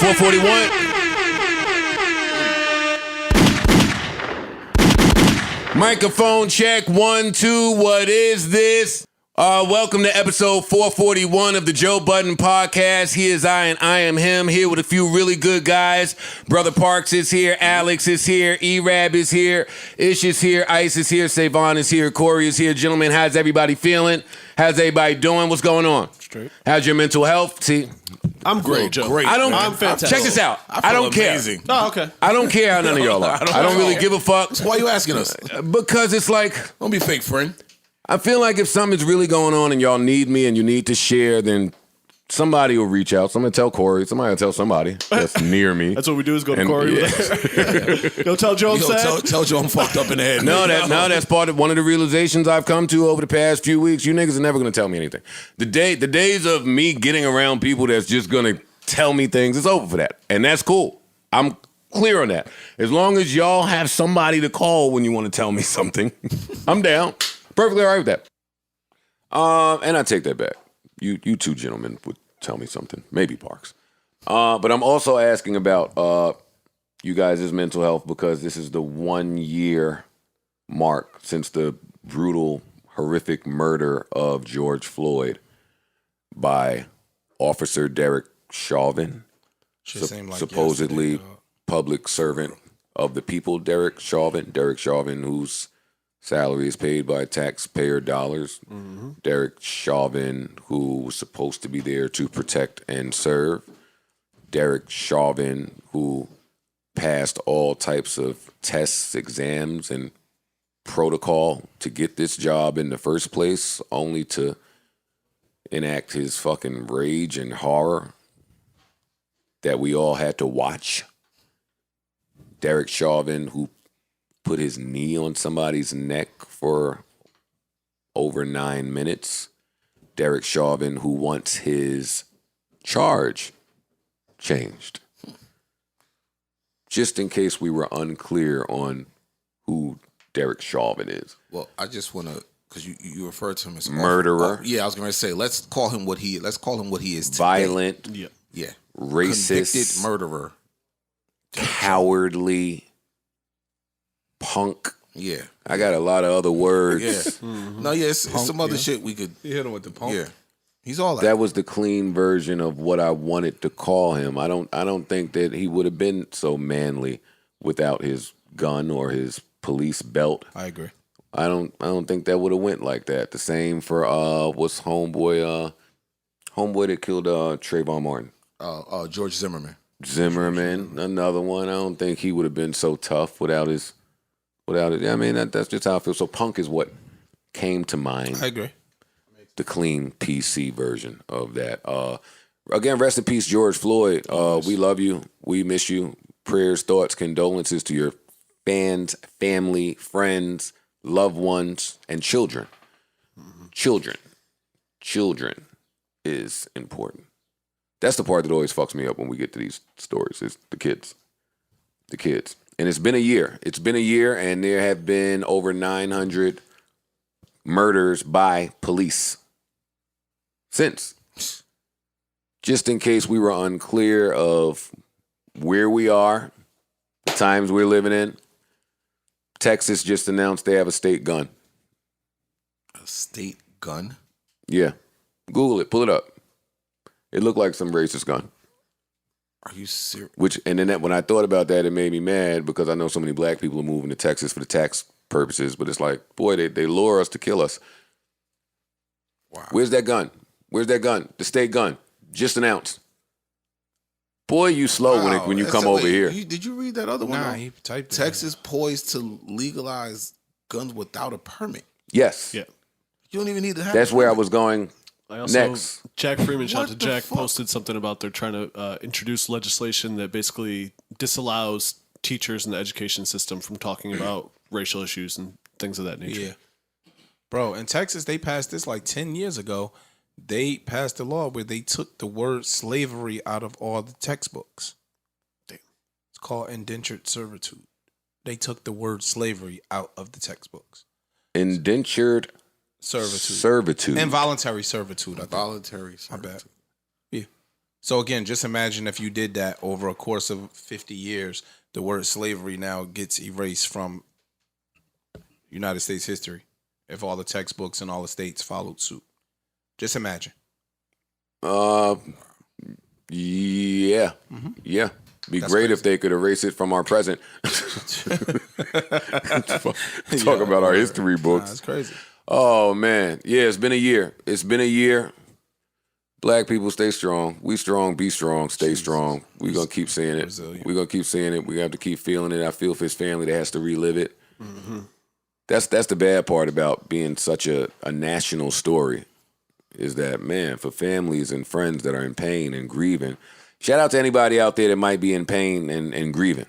441. Microphone check, 1, 2. What is this? Welcome to episode 441 of the Joe Budden podcast. He is I and I am him, here with a few really good guys. Brother Parks is here, Alex is here, E-Rab is here, Ish is here, Ice is here, Savon is here, Corey is here. Gentlemen, how's everybody feeling? How's everybody doing? What's going on? Straight. How's your mental health? See, I'm great, Joe. I don't. I'm fantastic. Check this out. I don't amazing. care. Oh, okay. I don't care how none of y'all are. I don't really give a fuck. So why are you asking us? Because it's like, Don't be fake, friend. I feel like if something's really going on and y'all need me and you need to share, then somebody will reach out. Somebody tell Corey. Somebody will tell somebody that's near me. That's what we do is go to Corey. Yeah. Go tell Joe I'm sad. Tell Joe I'm fucked up in the head. No, that's part of one of the realizations I've come to over the past few weeks. You niggas are never gonna tell me anything. The days of me getting around people that's just gonna tell me things, it's over for that. And that's cool. I'm clear on that. As long as y'all have somebody to call when you want to tell me something, I'm down. Perfectly all right with that. And I take that back. You two gentlemen would tell me something. Maybe Parks. But I'm also asking about you guys' mental health because this is the 1 year mark since the brutal, horrific murder of George Floyd by Officer Derek Chauvin, supposedly public servant of the people, Derek Chauvin, whose salary is paid by taxpayer dollars. Mm-hmm. Derek Chauvin, who was supposed to be there to protect and serve. Derek Chauvin, who passed all types of tests, exams, and protocol to get this job in the first place, only to enact his fucking rage and horror that we all had to watch. Derek Chauvin, who put his knee on somebody's neck for over 9 minutes. Derek Chauvin, who wants his charge changed. Just in case we were unclear on who Derek Chauvin is. Well, I just want to, because you referred to him as murderer. Yeah, I was going to say, let's call him what he is today. Violent. Yeah. Racist. Convicted murderer. Cowardly. Punk. Yeah. I got a lot of other words. Yeah. Mm-hmm. No, yeah, it's some other shit we could. You hit him with the punk. Yeah. He's all that. That was the clean version of what I wanted to call him. I don't think that he would have been so manly without his gun or his police belt. I agree. I don't think that would have went like that. The same for what's homeboy that killed Trayvon Martin. George Zimmerman. Zimmerman, another one. I don't think he would have been so tough without it. I mean, that's just how I feel. So punk is what came to mind. I agree. The clean PC version of that. Again, rest in peace, George Floyd. We love you. We miss you. Prayers, thoughts, condolences to your fans, family, friends, loved ones, and children. Mm-hmm. Children is important. That's the part that always fucks me up when we get to these stories, is the kids. The kids. And it's been a year. And there have been over 900 murders by police since. Just in case we were unclear of where we are, the times we're living in, Texas just announced they have a state gun. A state gun? Yeah. Google it. Pull it up. It looked like some racist gun. Are you serious? When I thought about that, it made me mad because I know so many black people are moving to Texas for the tax purposes, but it's like, boy, they lure us to kill us. Wow. Where's that gun? The state gun. Just announced. Boy, you slow when you come over here. Did you read that other one? Nah, he typed Texas poised to legalize guns without a permit. Yes. Yeah. You don't even need to have That's where I was going next. Jack Freeman, shout out to Jack, fuck? posted something about they're trying to introduce legislation that basically disallows teachers in the education system from talking about racial issues and things of that nature. Yeah. Bro, in Texas, they passed this like 10 years ago. They passed a law where they took the word slavery out of all the textbooks. Damn. It's called indentured servitude. They took the word slavery out of the textbooks. Indentured servitude. Involuntary servitude. Voluntary servitude. My bad. Yeah. So again, just imagine if you did that over a course of 50 years, the word slavery now gets erased from United States history. If all the textbooks and all the states followed suit. Just imagine. Yeah. Yeah. Be That's great crazy. if they could erase it from our present. Talk about our history books. That's crazy. Oh, man. Yeah, it's been a year. It's been a year. Black people, stay strong. We strong, be strong, stay strong. We're going to keep saying it. Resilient. We're going to keep saying it. We have to keep feeling it. I feel for his family that has to relive it. Mm-hmm. That's the bad part about being such a national story is that, man, for families and friends that are in pain and grieving, shout out to anybody out there that might be in pain and grieving.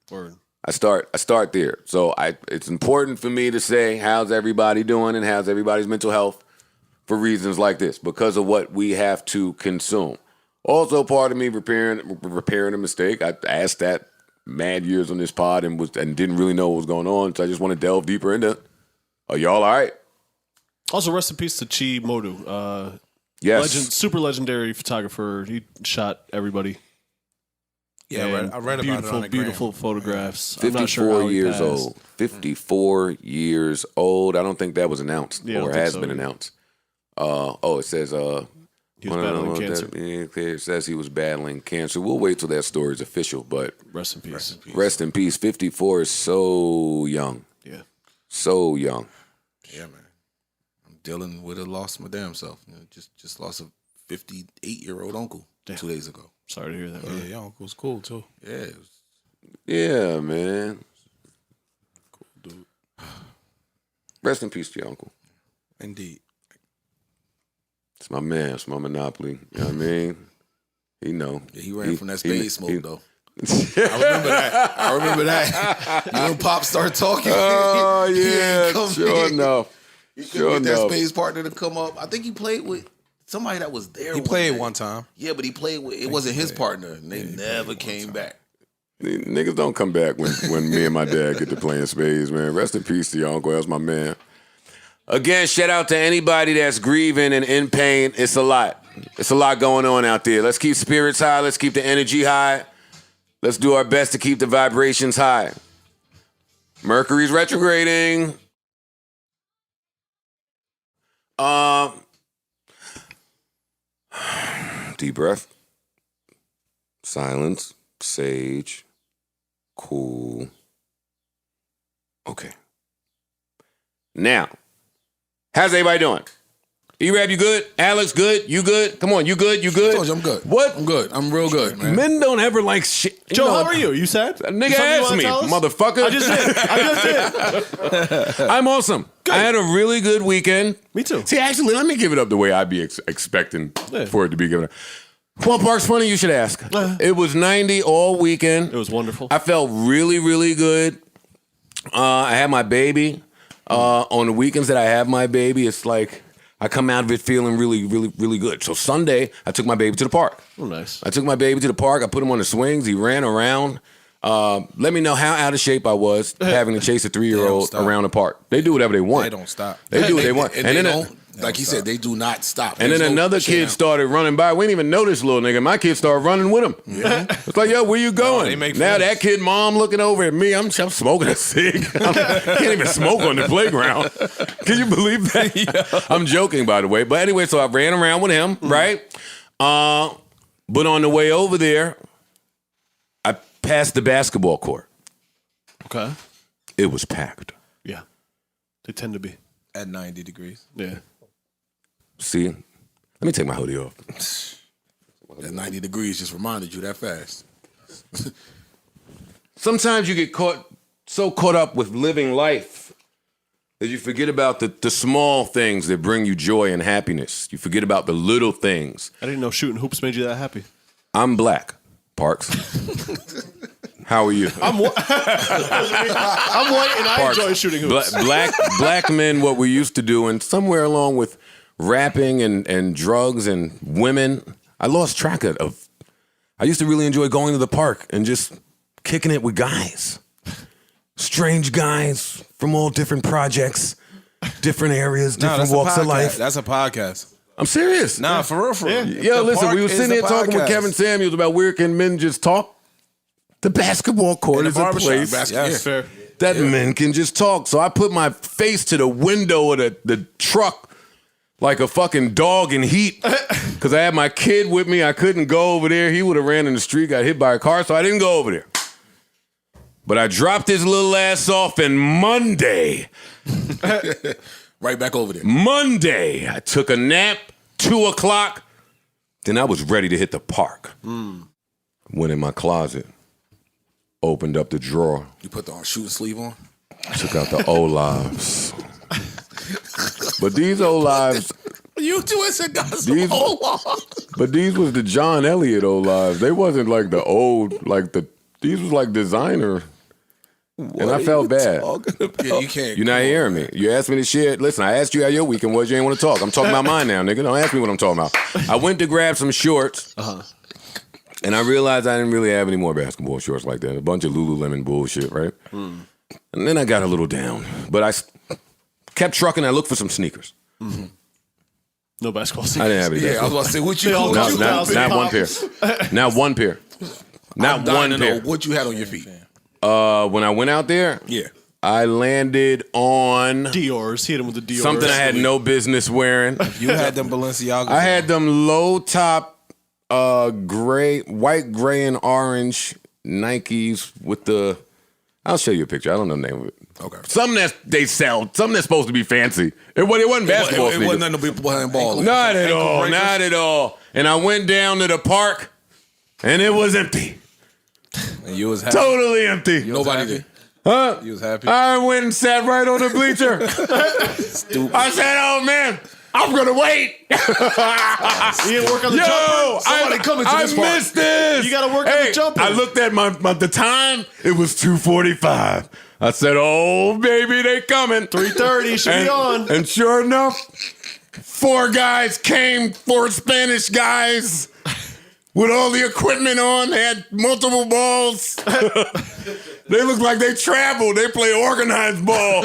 Word. I start there. So it's important for me to say how's everybody doing and how's everybody's mental health for reasons like this because of what we have to consume. Also, part of me repairing a mistake. I asked that mad years on this pod and didn't really know what was going on, so I just want to delve deeper into it. Are y'all all right? Also, rest in peace to Chi Modu. Yes. Super legendary photographer. He shot everybody. Yeah, And I read about beautiful, it on the beautiful photographs. I'm 54 not sure how he years passed. old. 54 years old. I don't think that was announced Yeah, I don't or think has so been either. announced. It says He was battling cancer. It says he was battling cancer. We'll wait till that story is official, but Rest in peace. rest in peace. 54 is so young. Yeah. So young. Yeah, man. I'm dealing with a loss of my damn self. You know, just lost a 58-year-old uncle 2 days ago. Sorry to hear that. Yeah, man. your uncle's cool too. Yeah, it was, Yeah, man. Cool dude. Rest in peace to your uncle. Indeed. It's my man. It's my monopoly. You know what I mean? He know. yeah, he ran from that spade smoke, though. I remember that. You know, Pop started talking. Oh, He yeah. ain't come Sure in. enough. He couldn't Sure get that enough. spades partner to come up. I think he played with somebody that was there. He played day. one time. Yeah, but he played with. It wasn't his partner, and they never came back. Niggas don't come back when me and my dad get to playing spades, man. Rest in peace to your uncle. That's my man. Again, shout out to anybody that's grieving and in pain. It's a lot. It's a lot going on out there. Let's keep spirits high. Let's keep the energy high. Let's do our best to keep the vibrations high. Mercury's retrograding. Deep breath. Silence. Sage. Cool. Okay. Now, how's everybody doing? E-Rab, you good? Alex, good? You good? Come on, you good? You I good? told you I'm good. What? I'm good. I'm real good, man. Men don't ever like shit. Joe, how are you? You sad? A nigga Something you asked wanna me, tell us? motherfucker. I just did. I'm awesome. I had a really good weekend. Me too. See, actually, let me give it up the way I'd be expecting Yeah. for it to be given up. Well, Park's funny, you should ask. It was 90 all weekend. It was wonderful. I felt really, really good. I had my baby. On the weekends that I have my baby, it's like I come out of it feeling really, really, really good. So Sunday, I took my baby to the park. Oh, nice. I took my baby to the park. I put him on the swings. He ran around. Let me know how out of shape I was having to chase a 3-year-old stop. around the park. They do whatever they want. They don't stop. They do what they want. And And they then don't, like he said, they do not stop. and then There's no another shit kid out. started running by. We didn't even know this little nigga. My kid started running with him. It's like, yo, where you going? they make Now friends. that kid mom looking over at me. I'm smoking a cig. I can't even smoke on the playground. Can you believe that? I'm joking, by the way. But anyway, so I ran around with him, right? But on the way over there, I passed the basketball court. Okay. It was packed. Yeah. They tend to be. At 90 degrees. Yeah. See, let me take my hoodie off. That 90 degrees just reminded you that fast. Sometimes you get so caught up with living life that you forget about the small things that bring you joy and happiness. You forget about the little things. I didn't know shooting hoops made you that happy. I'm black, Parks. How are you? I'm white and I Parks. enjoy shooting hoops. Black men, what we used to do, and somewhere along with rapping and drugs and women, I lost track of. I used to really enjoy going to the park and just kicking it with guys. Strange guys from all different projects, different areas, different walks of life. That's a podcast. I'm serious. Nah, for real, for real. Yo, listen, we were sitting here talking with Kevin Samuels about where can men just talk. The basketball court is a place Yes, fair. that men can just talk. So I put my face to the window of the truck like a fucking dog in heat because I had my kid with me. I couldn't go over there. He would have ran in the street, got hit by a car, so I didn't go over there. But I dropped his little ass off, and Monday, Right back over there. Monday, I took a nap, 2 o'clock. Then I was ready to hit the park. Went in my closet, opened up the drawer, You put the shooting sleeve on? took out the Olives. But these Olives, You two has got These- but these was the John Elliott Olives. They wasn't like the old, these was like designer. And I felt bad. Yeah, you can't. You're not hearing me. You asked me to share. Listen, I asked you how your weekend was. You ain't want to talk. I'm talking about mine now, nigga. Don't ask me what I'm talking about. I went to grab some shorts. And I realized I didn't really have any more basketball shorts like that. A bunch of Lululemon bullshit, right? And then I got a little down. But I kept trucking. I looked for some sneakers. No basketball I sneakers. didn't have any Yeah, I basketball. was about to say, what you all what cost you Not $1,000. one pair. Not one pair. Not I'm dying one to know pair. what you had on your feet. When I went out there, Yeah. I landed on Dior's. He hit him with the Dior's. something I had no business wearing. You had them Balenciagas. I had them low top, white, gray, and orange Nikes with the. I'll show you a picture. I don't know the name of it. Okay. Something that they sell. Something that's supposed to be fancy. It wasn't basketball It sneakers. wasn't nothing to be playing ball. Not at all. Not at all. And I went down to the park, and it was empty. And you was happy. Totally empty. Nobody happy? did. Huh? You was happy. I went and sat right on the bleacher. I said, "Oh man, I'm gonna wait." You didn't work on the Yo, jumper? Somebody coming to I this part. missed this. You gotta work on the jumper. I looked at the time. It was 2:45. I said, "Oh baby, they coming." 3:30 should be on. And sure enough, 4 guys came, 4 Spanish guys with all the equipment on. They had multiple balls. They looked like they traveled. They play organized ball.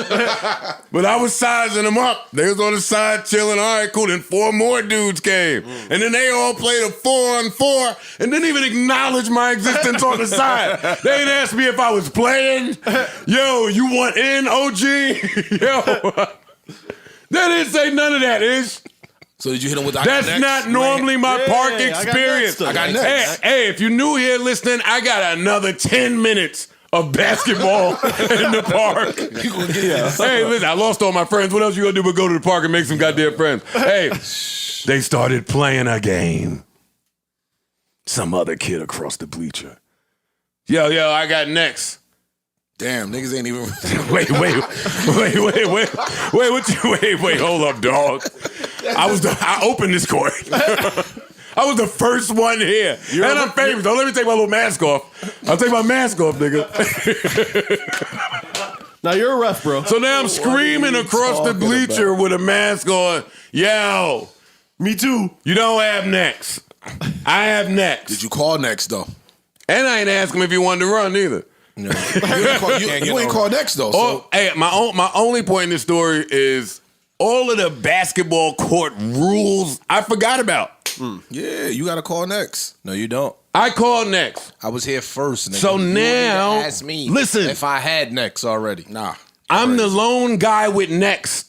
But I was sizing them up. They was on the side chilling. All right, cool. Then 4 more dudes came. And then they all played a 4-on-4 and didn't even acknowledge my existence on the side. They didn't ask me if I was playing. Yo, you want in, OG? Yo. They didn't say none of that, Ish. So did you hit him with the That's not normally my park I got experience. next. I got next. Hey, if you're new here listening, I got another 10 minutes of basketball in the park. You gonna get Hey, listen, I lost all my friends. What else you gonna do but go to the park and make some goddamn friends? Hey, they started playing a game. Some other kid across the bleacher. Yo, I got next. Damn, niggas ain't even. Wait, hold up, dog. I opened this court. I was the first one here. And I'm famous. Don't let me take my little mask off. I'll take my mask off, nigga. Now you're a ref, bro. So now I'm screaming across the bleacher with a mask on. Yo, Me too. you don't have next. I have next. Did you call next though? And I ain't ask him if he wanted to run either. You ain't called next though. So Oh, hey, my only point in this story is all of the basketball court rules I forgot about. yeah, you got to call next. No, you don't. I called next. I was here first. Nigga. So You now- didn't ask me. listen. if I had next already. Nah. I'm the lone guy with next.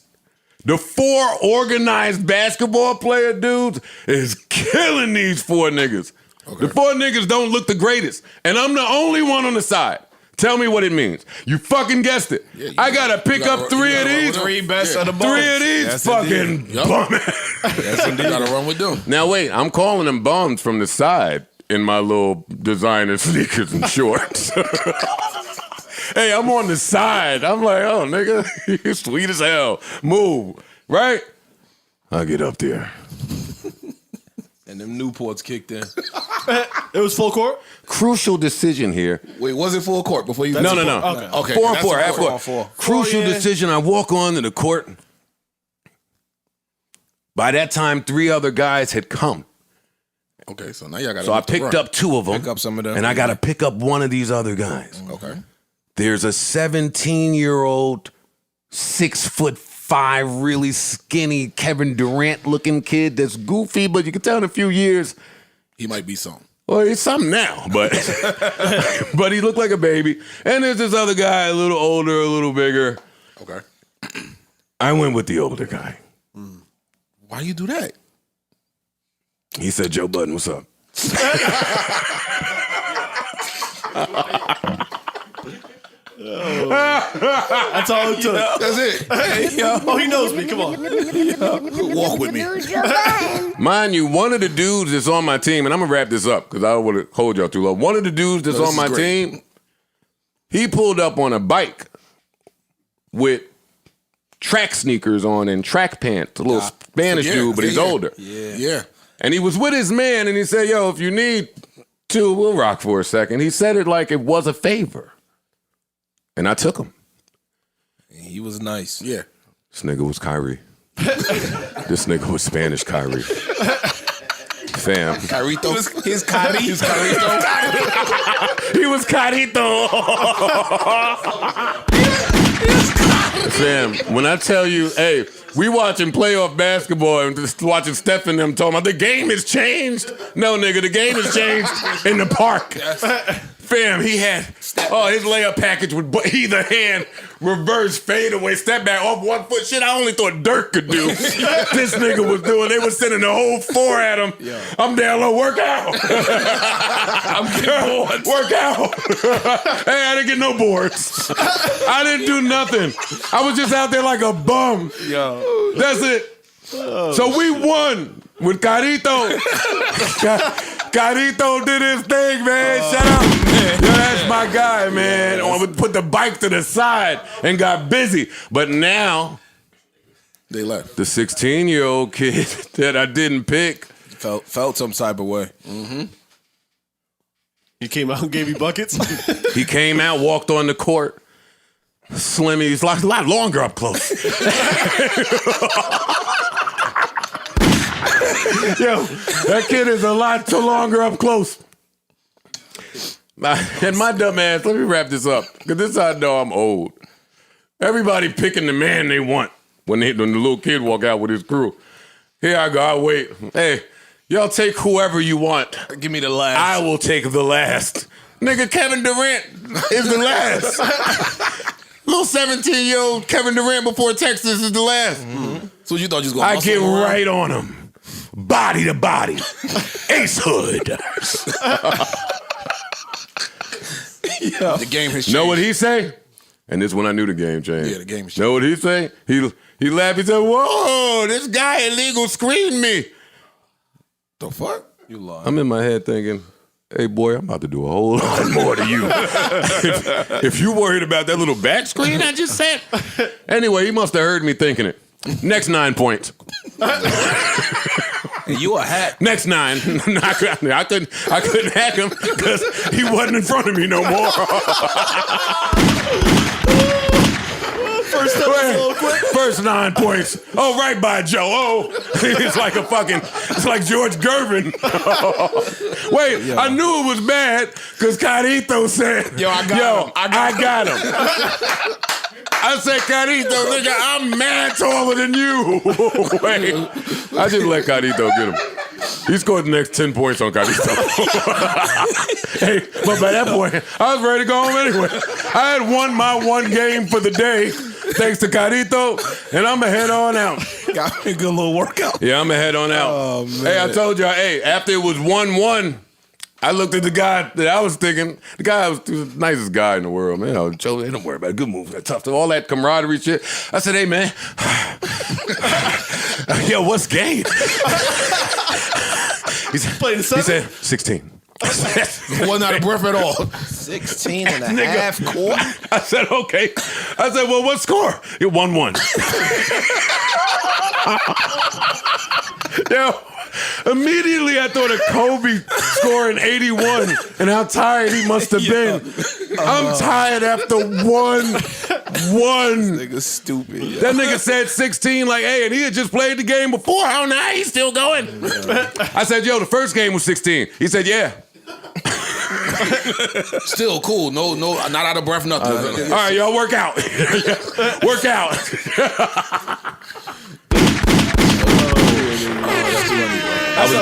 The 4 organized basketball player dudes is killing these 4 niggas. Okay. The 4 niggas don't look the greatest. And I'm the only one on the side. Tell me what it means. You fucking guessed it. Yeah, you I gotta pick up 3 of these. 3 best of the 3 of these Yes, fucking Yup. bum. You got to run with them. Now wait, I'm calling them bums from the side in my little designer sneakers and shorts. Hey, I'm on the side. I'm like, oh, nigga, you sweet as hell. Move, right? I get up there. And them Newports kicked in. It was full court? Crucial decision here. Wait, was it full court before you? No. Okay. 4 on that's 4, a half court. court. 4. Crucial Oh, yeah. decision. I walk onto the court. By that time, 3 other guys had come. Okay, so now y'all got to. So I picked up 2 of them. Pick up some of them. And I got to pick up one of these other guys. Okay. There's a 17-year-old, 6'5" 6'5", really skinny Kevin Durant looking kid that's goofy, but you can tell in a few years He might be something. well, he's something now, but but he looked like a baby. And there's this other guy, a little older, a little bigger. Okay. I went with the older guy. Why you do that? He said, Joe Budden, what's up? That's all it took. That's it. Hey, yo. Oh, he knows me. Come on. Walk with me. Mind you, one of the dudes that's on my team, and I'm going to wrap this up because I don't want to hold y'all too long. One of the dudes that's No, this on my is great. team, he pulled up on a bike with track sneakers on and track pants, a little Spanish dude, but he's older. Yeah. And he was with his man, and he said, yo, if you need to, we'll rock for a second. He said it like it was a favor. And I took him. He was nice. Yeah. This nigga was Kyrie. This nigga was Spanish Kyrie. Fam. Carito. His Kyrie. His Carito. He was Carito. Fam, when I tell you, hey, we watching playoff basketball and just watching Steph and them talking about the game has changed. No, nigga, the game has changed in the park. Fam, he had, his layup package with either hand, reverse, fade away, step back, off 1 foot. Shit, I only thought Dirk could do. This nigga was doing. They was sending the whole 4 at him. I'm down low, work out. I'm getting boards. Work out. Hey, I didn't get no boards. I didn't do nothing. I was just out there like a bum. Yo. That's it. So we won with Carito. Carito did his thing, man. Shout out. Yo, that's my guy, man. Put the bike to the side and got busy. But now, They left. the 16-year-old kid that I didn't pick, Felt some type of way. He came out and gave you buckets. he came out, walked on the court. Slimmy, he's like a lot longer up close. Yo, that kid is a lot too longer up close. And my dumb ass, let me wrap this up, because this is how I know I'm old. Everybody picking the man they want when the little kid walk out with his crew. Here I go, I wait. Hey, y'all take whoever you want. Give me the last. I will take the last. Nigga, Kevin Durant is the last. Little 17-year-old Kevin Durant before Texas is the last. So you thought you was going to I get right on him. Body to body. Ace Hood. The game has changed. Know what he say? And this when I knew the game changed. Yeah, the game changed. Know what he say? He laughed. He said, whoa, this guy illegal screened me. The fuck? You lied. I'm in my head thinking, hey, boy, I'm about to do a whole lot more to you. if you worried about that little back screen I just said. Anyway, he must have heard me thinking it. Next 9 points. You a hack. Next 9. I couldn't hack him because he wasn't in front of me no more. First 9 points. Oh, right by Joe. Oh, it's like George Gervin. Wait, I knew it was bad because Carito said, I got him. I said, Carito, nigga, I'm mad taller than you. Wait, I just let Carito get him. He scored the next 10 points on Carito. Hey, but by that point, I was ready to go home anyway. I had won my one game for the day, thanks to Carito, and I'm going to head on out. Got me a good little workout. Yeah, I'm going to head on out. Oh, man. Hey, I told y'all, after it was 1-1, I looked at the guy that I was thinking, the guy was the nicest guy in the world, man. Oh, Joe, hey, don't worry about it. Good move. That's tough. All that camaraderie shit. I said, hey, man. Yo, what's game? He said, 16. Wasn't out of breath at all. 16 and a half court. I said, okay. I said, well, what score? It 1-1. Yo, immediately I thought of Kobe scoring 81 and how tired he must have been. I'm tired after 1-1. Nigga stupid. Yo. That nigga said 16 like, hey, and he had just played the game before. How now he's still going? I said, yo, the first game was 16. He said, yeah. Still cool. No, not out of breath, nothing. All right, y'all work out. Work out.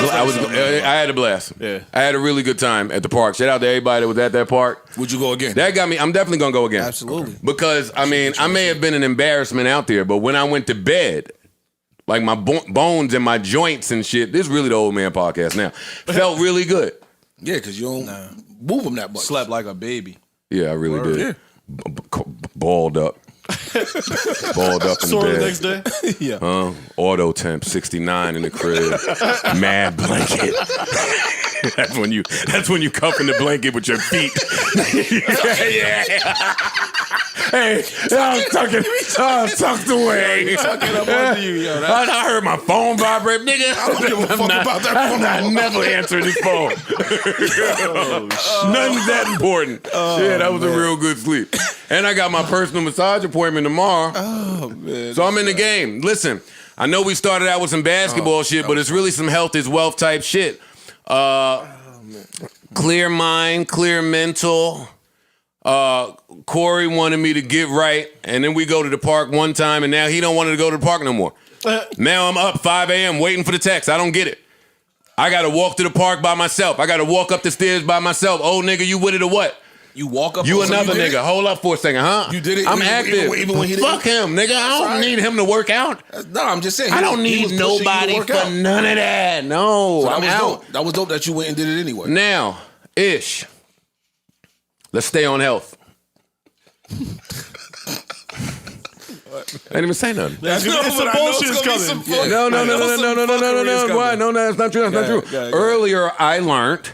I had a blast. Yeah. I had a really good time at the park. Shout out to everybody that was at that park. Would you go again? That got me. I'm definitely gonna go again. Absolutely. Because I mean, I may have been an embarrassment out there, but when I went to bed, like my bones and my joints and shit, this is really the old man podcast now. Felt really good. Yeah, because you don't move them that much. Slept like a baby. Yeah, I really did. Yeah. Balled up. Balled up in Sore the the bed. next day. Yeah. Auto temp 69 in the crib. Mad blanket. That's when you cuff in the blanket with your feet. yeah. Hey, I'm tucked away. Tucking up under you, yo. I heard my phone vibrate, nigga. I don't give a fuck about that phone. I'm not never answering this phone. Nothing's that important. Yeah, that was a real good sleep. And I got my personal massage appointment tomorrow. Oh, man. So I'm in the game. Listen, I know we started out with some basketball shit, but it's really some health is wealth type shit. Clear mind, clear mental. Corey wanted me to get right, and then we go to the park one time, and now he don't want to go to the park no more. Now I'm up 5 a.m. waiting for the text. I don't get it. I got to walk to the park by myself. I got to walk up the stairs by myself. Oh, nigga, you with it or what? You walk up. You on another you did nigga. Hold up for a second, huh? You did it I'm even- active. even when he didn't- Fuck him, nigga. I don't need him to work out. No, I'm just saying. I don't he need was pushing you to nobody work for out. none of that. No, So I'm that was out. dope. That was dope that you went and did it anyway. Now, Ish, let's stay on health. I didn't even say nothing. It's some bullshit's coming. No. Why? No, that's not true. That's not true. Earlier, I learned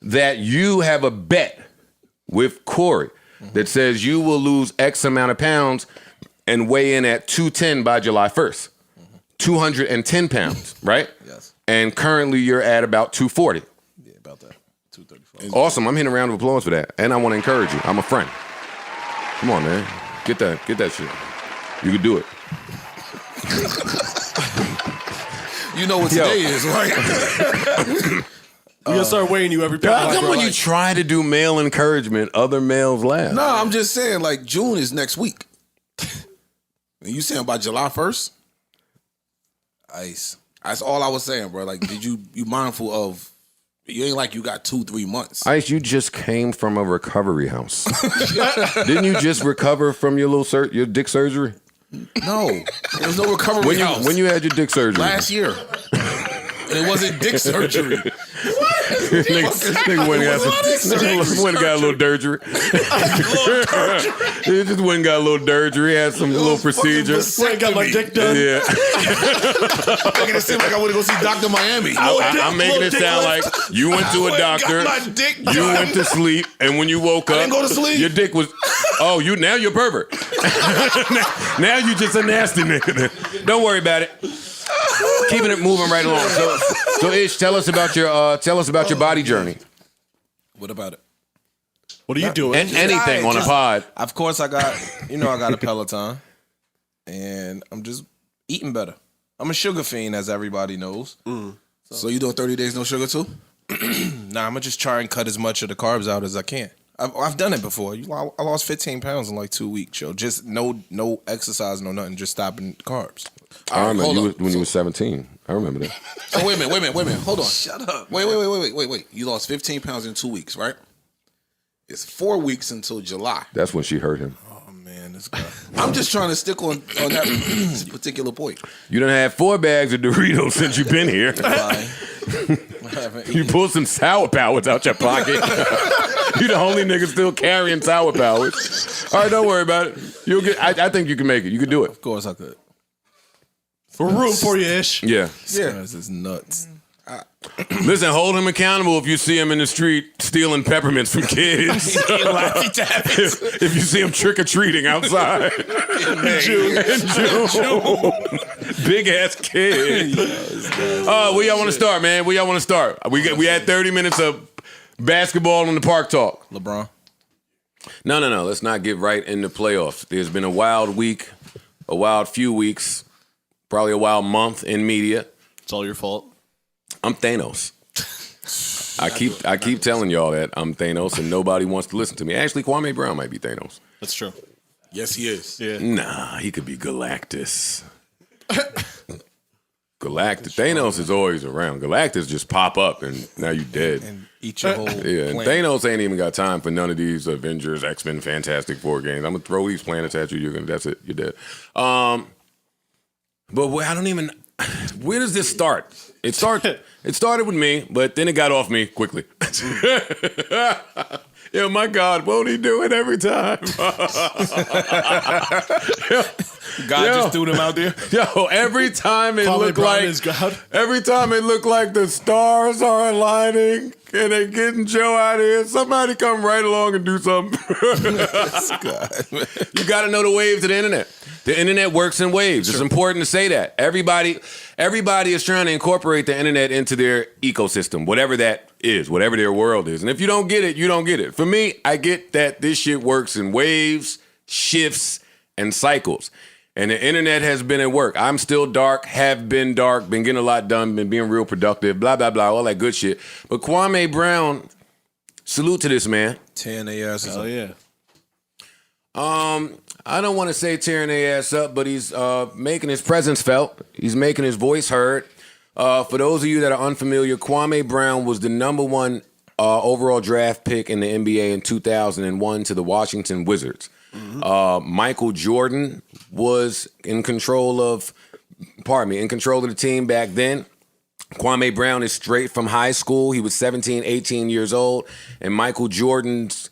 that you have a bet with Corey that says you will lose X amount of pounds and weigh in at 210 by July 1st. 210 pounds, right? Yes. And currently you're at about 240. Yeah, about that. 235. Awesome. I'm hitting a round of applause for that. And I want to encourage you. I'm a friend. Come on, man. Get that shit. You can do it. You know what today is, right? We're gonna start weighing you every How pound. come when you try to do male encouragement, other males laugh? No, I'm just saying, like, June is next week. And you saying by July 1st? Ice. That's all I was saying, bro. Like, did you mindful of, you ain't like you got 2-3 months. Ice, you just came from a recovery house. Didn't you just recover from your your dick surgery? No, there was no recovery house. When you had your dick surgery? Last year. And it wasn't dick surgery. Nigga went and got a little dirgery. He just went and got a little dirgery, had some little procedure. I got my dick done. Yeah. Making it seem like I want to go see Dr. Miami. I'm making it sound like you went to a doctor, Got my dick you done. went to sleep, and when you woke up, didn't go to sleep. your dick was, now you're a pervert. now you just a nasty nigga. Don't worry about it. Keeping it moving right along. So Ish, tell us about your body journey. What about it? What are you doing? Anything on a pod. Of course, I got a Peloton, and I'm just eating better. I'm a sugar fiend, as everybody knows. So you doing 30 days no sugar too? Nah, I'm gonna just try and cut as much of the carbs out as I can. I've done it before. I lost 15 pounds in like 2 weeks, yo. Just no exercise, no nothing. Just stopping carbs. I remember hold when you were 17. I remember that. So wait a minute. Hold on. Shut up. Wait. You lost 15 pounds in 2 weeks, right? It's 4 weeks until July. That's when she hurt him. Oh man, this guy. I'm just trying to stick on that particular point. You done had 4 bags of Doritos since you've been here. You pulled some Sour Powers out your pocket. You the only nigga still carrying Sour Powers. All right, don't worry about it. You'll get. I think you can make it. You can do it. Of course I could. We're rooting for you, Ish. Yeah. This is nuts. Listen, hold him accountable if you see him in the street stealing peppermints from kids. If you see him trick or treating outside in June. Big ass kid. Where y'all want to start, man? Where y'all want to start? We had 30 minutes of basketball in the park talk. LeBron. No. Let's not get right into playoffs. There's been a wild week, a wild few weeks, probably a wild month in media. It's all your fault. I'm Thanos. I keep telling y'all that I'm Thanos, and nobody wants to listen to me. Actually, Kwame Brown might be Thanos. That's true. Yes, he is. Yeah. Nah, he could be Galactus. Galactus. Thanos is always around. Galactus just pop up and now you dead. And eat your whole Yeah, and planet. Thanos ain't even got time for none of these Avengers, X-Men, Fantastic Four games. I'm gonna throw these planets at you. That's it. You're dead. But I don't even. Where does this start? It started with me, but then it got off me quickly. Yeah, my God, won't he do it every time? God just threw them out there. Yo, every time it looked Brown like is God. every time it looked like the stars are aligning and they're getting Joe out of here, somebody come right along and do something. You got to know the waves of the internet. The internet works in waves. It's important to say that. Everybody is trying to incorporate the internet into their ecosystem, whatever that is, whatever their world is. And if you don't get it, you don't get it. For me, I get that this shit works in waves, shifts, and cycles. And the internet has been at work. I'm still dark, have been dark, been getting a lot done, been being real productive, blah, blah, blah, all that good shit. But Kwame Brown, salute to this man. Tearing their asses Oh up. yeah. I don't want to say tearing their ass up, but he's making his presence felt. He's making his voice heard. For those of you that are unfamiliar, Kwame Brown was the #1 overall draft pick in the NBA in 2001 to the Washington Wizards. Michael Jordan was in control of the team back then. Kwame Brown is straight from high school. He was 17, 18 years old, and Michael Jordan's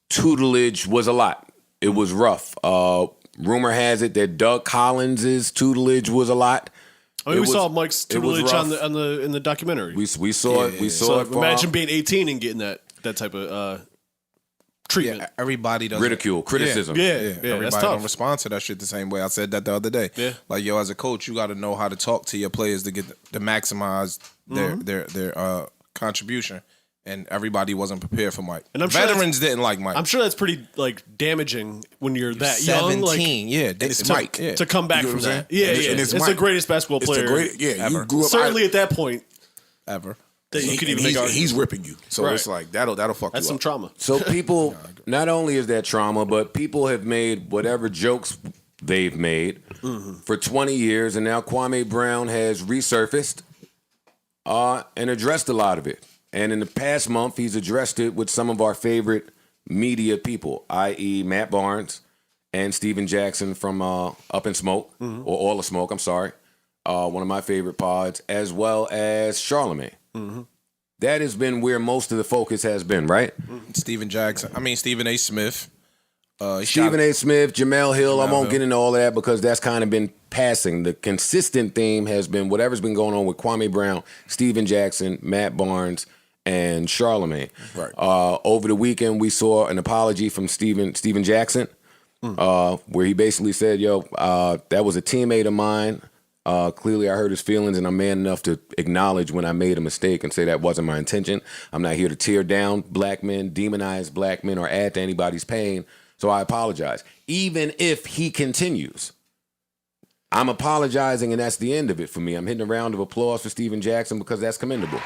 tutelage was a lot. It was rough. Rumor has it that Doug Collins' tutelage was a lot. I mean, It we was- saw Mike's it was tutelage rough. in the documentary. We saw it. We saw so it. for imagine being 18 and getting that type of treatment. Yeah, everybody doesn't ridicule, criticism. Yeah, that's everybody tough. don't respond to that shit the same way. I said that the other day. Yeah. Like, yo, as a coach, you got to know how to talk to your players to maximize their contribution. And everybody wasn't prepared for Mike. And I'm sure veterans didn't like Mike. I'm sure that's pretty damaging when you're that young. 17, yeah, it's to, Mike. to come back You know from what I'm that. saying? Yeah, And yeah. it's It's the Mike. greatest basketball It's player. the great. Yeah, ever. you grew up. Certainly at that point, ever. that you could even he's, make arguments. he's ripping you. So Right. it's like that'll fuck That's you some up. trauma. So people, not only is that trauma, but people have made whatever jokes they've made for 20 years, and now Kwame Brown has resurfaced and addressed a lot of it. And in the past month, he's addressed it with some of our favorite media people, i.e. Matt Barnes and Steven Jackson from Up in Smoke, or All of Smoke, I'm sorry. One of my favorite pods, as well as Charlemagne. That has been where most of the focus has been, right? Stephen A. Smith. Stephen A. Smith, Jamel Hill. I Jamel won't Hill. get into all of that because that's kind of been passing. The consistent theme has been whatever's been going on with Kwame Brown, Steven Jackson, Matt Barnes, and Charlemagne. Right. Over the weekend, we saw an apology from Steven Jackson, where he basically said, "Yo, that was a teammate of mine. Clearly, I hurt his feelings, and I'm man enough to acknowledge when I made a mistake and say that wasn't my intention. I'm not here to tear down black men, demonize black men, or add to anybody's pain. So I apologize. Even if he continues, I'm apologizing, and that's the end of it for me. I'm hitting a round of applause for Steven Jackson because that's commendable."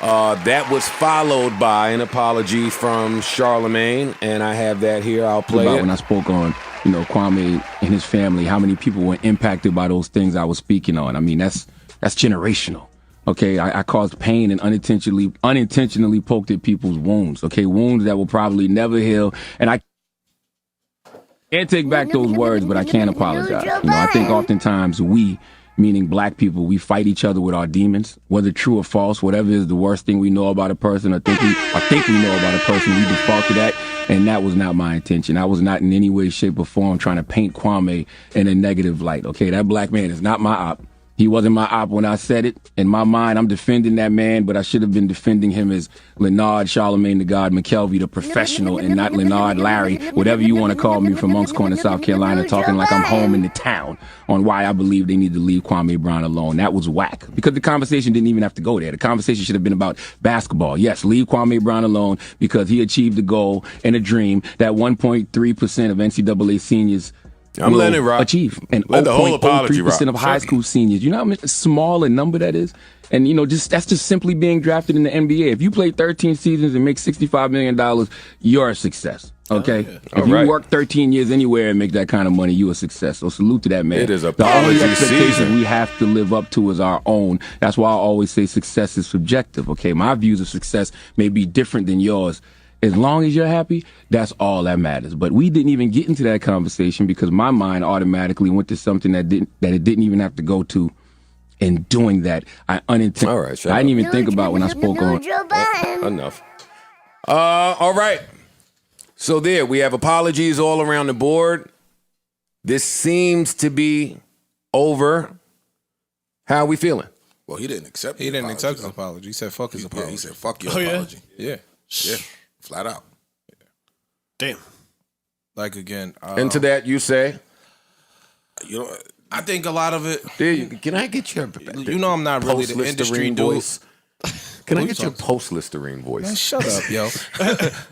That was followed by an apology from Charlemagne, and I have that here. I'll play about it. when I spoke on, Kwame and his family, how many people were impacted by those things I was speaking on. I mean, that's generational. Okay, I caused pain and unintentionally poked at people's wounds. Okay, wounds that will probably never heal. And I can't take back those words, but I can't apologize. I think oftentimes we, meaning black people, we fight each other with our demons, whether true or false, whatever is the worst thing we know about a person or think we know about a person, we default to that. And that was not my intention. I was not in any way, shape, or form trying to paint Kwame in a negative light. Okay, that black man is not my op. He wasn't my op when I said it. In my mind, I'm defending that man, but I should have been defending him as Leonard Charlemagne the God McKelvey, the professional, and not Leonard Larry, whatever you want to call me, from Moncks Corner, South Carolina, talking like I'm home in the town on why I believe they need to leave Kwame Brown alone. That was whack, because the conversation didn't even have to go there. The conversation should have been about basketball. Yes, leave Kwame Brown alone because he achieved a goal and a dream that 1.3% of NCAA seniors I'm will letting it rock. achieve, and Let the whole apology 0.03% rock. of high school seniors. You know how much small a number that is? And that's just simply being drafted in the NBA. If you play 13 seasons and make $65 million, you're a success. Okay, All if you right. work 13 years anywhere and make that kind of money, you a success. So salute to that man. It is the only apology expectation season. we have to live up to is our own. That's why I always say success is subjective. Okay, my views of success may be different than yours. As long as you're happy, that's all that matters. But we didn't even get into that conversation because my mind automatically went to something that it didn't even have to go to. In doing that, I unintentionally. All right, shut I didn't up. even think about when I spoke on. Enough. All right. So there, we have apologies all around the board. This seems to be over. How are we feeling? Well, he didn't accept. He didn't accept his apology. He said, "Fuck his apology." Yeah, he said, "Fuck your Oh, yeah? apology." Yeah. Yeah, flat out. Damn. Like again, And to that, you say, You know, I think a lot of it. can I get your You know, I'm not really the industry dude. voice? Can I Who get you your talking post-Listerine voice? Man, shut up, yo.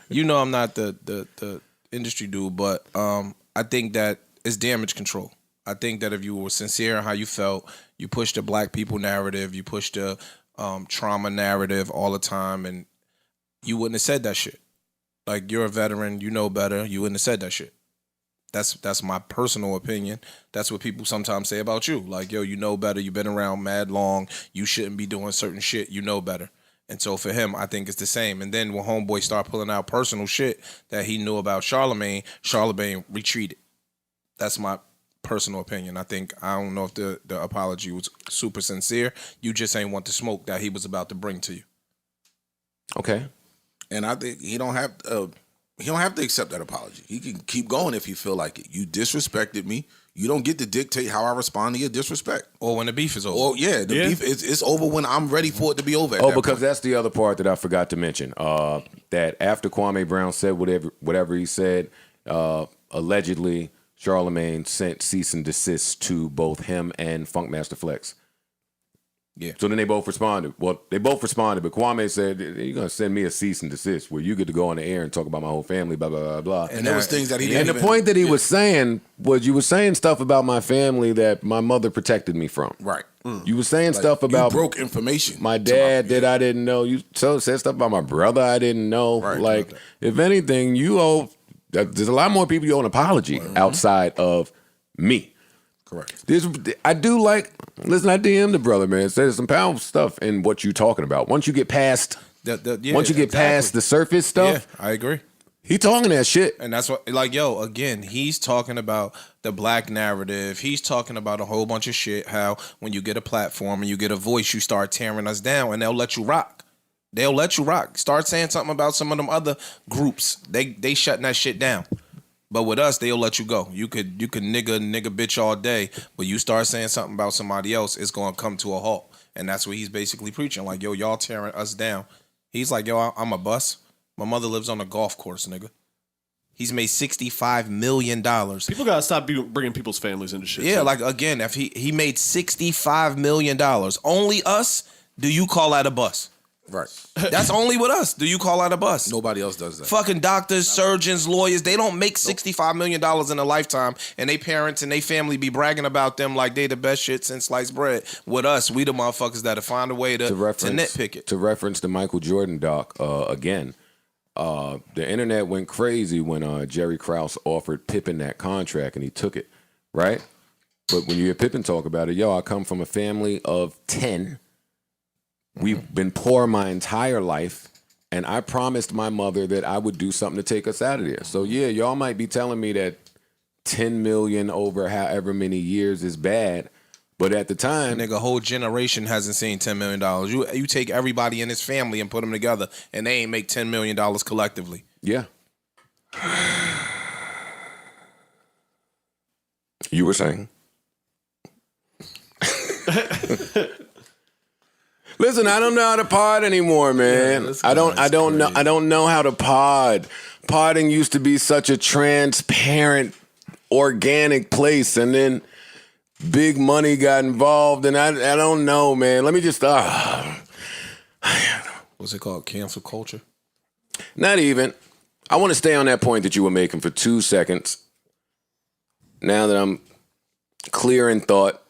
You know I'm not the industry dude, but I think that it's damage control. I think that if you were sincere in how you felt, you pushed the black people narrative, you pushed the trauma narrative all the time, and you wouldn't have said that shit. Like, you're a veteran, you know better, you wouldn't have said that shit. That's my personal opinion. That's what people sometimes say about you. Like, yo, you know better. You've been around mad long. You shouldn't be doing certain shit. You know better. And so for him, I think it's the same. And then when Homeboy started pulling out personal shit that he knew about Charlemagne retreated. That's my personal opinion. I don't know if the apology was super sincere. You just ain't want the smoke that he was about to bring to you. Okay. and I think he don't have to accept that apology. He can keep going if he feel like it. You disrespected me. You don't get to dictate how I respond to your disrespect. Or when the beef is over. Or the beef it's over when I'm ready for it to be over. Because that's the other part that I forgot to mention. That after Kwame Brown said whatever he said, allegedly Charlemagne sent cease and desist to both him and Funkmaster Flex. Yeah. So then they both responded. Well, they both responded, but Kwame said, "You're gonna send me a cease and desist where you get to go on the air and talk about my whole family, blah blah blah blah." And there was things that he didn't. And the point that he was saying was, you were saying stuff about my family that my mother protected me from. Right. You were saying stuff about you broke information. my dad that I didn't know. You said stuff about my brother I didn't know. Right. Like, if anything, you owe. There's a lot more people you owe an apology outside of me. Correct. I do like. Listen, I DM the brother, man. There's some powerful stuff in what you're talking about. Once you get past, past the surface stuff, I agree. he talking that shit. And that's what, like, yo, again, he's talking about the black narrative. He's talking about a whole bunch of shit. How when you get a platform and you get a voice, you start tearing us down, and they'll let you rock. They'll let you rock. Start saying something about some of them other groups. They shutting that shit down. But with us, they'll let you go. You could nigga bitch all day, but you start saying something about somebody else, it's gonna come to a halt. And that's what he's basically preaching. Like, yo, y'all tearing us down. He's like, yo, I'm a bus. My mother lives on a golf course, nigga. He's made $65 million. People gotta stop bringing people's families into shit. Yeah, like, again, if he made $65 million, only us, do you call that a bus? Right. That's only with us. Do you call that a bus? Nobody else does that. Fucking doctors, surgeons, lawyers, they don't make $65 million in a lifetime, and they parents and they family be bragging about them like they the best shit since sliced bread. With us, we the motherfuckers that'll find a way to nitpick it. To reference the Michael Jordan doc again, the internet went crazy when Jerry Krause offered Pippen that contract, and he took it, right? But when you hear Pippen talk about it, yo, I come from a family of 10. We've been poor my entire life, and I promised my mother that I would do something to take us out of there. So yeah, y'all might be telling me that 10 million over however many years is bad, but at the time, Nigga, a whole generation hasn't seen $10 million. You take everybody in his family and put them together, and they ain't make $10 million collectively. yeah. You were saying? Listen, I don't know how to pod anymore, man. I don't know how to pod. Podding used to be such a transparent, organic place, and then big money got involved, and I don't know, man. Let me just What's it called? Cancel culture? not even. I want to stay on that point that you were making for 2 seconds. Now that I'm clear in thought,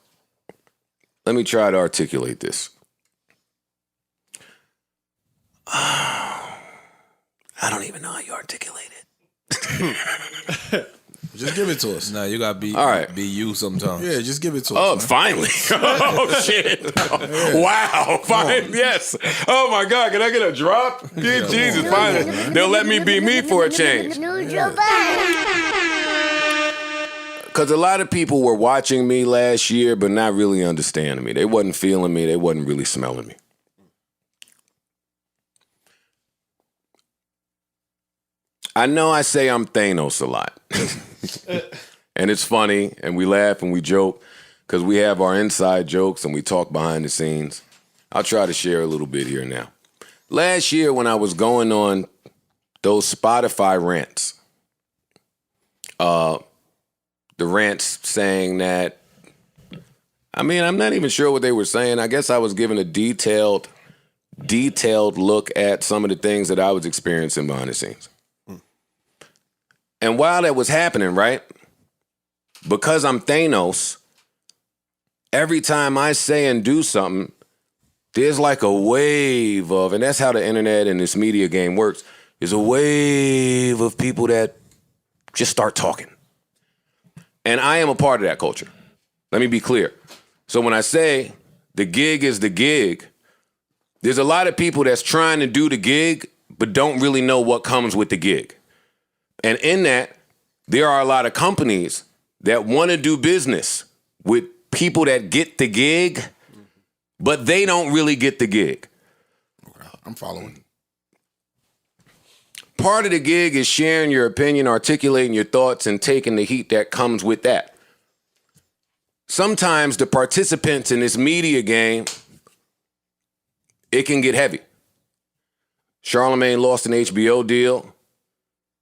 let me try to articulate this. I don't even know how you articulate it. Just give it to us. Nah, you gotta be All right. be you sometimes. Yeah, just give it to Oh, us. Man. finally. Oh, shit. Wow. Fine. Yes. Oh, my God. Can I get a drop? Yeah, Jesus. Finally. They'll let me be me for a change. Because a lot of people were watching me last year, but not really understanding me. They wasn't feeling me. They wasn't really smelling me. I know I say I'm Thanos a lot. And it's funny, and we laugh and we joke, because we have our inside jokes and we talk behind the scenes. I'll try to share a little bit here now. Last year when I was going on those Spotify rants, the rants saying that, I mean, I'm not even sure what they were saying. I guess I was giving a detailed look at some of the things that I was experiencing behind the scenes. And while that was happening, right, because I'm Thanos, every time I say and do something, there's like a wave of, and that's how the internet and this media game works, there's a wave of people that just start talking. And I am a part of that culture. Let me be clear. So when I say the gig is the gig, there's a lot of people that's trying to do the gig, but don't really know what comes with the gig. And in that, there are a lot of companies that want to do business with people that get the gig, but they don't really get the gig. I'm following. Part of the gig is sharing your opinion, articulating your thoughts, and taking the heat that comes with that. Sometimes the participants in this media game, it can get heavy. Charlemagne lost an HBO deal.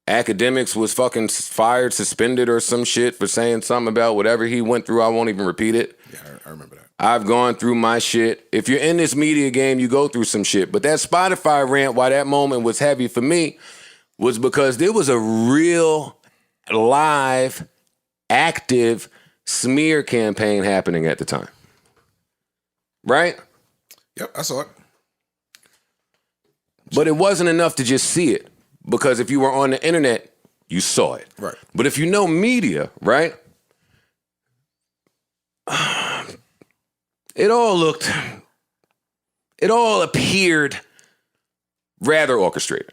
Academics was fucking fired, suspended, or some shit for saying something about whatever he went through. I won't even repeat it. Yeah, I remember that. I've gone through my shit. If you're in this media game, you go through some shit. But that Spotify rant, why that moment was heavy for me, was because there was a real live, active smear campaign happening at the time. Right? Yep, I saw it. But it wasn't enough to just see it. Because if you were on the internet, you saw it. Right. But if you know media, right? It all appeared rather orchestrated.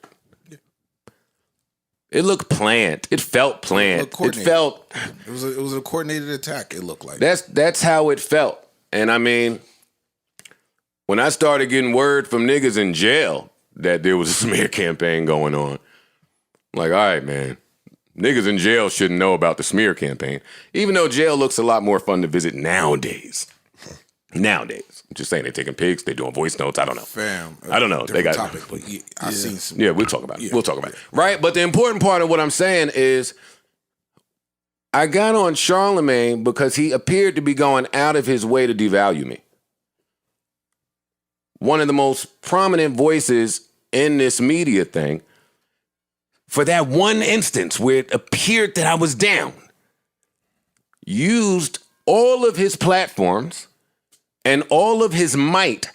It looked planned. It felt planned. It was a coordinated attack, it looked like. That's how it felt. And I mean, when I started getting word from niggas in jail that there was a smear campaign going on, I'm like, all right, man, niggas in jail shouldn't know about the smear campaign, even though jail looks a lot more fun to visit nowadays. Nowadays. I'm just saying, they're taking pics, they're doing voice notes, I don't know. Fam. I don't know. They got topic, but I've seen some. Yeah, we'll talk about it. We'll talk about it. Right? But the important part of what I'm saying is I got on Charlemagne because he appeared to be going out of his way to devalue me. One of the most prominent voices in this media thing, for that one instance where it appeared that I was down, used all of his platforms and all of his might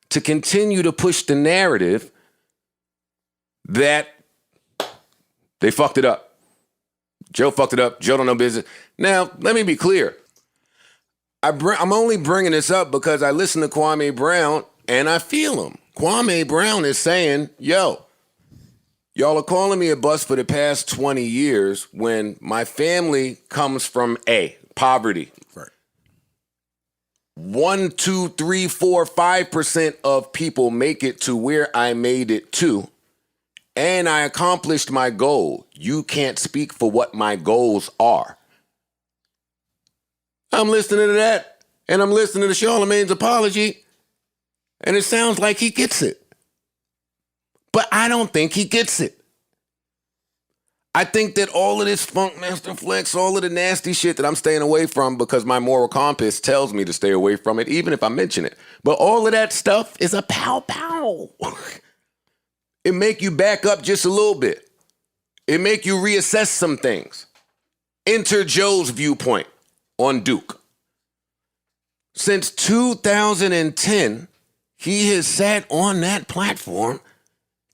to continue to push the narrative that they fucked it up. Joe fucked it up. Joe don't know business. Now, let me be clear. I'm only bringing this up because I listen to Kwame Brown and I feel him. Kwame Brown is saying, yo, y'all are calling me a bust for the past 20 years when my family comes from poverty. Right. 1, 2, 3, 4, 5% of people make it to where I made it to, and I accomplished my goal. You can't speak for what my goals are. I'm listening to that, and I'm listening to Charlemagne's apology, and it sounds like he gets it. But I don't think he gets it. I think that all of this Funk Master Flex, all of the nasty shit that I'm staying away from because my moral compass tells me to stay away from it, even if I mention it. But all of that stuff is a pow-pow. It make you back up just a little bit. It make you reassess some things. Enter Joe's viewpoint on Duke. Since 2010, he has sat on that platform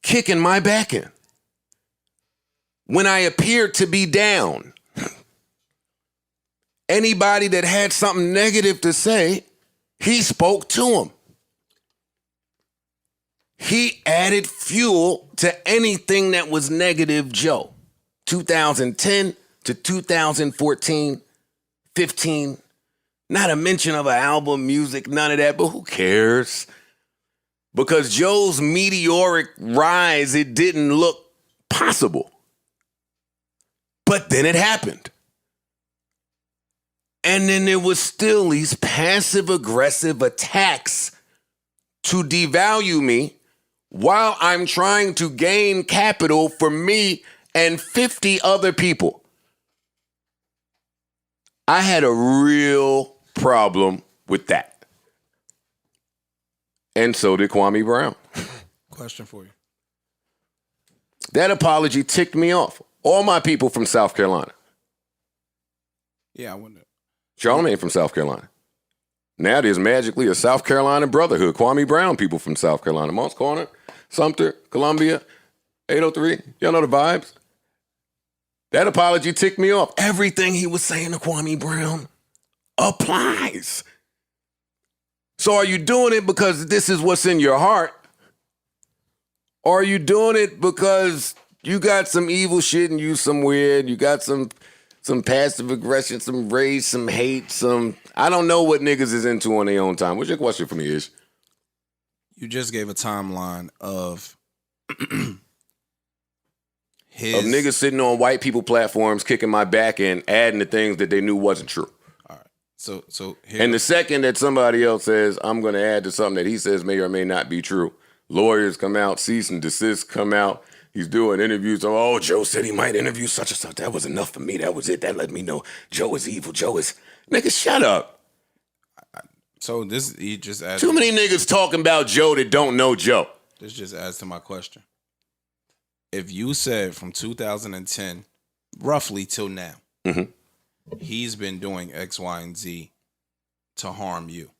kicking my back in. when I appeared to be down. Anybody that had something negative to say, he spoke to them. He added fuel to anything that was negative Joe. 2010 to 2014, 15, not a mention of an album, music, none of that, but who cares? Because Joe's meteoric rise, it didn't look possible. But then it happened. And then there was still these passive-aggressive attacks to devalue me while I'm trying to gain capital for me and 50 other people. I had a real problem with that. And so did Kwame Brown. Question for you. That apology ticked me off. All my people from South Carolina. Yeah, I wonder. Charlamagne from South Carolina. Now there's magically a South Carolina brotherhood. Kwame Brown people from South Carolina. Moncks Corner, Sumter, Columbia, 803. Y'all know the vibes. That apology ticked me off. Everything he was saying to Kwame Brown applies. So are you doing it because this is what's in your heart? Or are you doing it because you got some evil shit in you somewhere, you got some passive aggression, some rage, some hate, I don't know what niggas is into on their own time. What's your question for me, Ish? You just gave a timeline of Of niggas sitting on white people platforms, kicking my back and adding the things that they knew wasn't true. All right. So here. And the second that somebody else says, I'm going to add to something that he says may or may not be true, lawyers come out, cease and desist come out. He's doing interviews. Oh, Joe said he might interview such and such. That was enough for me. That was it. That let me know Joe is evil. Joe is... Nigga, shut up. So this, he just asked. Too many niggas talking about Joe that don't know Joe. This just adds to my question. If you said from 2010, roughly till now, he's been doing X, Y, and Z to harm you,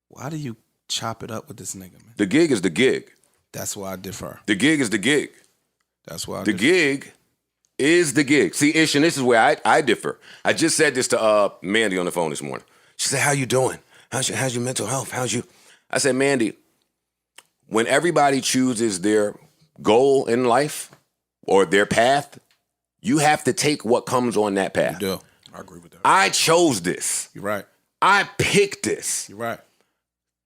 why do you chop it up with this nigga, man? The gig is the gig. That's why I differ. The gig is the gig. That's why I The differ. gig is the gig. See, Ish, and this is where I differ. I just said this to Mandy on the phone this morning. She said, how you doing? How's your mental health? I said, Mandy, when everybody chooses their goal in life or their path, you have to take what comes on that path. You do. I agree with that. I chose this. You're right. I picked this. You're right.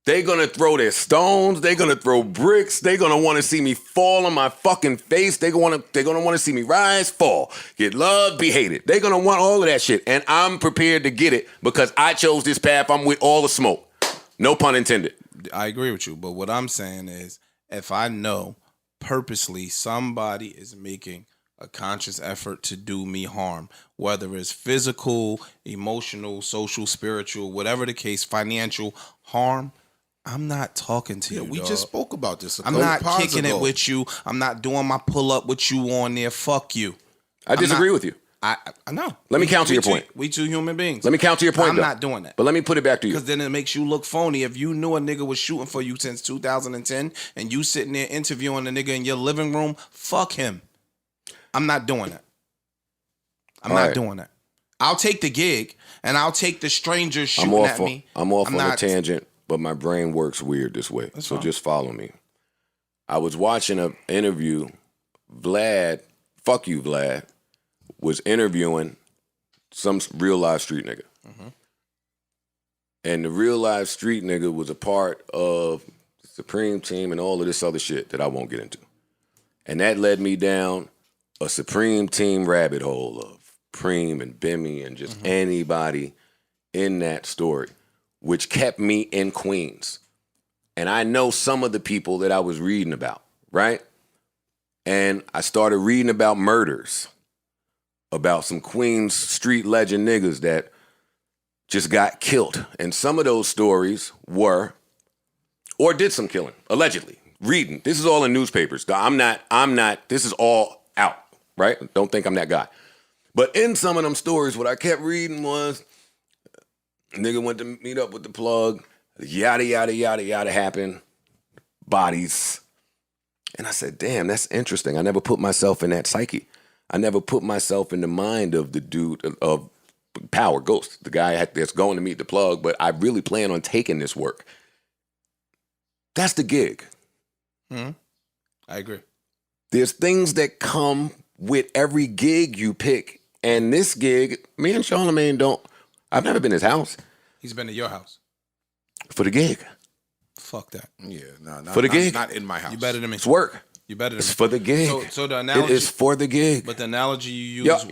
They're going to throw their stones. They're going to throw bricks. They're going to want to see me fall on my fucking face. They're going to want to see me rise, fall, get loved, be hated. They're going to want all of that shit. And I'm prepared to get it because I chose this path. I'm with all the smoke. No pun intended. I agree with you. But what I'm saying is, if I know purposely somebody is making a conscious effort to do me harm, whether it's physical, emotional, social, spiritual, whatever the case, financial harm, I'm not talking to you. We dog. just spoke about this. I'm not kicking it with you. I'm not doing my pull up with you on there. Fuck you. I disagree with you. I know. Let me counter your point. We two human beings. Let me counter your point, I'm though. not doing that. But let me put it back to you. Because then it makes you look phony. If you knew a nigga was shooting for you since 2010 and you sitting there interviewing a nigga in your living room, fuck him. I'm not doing that. I'm not doing that. I'll take the gig and I'll take the strangers shooting at me. I'm off on a tangent, but my brain works weird this way. So just follow me. I was watching an interview. Vlad, fuck you, Vlad, was interviewing some real live street nigga. And the real live street nigga was a part of the Supreme Team and all of this other shit that I won't get into. And that led me down a Supreme Team rabbit hole of Preem and Bimmy and just anybody in that story, which kept me in Queens. And I know some of the people that I was reading about, right? And I started reading about murders, about some Queens street legend niggas that just got killed. And some of those stories were, or did some killing, allegedly. Reading. This is all in newspapers. I'm not, this is all out, right? Don't think I'm that guy. But in some of them stories, what I kept reading was, a nigga went to meet up with the plug, yada, yada, yada, yada happened, bodies. And I said, damn, that's interesting. I never put myself in that psyche. I never put myself in the mind of the dude of Power Ghost, the guy that's going to meet the plug, but I really plan on taking this work. That's the gig. I agree. There's things that come with every gig you pick. And this gig, me and Charlamagne I've never been to his house. He's been to your house. For the gig. Fuck that. Yeah, no, For the gig. not in my house. You better than me. It's work. You better than It's me. for the gig. So the analogy It is for the gig. But the analogy you use.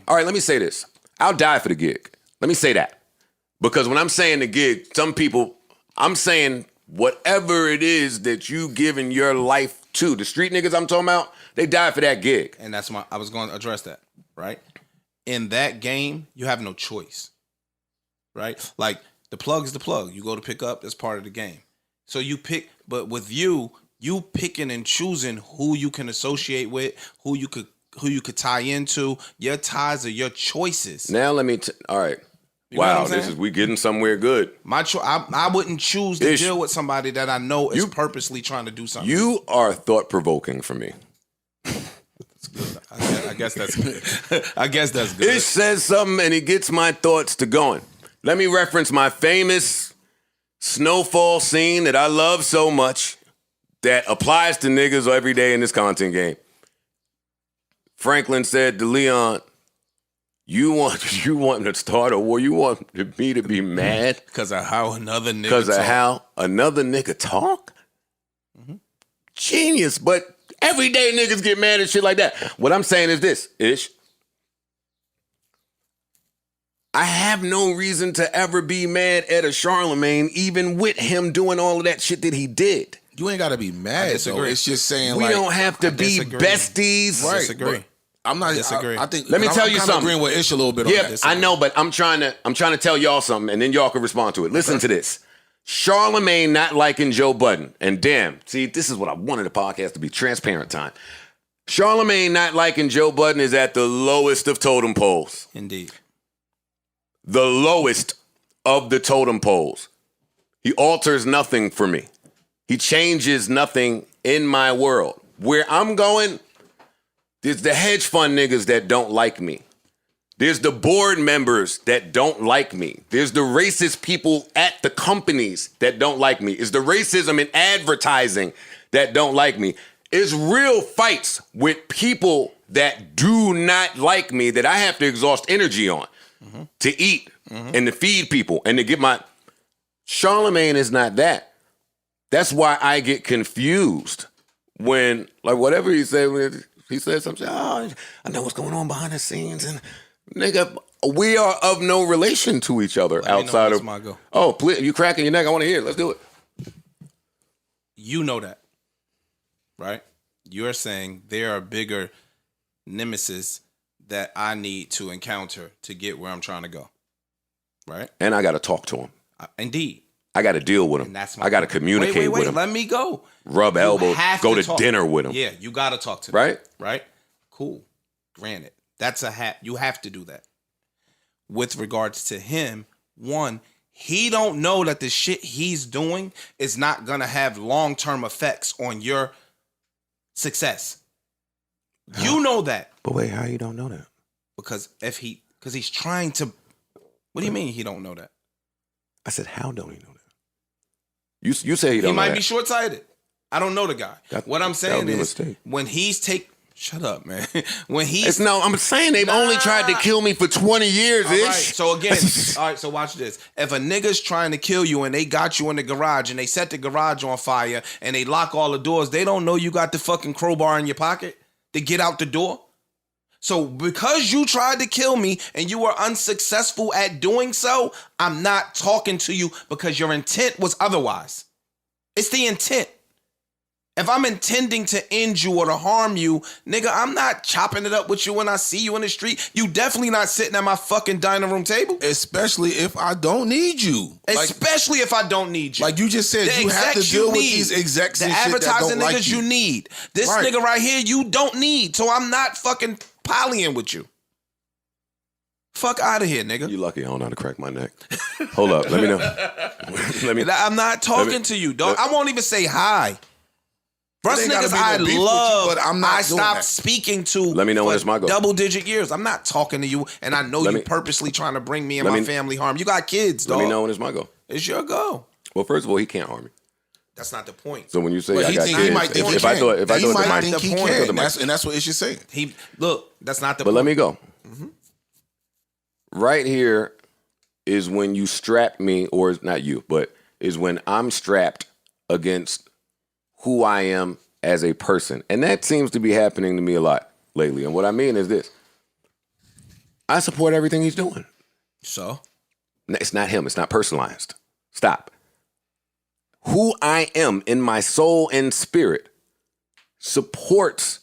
Let me say this. I'll die for the gig. Let me say that. Because when I'm saying the gig, some people, I'm saying whatever it is that you giving your life to. The street niggas I'm talking about, they die for that gig. And I was going to address that, right? In that game, you have no choice, right? Like, the plug is the plug. You go to pick up, that's part of the game. So you pick, but with you picking and choosing who you can associate with, who you could tie into. Your ties are your choices. Now let me, all right. You know what Wow, I'm saying? we getting somewhere good. I wouldn't choose to deal with somebody that I know is purposely trying to do something. You are thought-provoking for me. I guess that's good. I guess that's good. Ish says something and he gets my thoughts to going. Let me reference my famous snowfall scene that I love so much that applies to niggas every day in this content game. Franklin said to Leon, you want to start a war? You want me to be mad? Because of how another nigga Because of talk. how another nigga talk? Genius, but everyday niggas get mad at shit like that. What I'm saying is this, Ish. I have no reason to ever be mad at a Charlamagne, even with him doing all of that shit that he did. You ain't got to be mad, though. It's just saying, We like, don't have to be disagree. besties. right. disagree. but I'm not. Disagree. I think. Let me tell I'm you kinda something. agreeing with Ish a little bit on Yeah, that. I know, but I'm trying to tell y'all something, and then y'all can respond to it. Listen to this. Charlamagne not liking Joe Budden. And damn, see, this is what I wanted the podcast to be, transparent time. Charlamagne not liking Joe Budden is at the lowest of totem poles. Indeed. The lowest of the totem poles. He alters nothing for me. He changes nothing in my world. Where I'm going, there's the hedge fund niggas that don't like me. There's the board members that don't like me. There's the racist people at the companies that don't like me. It's the racism in advertising that don't like me. It's real fights with people that do not like me that I have to exhaust energy on to eat and to feed people and to get my... Charlamagne is not that. That's why I get confused when, like, whatever he said, when he said something, oh, I know what's going on behind the scenes, and nigga, we are of no relation to each other outside of. My go. Oh, please, you cracking your neck? I want to hear it. Let's do it. You know that, right? You're saying there are bigger nemesis that I need to encounter to get where I'm trying to go, right? And I got to talk to him. Indeed. I got to deal with him. And that's my I got to point. communicate wait, with him. Let me go. Rub You elbows. have Go to talk. dinner with him. Yeah, you got to talk to them. Right? Right? Cool. Granted. That's you have to do that. With regards to him, one, he don't know that the shit he's doing is not going to have long-term effects on your success. You know that. But wait, how you don't know that? Because he's trying to. What do you mean he don't know that? I said, how don't he know that? You say he don't He know might that. be short-sighted. I don't know the guy. What I'm that saying would be a is mistake. when he's shut up, man. When he's I'm saying they've only tried to kill me for 20 years, all right, ish. so again, all right, so watch this. If a nigga's trying to kill you and they got you in the garage and they set the garage on fire and they lock all the doors, they don't know you got the fucking crowbar in your pocket to get out the door. So because you tried to kill me and you were unsuccessful at doing so, I'm not talking to you because your intent was otherwise. It's the intent. If I'm intending to end you or to harm you, nigga, I'm not chopping it up with you when I see you in the street. You definitely not sitting at my fucking dining room table. Especially if I don't need you. Especially if I don't need you. Like you just said, The you have to execs deal you with need. these execs the and shit that advertising don't niggas like you need. This Right. nigga right here, you don't need. So I'm not fucking polying with you. Fuck out of here, nigga. You lucky I don't know how to crack my neck. Hold up, let me know. I'm not talking to you, dog. I won't even say hi. Breast ain't gotta niggas be no I beef with you, love, but I'm not I doing stopped that. speaking to. Let me know when for it's my go. double-digit years. I'm not talking to you, and I know Let you me- purposely trying to bring me and let my me- family harm. You got kids, dog. Let me know when it's my go. It's your go. Well, first of all, he can't harm me. That's not the point. So when you say But I he got think kids, he might think if he I can. thought He it might might, think he point. can. the mic. And that's what Ish is saying. That's not the but point. let me go. Right here is when you strap me, or not you, but is when I'm strapped against who I am as a person. And that seems to be happening to me a lot lately. And what I mean is this. I support everything he's doing. So? It's not him. It's not personalized. Stop. Who I am in my soul and spirit supports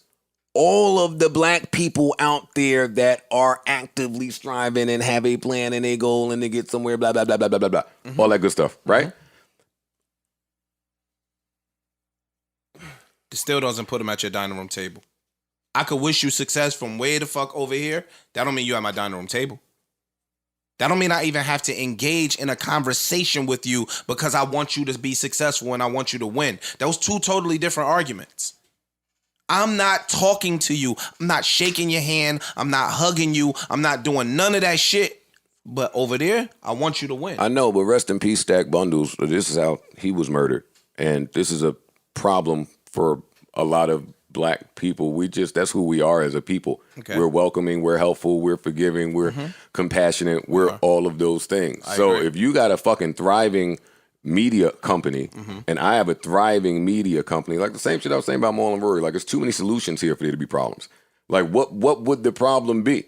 all of the black people out there that are actively striving and have a plan and a goal and to get somewhere, blah, blah, blah, blah, blah, blah, blah. All that good stuff, right? It still doesn't put him at your dining room table. I could wish you success from way the fuck over here. That don't mean you at my dining room table. That don't mean I even have to engage in a conversation with you because I want you to be successful and I want you to win. Those two totally different arguments. I'm not talking to you. I'm not shaking your hand. I'm not hugging you. I'm not doing none of that shit. But over there, I want you to win. I know, but rest in peace, Stack Bundles. This is how he was murdered. And this is a problem for a lot of black people. That's who we are as a people. Okay. We're welcoming, we're helpful, we're forgiving, we're compassionate, we're all of those things. So agree. if you got a fucking thriving media company and I have a thriving media company, like the same shit I was saying about Maul and Rory, like there's too many solutions here for there to be problems. Like what would the problem be?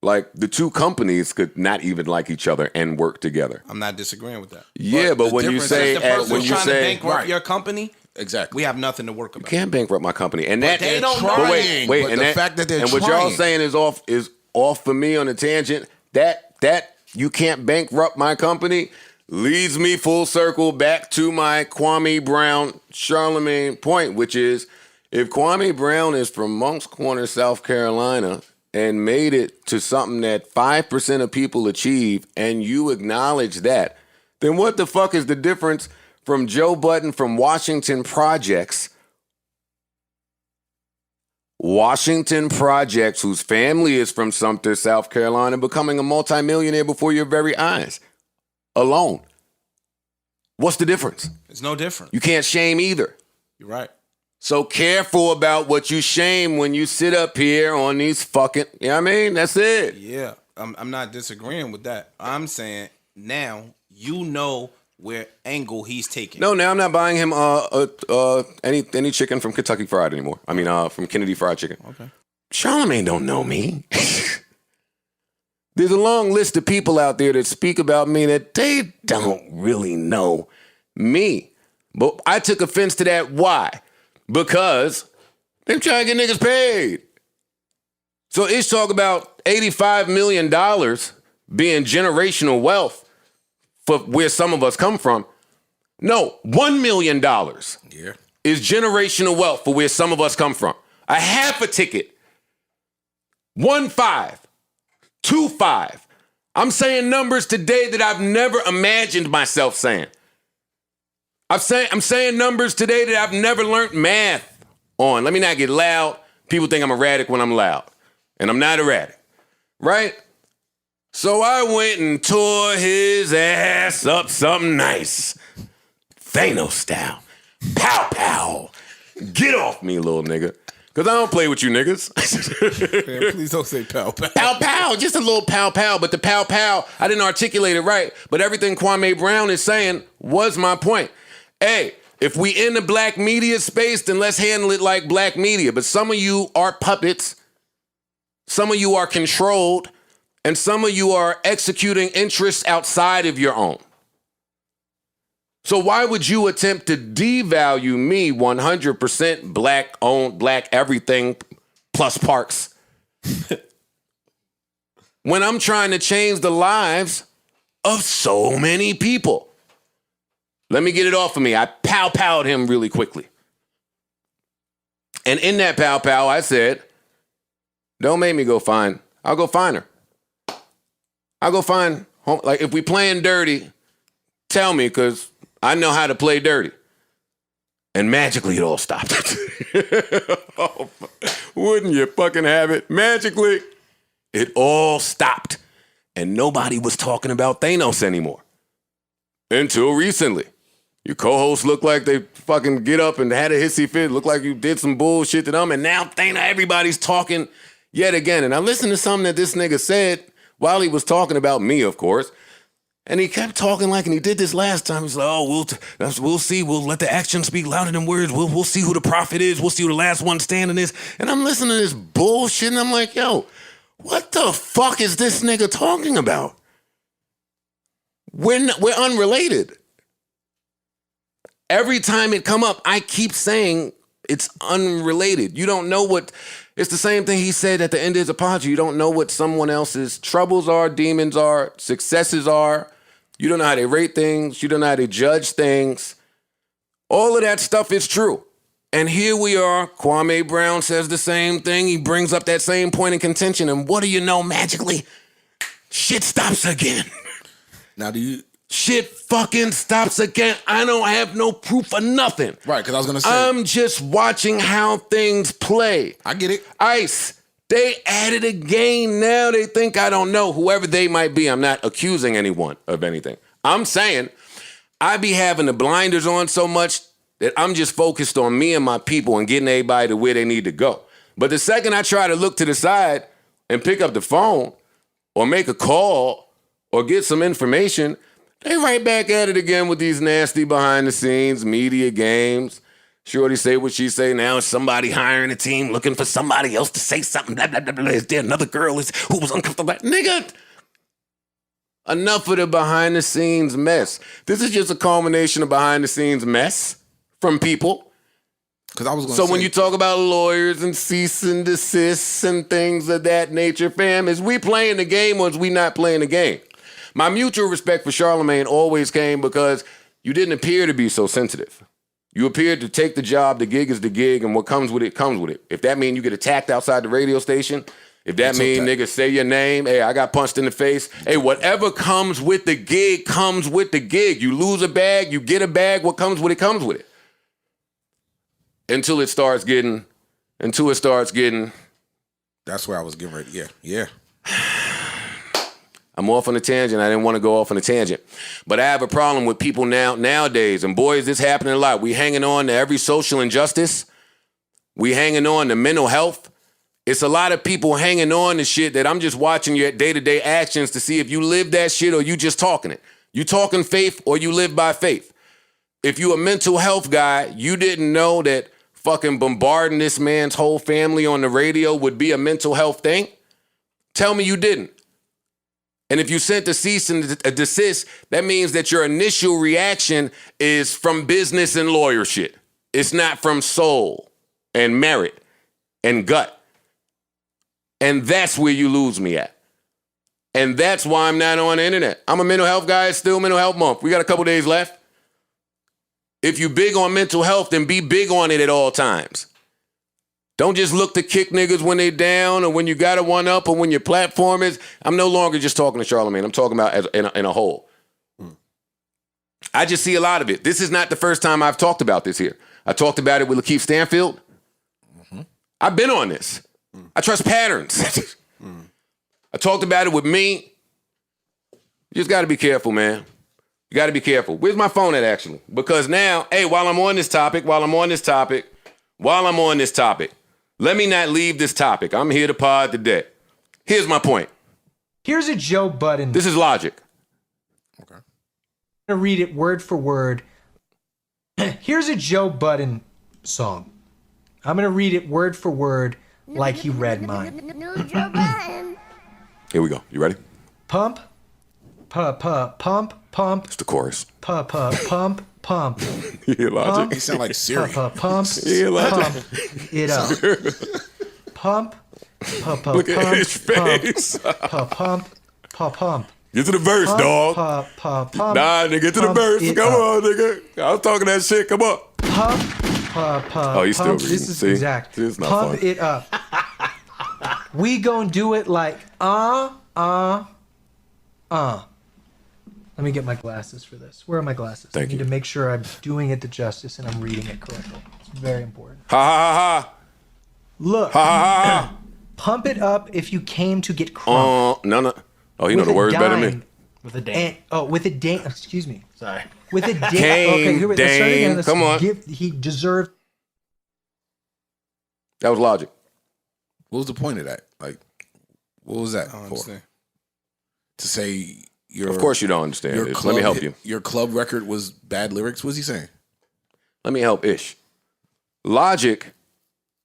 Like the two companies could not even like each other and work together. I'm not disagreeing with that. Yeah, but the when you difference say is The person when you trying to say bankrupt your company, Exactly. we have nothing to work about. can't bankrupt my company, and that they don't but know. wait, But and the fact that they're and what y'all trying. saying is off for me on a tangent. That you can't bankrupt my company leads me full circle back to my Kwame Brown Charlemagne point, which is if Kwame Brown is from Moncks Corner, South Carolina, and made it to something that 5% of people achieve, and you acknowledge that, then what the fuck is the difference from Joe Budden from Washington Projects, whose family is from Sumter, South Carolina, becoming a multimillionaire before your very eyes alone? What's the difference? It's no different. You can't shame either. You're right. So careful about what you shame when you sit up here on these fucking, you know what I mean? That's it. Yeah, I'm not disagreeing with that. I'm saying now you know where angle he's taking. No, now I'm not buying him any chicken from Kentucky Fried anymore. I mean, from Kennedy Fried Chicken. Okay. Charlemagne don't know me. There's a long list of people out there that speak about me that they don't really know me. But I took offense to that. Why? Because they're trying to get niggas paid. So Ish talk about $85 million being generational wealth for where some of us come from. No, $1 million is generational wealth for where some of us come from. A half a ticket. 1.5. 2.5. I'm saying numbers today that I've never imagined myself saying. I'm saying numbers today that I've never learned math on. Let me not get loud. People think I'm erratic when I'm loud. And I'm not erratic. Right? So I went and tore his ass up something nice. Thanos style. Pow pow. Get off me, little nigga. Because I don't play with you niggas. Man, please don't say pow pow. Pow pow, just a little pow pow. But the pow pow, I didn't articulate it right. But everything Kwame Brown is saying was my point. Hey, if we in the black media space, then let's handle it like black media. But some of you are puppets. Some of you are controlled. And some of you are executing interests outside of your own. So why would you attempt to devalue me 100% black owned, black everything plus parks when I'm trying to change the lives of so many people? Let me get it off of me. I pow-powed him really quickly. And in that pow-pow, I said, don't make me go find. I'll go find her. I'll go find, like, if we playing dirty, tell me, because I know how to play dirty. And magically it all stopped. Oh, wouldn't you fucking have it? Magically, it all stopped. And nobody was talking about Thanos anymore. Until recently. Your co-hosts look like they fucking get up and had a hissy fit. Look like you did some bullshit to them. And now Thanos, everybody's talking yet again. And I listened to something that this nigga said while he was talking about me, of course. And he kept talking like, and he did this last time. He's like, oh, we'll see. We'll let the action speak louder than words. We'll see who the prophet is. We'll see who the last one standing is. And I'm listening to this bullshit, and I'm like, yo, what the fuck is this nigga talking about? We're unrelated. Every time it come up, I keep saying it's unrelated. You don't know what... It's the same thing he said at the end of his apology. You don't know what someone else's troubles are, demons are, successes are. You don't know how they rate things. You don't know how they judge things. All of that stuff is true. And here we are. Kwame Brown says the same thing. He brings up that same point in contention. And what do you know, magically? Shit stops again. Now, do you... Shit fucking stops again. I don't have no proof of nothing. Right, because I was going to say... I'm just watching how things play. I get it. Ice, they added a game now. They think I don't know. Whoever they might be, I'm not accusing anyone of anything. I'm saying I be having the blinders on so much that I'm just focused on me and my people and getting everybody to where they need to go. But the second I try to look to the side and pick up the phone or make a call or get some information... They right back at it again with these nasty behind-the-scenes media games. Shorty say what she say. Now it's somebody hiring a team looking for somebody else to say something. Blah, blah, blah, blah. Is there another girl who was uncomfortable? Nigga, enough of the behind-the-scenes mess. This is just a culmination of behind-the-scenes mess from people. Because I was going So when you talk about lawyers and cease and desists and things of that nature, fam, is we playing the game or is we not playing the game? My mutual respect for Charlamagne always came because you didn't appear to be so sensitive. You appeared to take the job, the gig is the gig, and what comes with it, comes with it. If that means you get attacked outside the radio station, if that means niggas say your name, hey, I got punched in the face, hey, whatever comes with the gig comes with the gig. You lose a bag, you get a bag, what comes with it comes with it. Until it starts getting... That's where I was getting ready. Yeah. I'm off on a tangent. I didn't want to go off on a tangent. But I have a problem with people nowadays. And boys, this happening a lot. We hanging on to every social injustice. We hanging on to mental health. It's a lot of people hanging on to shit that I'm just watching your day-to-day actions to see if you live that shit or you just talking it. You talking faith or you live by faith. If you a mental health guy, you didn't know that fucking bombarding this man's whole family on the radio would be a mental health thing? Tell me you didn't. And if you sent a cease and a desist, that means that your initial reaction is from business and lawyer shit. It's not from soul and merit and gut. And that's where you lose me at. And that's why I'm not on the internet. I'm a mental health guy. It's still mental health month. We got a couple days left. If you big on mental health, then be big on it at all times. Don't just look to kick niggas when they down or when you got a one up or when your platform is. I'm no longer just talking to Charlamagne. I'm talking about in a whole. I just see a lot of it. This is not the first time I've talked about this here. I talked about it with Lakeith Stanfield. I've been on this. I trust patterns. I talked about it with me. You just got to be careful, man. You got to be careful. Where's my phone at, actually? Because now, hey, while I'm on this topic, let me not leave this topic. I'm here to pod today. Here's my point. Here's a Joe Budden. This is logic. Okay. I'm going to read it word for word. Here's a Joe Budden song. I'm going to read it word for word like he read mine. Here we go. You ready? Pump, pump, pump. It's the chorus. Pump. You hear logic? He sound like Siri. Pump. You hear logic? Pump it up. Pump. Look at his face. Pump. Get to the verse, dog. Pump. Nah, nigga, get to the verse. Come on, nigga. I was talking that shit. Come on. Pump. Oh, he's still reading. This is See? exact. See, it's not Pump fun. it up. We gon' do it like Let me get my glasses for this. Where are my glasses? Thank I need you. to make sure I'm doing it the justice and I'm reading it correctly. It's very important. Ha ha ha Look, ha ha ha pump it up if you came to get ha. crunk. No. Oh, you know With the a words better than me. dime. With a dame. With a dame. Excuse me. Sorry. With a dame. Came, Okay, here we let's start again. dame. Let's Come on. He deserved. That was logic. What was the point of that? Like, what was that I don't for? understand. To say your Of course you don't understand this. Let me help you. Your club record was bad lyrics. What's he saying? Let me help Ish. Logic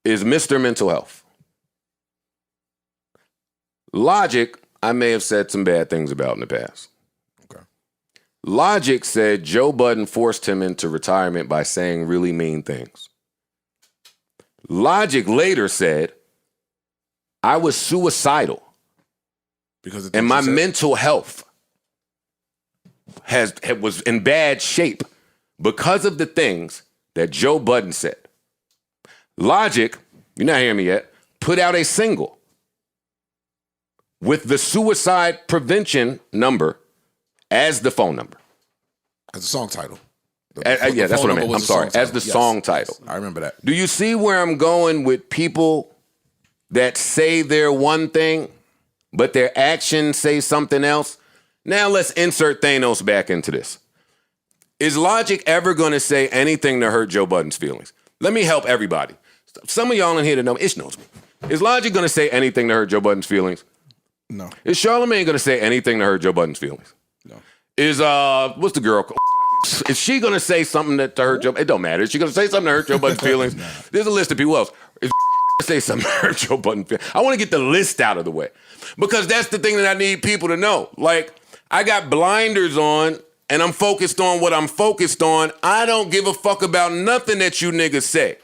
is Mr. Mental Health. Logic, I may have said some bad things about in the past. Okay. Logic said Joe Budden forced him into retirement by saying really mean things. Logic later said, I was suicidal Because and my mental health was in bad shape because of the things that Joe Budden said. Logic, you're not hearing me yet, put out a single with the suicide prevention number as the phone number. as a song title. Yeah, that's what I meant. I'm sorry. As the song title. I remember that. Do you see where I'm going with people that say they're one thing, but their actions say something else? Now let's insert Thanos back into this. Is Logic ever going to say anything to hurt Joe Budden's feelings? Let me help everybody. Some of y'all in here that know me, Ish knows me. Is Logic going to say anything to hurt Joe Budden's feelings? No. Is Charlamagne going to say anything to hurt Joe Budden's feelings? No. Is, what's the girl called? Is she going to say something to hurt Joe? It don't matter. Is she going to say something to hurt Joe Budden's feelings? There's a list of people else. Is say something to hurt Joe Budden's feelings? I want to get the list out of the way because that's the thing that I need people to know. Like, I got blinders on and I'm focused on what I'm focused on. I don't give a fuck about nothing that you niggas say.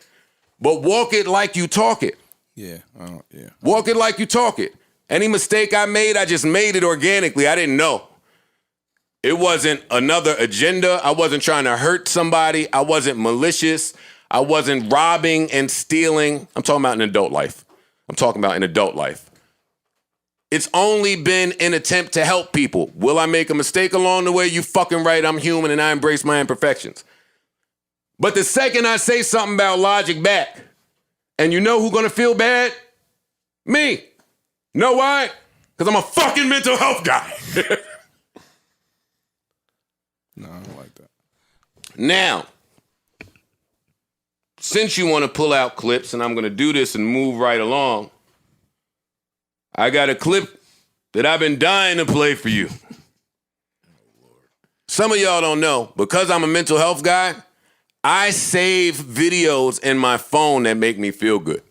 But walk it like you talk it. Yeah. Yeah. Walk it like you talk it. Any mistake I made, I just made it organically. I didn't know. It wasn't another agenda. I wasn't trying to hurt somebody. I wasn't malicious. I wasn't robbing and stealing. I'm talking about in adult life. It's only been an attempt to help people. Will I make a mistake along the way? You fucking right. I'm human and I embrace my imperfections. But the second I say something about Logic back, and you know who's gonna feel bad? Me. Know why? Because I'm a fucking mental health guy. No, I don't like that. Now, since you want to pull out clips, and I'm gonna do this and move right along, I got a clip that I've been dying to play for you. Some of y'all don't know, because I'm a mental health guy, I save videos in my phone that make me feel good.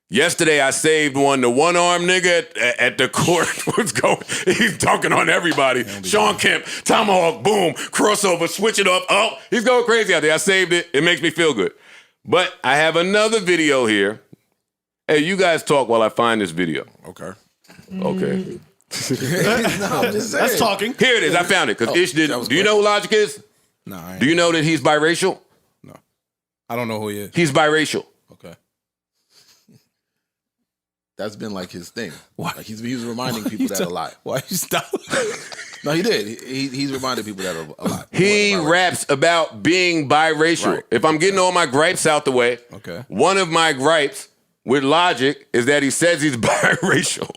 Yesterday, I saved one. The one-armed nigga at the court was going. He's dunking on everybody. Sean Kemp, tomahawk, boom, crossover, switch it up. Oh, he's going crazy out there. I saved it. It makes me feel good. But I have another video here. Hey, you guys talk while I find this video. Okay. Okay. No, I'm just saying. That's talking. Here it is. I found it because Ish did. that was Do you quick. know who Logic is? No, I ain't. Do you know that he's biracial? No. I don't know who he is. He's biracial. Okay. That's been like his thing. Why? Like he was reminding people that a lot. Why you stop? No, he did. He's reminded people that a lot. He About raps about being biracial. Right. If I'm getting all my gripes out the way, Okay. one of my gripes with Logic is that he says he's biracial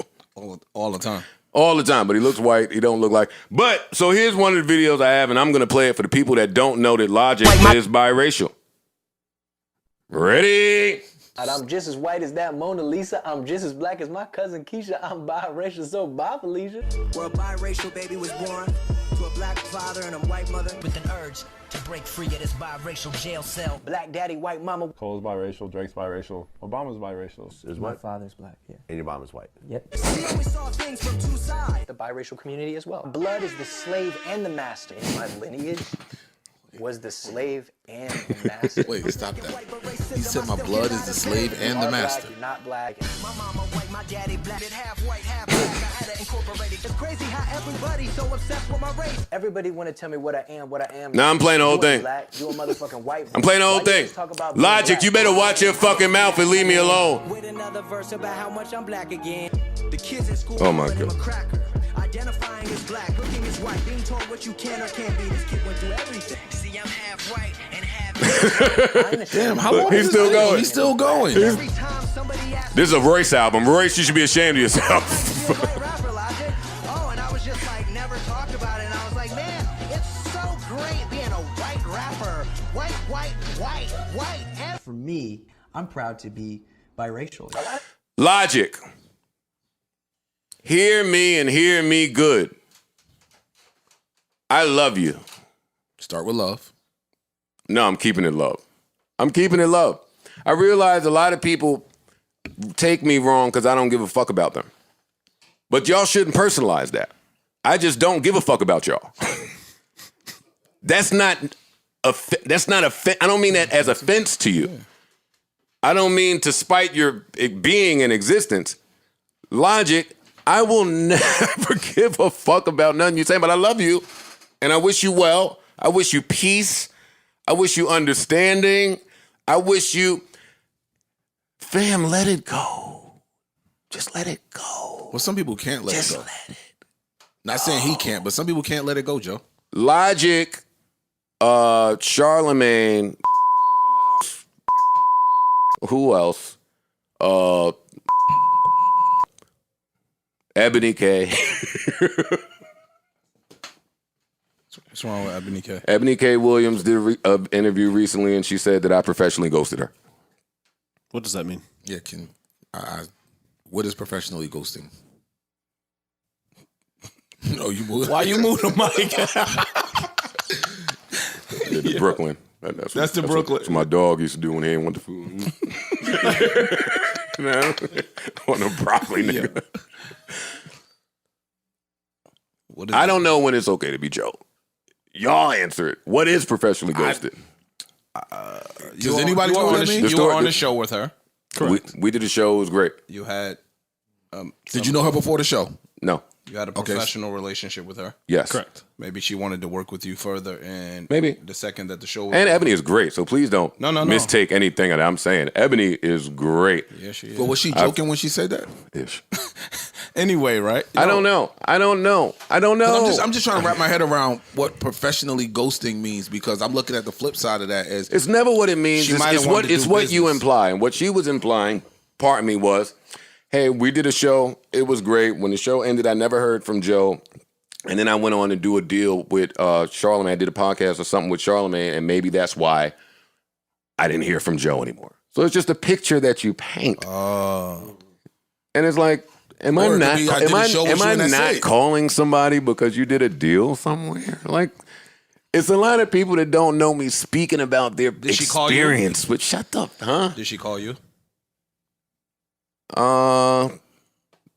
All the time. all the time, but he looks white. He don't look like. But so here's one of the videos I have, and I'm gonna play it for the people that don't know that Logic is biracial. Ready? I'm just as white as that Mona Lisa. I'm just as black as my cousin Keisha. I'm biracial, so bye, Felicia. Where a biracial baby was born to a black father and a white mother. With an urge to break free of this biracial jail cell. Black daddy, white mama. Cole's biracial, Drake's biracial, Obama's biracial. My father's black, yeah. And your mom is white. Yep. We always saw things from two sides. The biracial community as well. Blood is the slave and the master. In my lineage was the slave and the master. Wait, stop that. He said my blood is the slave and the You're master. Black, you're not black. My mama white, my daddy black. It half white, half black. I had to incorporate it. It's crazy how everybody's so obsessed with my race. Everybody want to tell me what I am, Now I'm playing the whole You thing. ain't Black. You a motherfucking white. I'm playing the whole Why you thing. always talk about being Logic, black? you better watch your fucking mouth and leave me alone. With another verse about how much I'm black again. The kids in school Oh my calling him God. a cracker. Identifying as black, looking as white, being told what you can or can't be. This kid went through everything. See, I'm half white and half. Damn, how long He's is still this? going. He's still going. Every time somebody asks This is a Royce album. Royce, you should be ashamed of yourself. me, "White rapper, Logic?" Oh, and I was just like, never talked about it. And I was like, man, it's so great being a white rapper. White. And For me, I'm proud to be biracial. Logic. Hear me and hear me good. I love you. Start with love. No, I'm keeping it love. I'm keeping it love. I realize a lot of people take me wrong because I don't give a fuck about them. But y'all shouldn't personalize that. I just don't give a fuck about y'all. That's not I don't mean that as offense to you. I don't mean to spite your being in existence. Logic, I will never give a fuck about nothing you say, but I love you and I wish you well. I wish you peace. I wish you understanding. I wish you, fam, let it go. Just let it go. Well, some people can't let Just it go. let it Not saying he can't, but some people can't let it go, Joe. Logic, Charlemagne, who else? Ebony K. What's wrong with Ebony K? Ebony K. Williams did an interview recently, and she said that I professionally ghosted her. What does that mean? Yeah, what is professionally ghosting? No, you move. Why you move the mic? Yeah, Brooklyn. That's the Brooklyn. That's what my dog used to do when he didn't want the food. You know? Want no broccoli, nigga. I don't know when it's okay to be Joe. Y'all answer it. What is professionally ghosted? Does anybody know what I mean? You were on the show with her. Correct. We did a show. It was great. You had. Did you know her before the show? No. You had a professional relationship with her. Yes. Correct. Maybe she wanted to work with you further, and maybe the second that the show was and Ebony is great, so please don't no. mistake anything that I'm saying. Ebony is great. Yeah, she is. But was she joking when she said that? Ish. Anyway, right? I don't know. I'm just trying to wrap my head around what professionally ghosting means, because I'm looking at the flip side of that as it's never what it means. It's what you imply, and what she was implying. Part of me was, hey, we did a show. It was great. When the show ended, I never heard from Joe. And then I went on to do a deal with Charlemagne. I did a podcast or something with Charlemagne, and maybe that's why I didn't hear from Joe anymore. So it's just a picture that you paint. And it's like, am I not calling somebody because you did a deal somewhere? Like, it's a lot of people that don't know me speaking about their experience. But shut up, huh? Did she call you?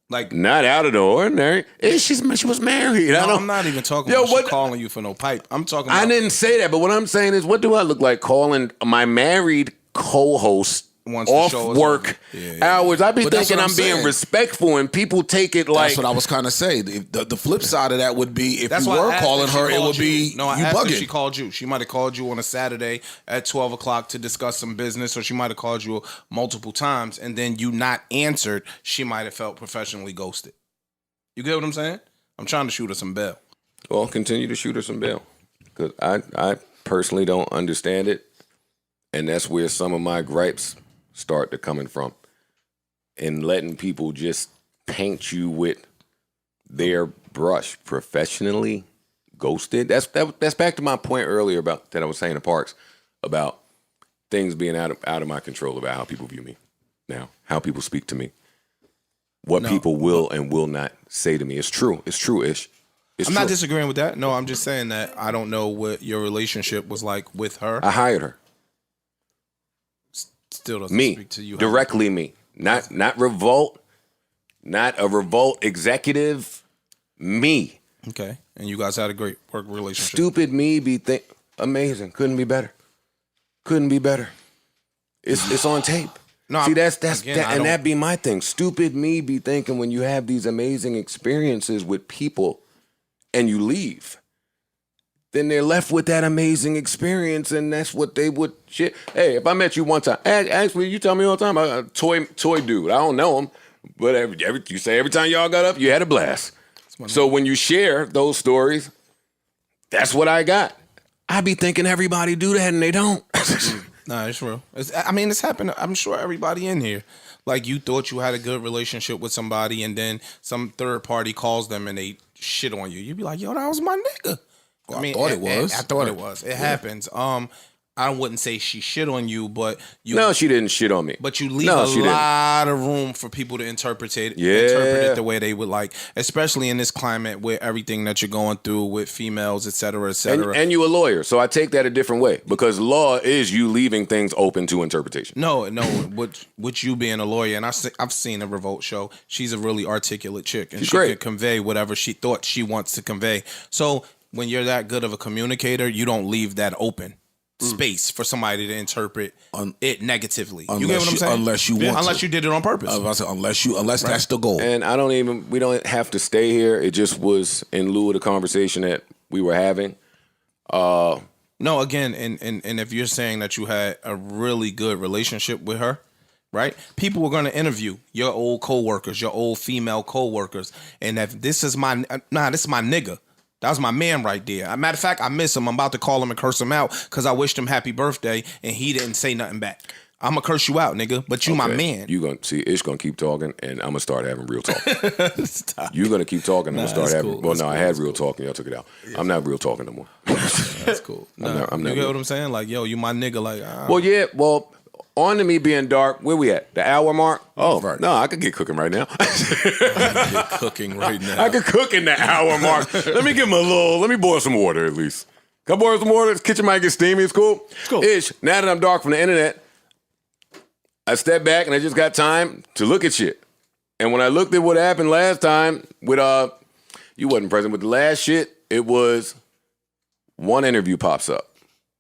Like not out of the ordinary. She was married. No, I'm not even talking about she calling you for no pipe. I'm talking about I didn't say that, but what I'm saying is, what do I look like calling my married co-host off work hours? I be thinking I'm being respectful, and people take it like. That's what I was kind of saying. The flip side of that would be if That's you why I were asked calling if she her, it called would be you. No, I you asked bugging. if she called you. She might have called you on a Saturday at 12 o'clock to discuss some business, or she might have called you multiple times, and then you not answered. She might have felt professionally ghosted. You get what I'm saying? I'm trying to shoot her some bail. Well, continue to shoot her some bail, because I personally don't understand it, and that's where some of my gripes start to coming from, and letting people just paint you with their brush. Professionally ghosted. That's back to my point earlier about that I was saying to Parks about things being out of my control about how people view me now, how people speak to me, what people will and will not say to me. It's true. It's true-ish. I'm not disagreeing with that. No, I'm just saying that I don't know what your relationship was like with her. I hired her. Still doesn't Me, speak to you. directly me. Not Revolt, not a Revolt executive, me. Okay, and you guys had a great work relationship. Stupid me amazing. Couldn't be better. Couldn't be better. It's on tape. No, see, that be my thing. Stupid me be thinking when you have these amazing experiences with people and you leave, then they're left with that amazing experience, and that's what they would shit. Hey, if I met you one time, actually, you tell me all the time, a toy dude. I don't know him, but you say every time y'all got up, you had a blast. So when you share those stories, that's what I got. I be thinking everybody do that and they don't. Nah, it's real. It's happened. I'm sure everybody in here, like you thought you had a good relationship with somebody, and then some third party calls them and they shit on you. You'd be like, "Yo, that was my nigga." Well, I thought it was. I thought it was. It happens. I wouldn't say she shit on you, but No, she didn't shit on me. But you leave a lot of room for people to interpret it the way they would like, especially in this climate with everything that you're going through with females, et cetera, et cetera. And you a lawyer, so I take that a different way because law is you leaving things open to interpretation. No, with you being a lawyer, and I've seen a Revolt show. She's a really articulate chick, and She's she great. can convey whatever she thought she wants to convey. So when you're that good of a communicator, you don't leave that open space for somebody to interpret it negatively. You get what I'm saying? Unless you want unless to. you did it on purpose. Unless that's the goal. And we don't have to stay here. It just was in lieu of the conversation that we were having. No, again, and if you're saying that you had a really good relationship with her, right? People were going to interview your old coworkers, your old female coworkers, and if this is my nigga. That was my man right there. As a matter of fact, I miss him. I'm about to call him and curse him out because I wished him happy birthday and he didn't say nothing back. I'm going to curse you out, nigga, but you my man. You going to see, Ish going to keep talking and I'm going to start having real talk. You're going to keep talking and I'm going to start having, cool. I had real talk and y'all took it out. Yeah. I'm not real talking no more. That's cool. I'm not you get real. what I'm saying? Like, yo, you my nigga. Like, on to me being dark, where we at? The hour mark? Oh, right. No, I could get cooking right now. Cooking right now. I could cook in the hour mark. Let me boil some water at least. Can I boil some water? The kitchen might get steamy. It's cool. It's cool. Ish, now that I'm dark from the internet, I step back and I just got time to look at shit. And when I looked at what happened last time with, you wasn't present with the last shit, it was one interview pops up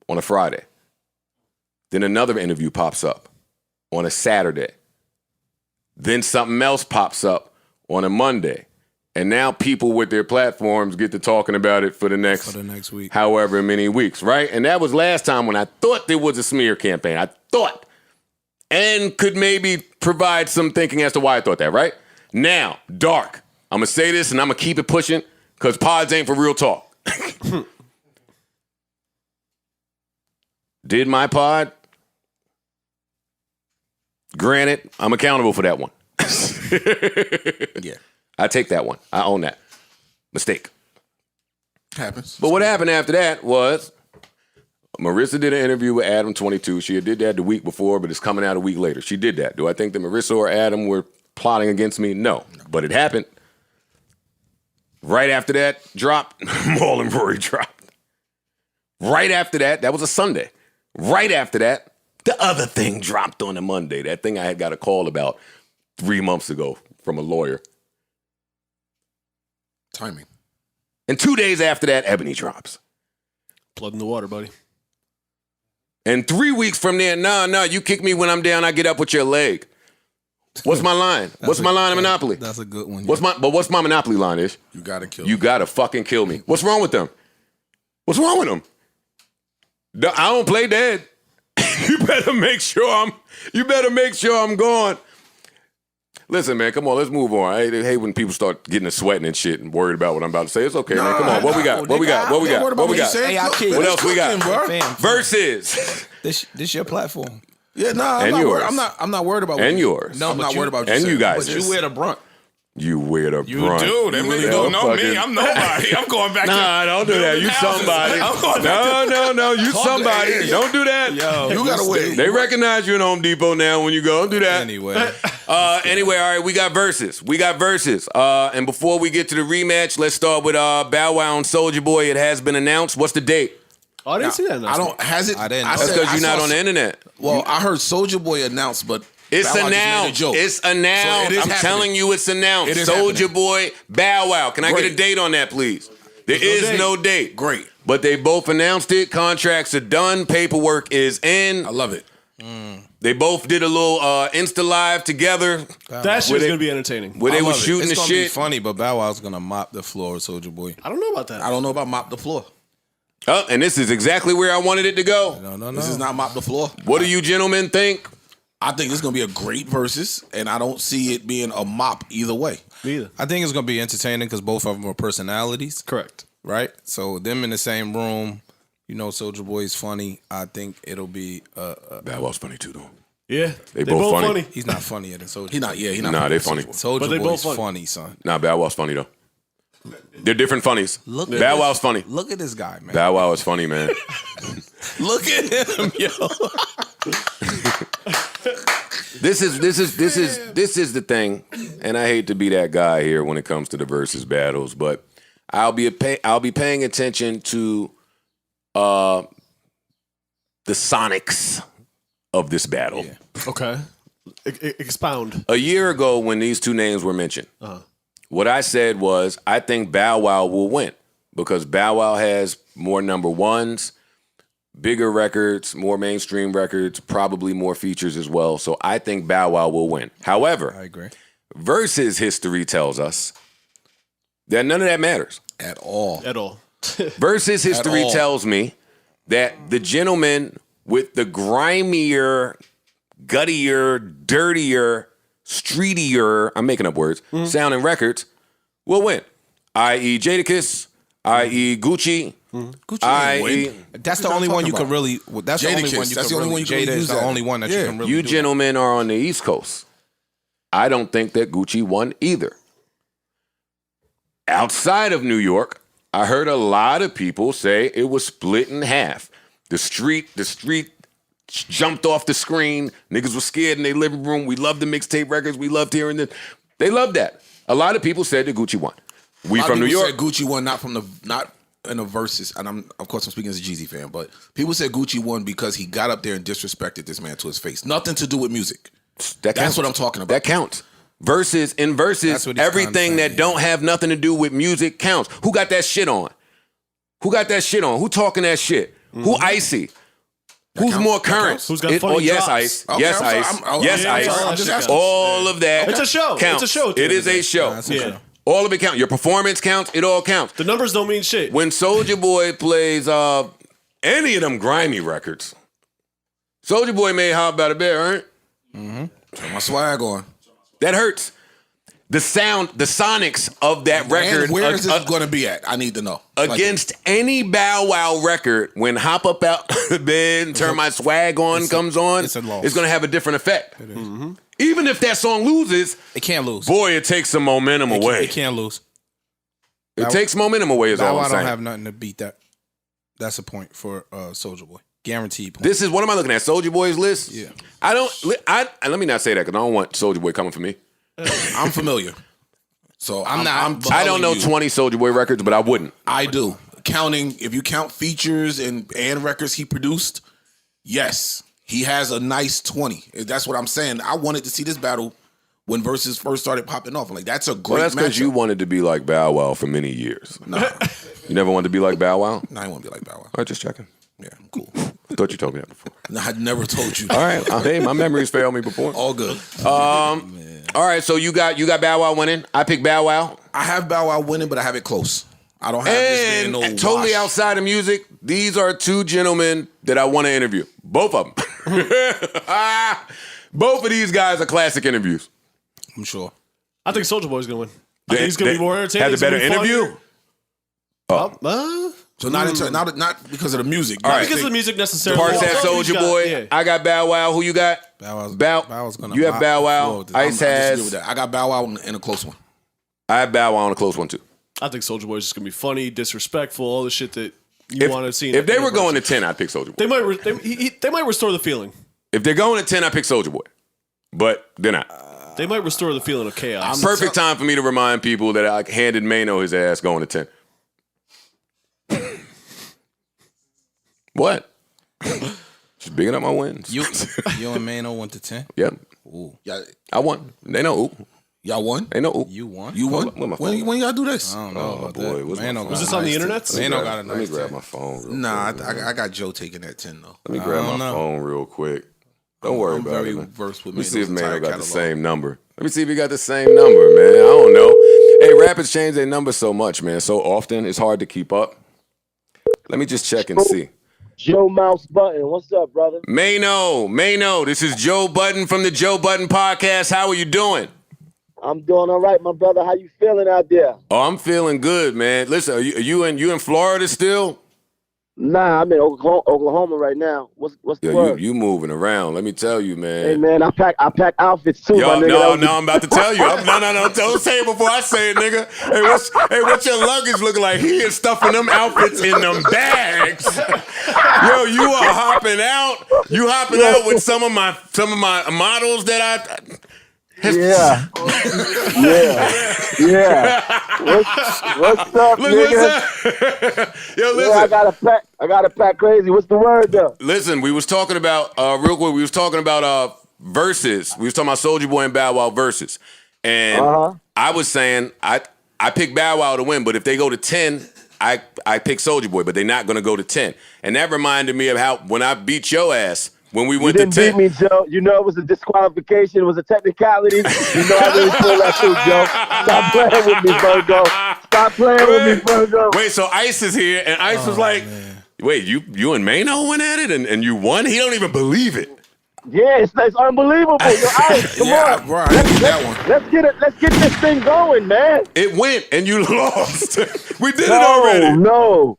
on a Friday. Then another interview pops up on a Saturday. Then something else pops up on a Monday. And now people with their platforms get to talking about it for the next week. However many weeks, right? And that was last time when I thought there was a smear campaign. I thought. And could maybe provide some thinking as to why I thought that, right? Now, dark. I'm going to say this and I'm going to keep it pushing because pods ain't for real talk. Did my pod? Granted, I'm accountable for that one. Yeah. I take that one. I own that. Mistake. Happens. But what happened after that was Marissa did an interview with Adam 22. She had did that the week before, but it's coming out a week later. She did that. Do I think that Marissa or Adam were plotting against me? No. But it happened. Right after that dropped, Maul and Rory dropped. Right after that was a Sunday. Right after that, the other thing dropped on a Monday. That thing I had got a call about 3 months ago from a lawyer. Timing. And 2 days after that, Ebony drops. Blood in the water, buddy. And 3 weeks from there, no, you kick me when I'm down, I get up with your leg. What's my line? What's my line of Monopoly? That's a good one. What's my Monopoly line is? You gotta kill You me. gotta fucking kill me. What's wrong with them? What's wrong with them? I don't play dead. You better make sure I'm gone. Listen, man, come on, let's move on. I hate when people start getting to sweating and shit and worried about what I'm about to say. It's okay, man. Come on, what we got? What we got? What we got? What we got? Hey, I kid. What else we got? Fam. Versus. This your platform. Yeah, nah, And yours. I'm not worried about And you. yours. No, I'm not worried about you. And you guys. But you wear the brunt. You wear the You brunt. do. That means you don't know me. I'm nobody. I'm going back to. Nah, don't do that. You somebody. No. You somebody. Don't do that. Yo, You gotta wait. They recognize you in Home Depot now when you go. Don't do that. Anyway. Anyway, all right, we got verses. And before we get to the rematch, let's start with Bow Wow and Soulja Boy. It has been announced. What's the date? Oh, I didn't see that. I don't. Has it? I didn't. I That's said- because I you're not saw on the internet. Well, I heard Soulja Boy announced, but It's Bow Wow just made a announced. joke. It's announced. So it is I'm happening. telling you, it's announced. It is Soulja happening. Boy, Bow Wow. Can I get a Great. date on that, please? There is no date. Great. But they both announced it. Contracts are done. Paperwork is in. I love it. They both did a little Insta Live together That shit's gonna be entertaining. where they I were love it. shooting It's the gonna be shit. funny, but Bow Wow's gonna mop the floor with Soulja Boy. I don't know about that. I don't know about mop the floor. Oh, and this is exactly where I wanted it to go. No. This is not mop the floor. What do you gentlemen think? I think it's going to be a great versus, and I don't see it being a mop either way. Me either. I think it's going to be entertaining because both of them are personalities. Correct. Right? So them in the same room, you know, Soulja Boy's funny. I think it'll be... Bow Wow's funny too, though. Yeah. They both funny. He's not funnier than Soulja Boy. He's not. Nah, they funny. Soulja Boy's funny, son. Nah, Bow Wow's funny, though. They're different funnies. Bow Wow's funny. Look at this guy, man. Bow Wow is funny, man. Look at him, yo. This is the thing, and I hate to be that guy here when it comes to the versus battles, but I'll be paying attention to the sonics of this battle. Yeah. Okay. Expound. A year ago, when these two names were mentioned, what I said was I think Bow Wow will win because Bow Wow has more number ones, bigger records, more mainstream records, probably more features as well. So I think Bow Wow will win. However, I agree. Versus history tells us that none of that matters. At all. At all. Versus history tells me that the gentleman with the grimier, guttier, dirtier, streetier, I'm making up words, sounding records, will win. I.e. Jadakiss, i.e. Gucci, i.e. That's the only one you can really... That's the only one you can really... Jada is the only one that you can really You do. gentlemen are on the East Coast. I don't think that Gucci won either. Outside of New York, I heard a lot of people say it was split in half. The street jumped off the screen. Niggas were scared in their living room. We loved the mixtape records. We loved hearing this. They loved that. A lot of people said that Gucci won. We from New York. Said Gucci won not in the verses, and I'm speaking as a Jeezy fan, but people said Gucci won because he got up there and disrespected this man to his face. Nothing to do with music. That's what I'm talking about. That counts. Versus, everything that don't have nothing to do with music counts. Who got that shit on? Who talking that shit? Who icy? Who's more current? Who's got funny yes, drops? Ice. Okay, Yes, I'm Ice. sorry. I'm Yes, sorry. Ice. I'm just asking. All of that. It's a show. Counts. It's a show. It is a show. Yeah. All of it counts. Your performance counts. It all counts. The numbers don't mean shit. When Soulja Boy plays any of them grimy records, Soulja Boy made How About a Bear, right? Turn my swag on. That hurts. The sound, the sonics of that record. And where is this going to be at? I need to know. Against any Bow Wow record, when Hop Up Out the Bed and Turn My Swag On comes on, it's going to have a different effect. Even if that song loses, It can't lose. boy, it takes some momentum away. It can't lose. It takes momentum away is all Bow I'm Wow don't saying. have nothing to beat that. That's a point for Soulja Boy. Guaranteed point. This is, what am I looking at? Soulja Boy's list? Yeah. Let me not say that because I don't want Soulja Boy coming for me. I'm familiar. So I'm not. I don't know 20 Soulja Boy records, but I wouldn't. I do. If you count features and records he produced, yes, he has a nice 20. That's what I'm saying. I wanted to see this battle when verses first started popping off. I'm like, that's a great Well, that's because matchup. you wanted to be like Bow Wow for many years. Nah, You never wanted to be like Bow Wow? All nah, I want to be like Bow Wow. right, just checking. Yeah, I'm cool. I thought you told me that before. Nah, I never told you. All right. Hey, my memories failed me before. All good. All right, so you got Bow Wow winning. I picked Bow Wow. I have Bow Wow winning, but I have it close. I don't have this being no totally wash. outside of music, these are two gentlemen that I want to interview. Both of them. Both of these guys are classic interviews. I'm sure. I think Soulja Boy's going to win. I think he's going to be more entertaining. Has a better interview? So not because of the music. All right. Because of the music necessarily. Parks at Also, he's Soulja got- Boy. yeah. I got Bow Wow. Who you got? Bow's gonna You have mop Bow the Wow. floor with this. Ice I disagree has. with that. I got Bow Wow in a close one. I have Bow Wow on a close one too. I think Soulja Boy's just going to be funny, disrespectful, all the shit that you want to see. If they were going to 10, I'd pick Soulja Boy. they might restore the feeling. If they're going to 10, I pick Soulja Boy. But they're not. They might restore the feeling of chaos. Perfect time for me to remind people that I handed Mano his ass going to 10. What? Just bigging up my wins. You and Mano went to 10. Yep. Ooh. I won. They know. Ooh. Y'all won? They know. Ooh. You won. You won? Where my phone? When y'all do this? I don't know Oh, about boy. that. What's my Mano phone? got Was a this on the nice internet? 10. Mano got a Let me nice grab 10. my phone real Nah, quick. I got Joe taking that 10 though. Let me grab my phone real quick. Don't worry I'm about very it. Man. versed with Let me see if Mano's Mano entire got catalog. the same number. Let me see if he got the same number, man. I don't know. Hey, rappers change their numbers so much, man. So often, it's hard to keep up. Let me just check and see. Joe Mouse Button. What's up, brother? Mano, this is Joe Budden from the Joe Budden Podcast. How are you doing? I'm doing all right, my brother. How you feeling out there? Oh, I'm feeling good, man. Listen, are you in Florida still? Nah, I'm in Oklahoma right now. What's the word? You moving around. Let me tell you, man. Hey, man, I pack outfits too, Yo, my nigga. no, I'm about to tell you. No, don't say it before I say it, nigga. Hey, what's your luggage looking like? He is stuffing them outfits in them bags. Yo, you are hopping out. You hopping out with some of my models that I. Yeah. What's up, nigga? Yo, listen. Yeah, I gotta pack crazy. What's the word though? Listen, we was talking about real quick. We was talking about verses. We was talking about Soulja Boy and Bow Wow verses, and I was saying I picked Bow Wow to win, but if they go to 10, I pick Soulja Boy, but they're not gonna go to 10, and that reminded me of how when I beat your ass. When we went to 10. You didn't beat me, Joe. You know it was a disqualification. It was a technicality. You know I really feel that too, Joe. Stop playing with me, Virgo. Stop playing with me, Virgo. Wait, so Ice is here, and Ice was like, wait, you and Mano went at it, and you won? He don't even believe it. Yeah, it's unbelievable. Yo, Ice, come on. Bro, I didn't get that one. Let's get this thing going, man. It went, and you lost. We did it already. No,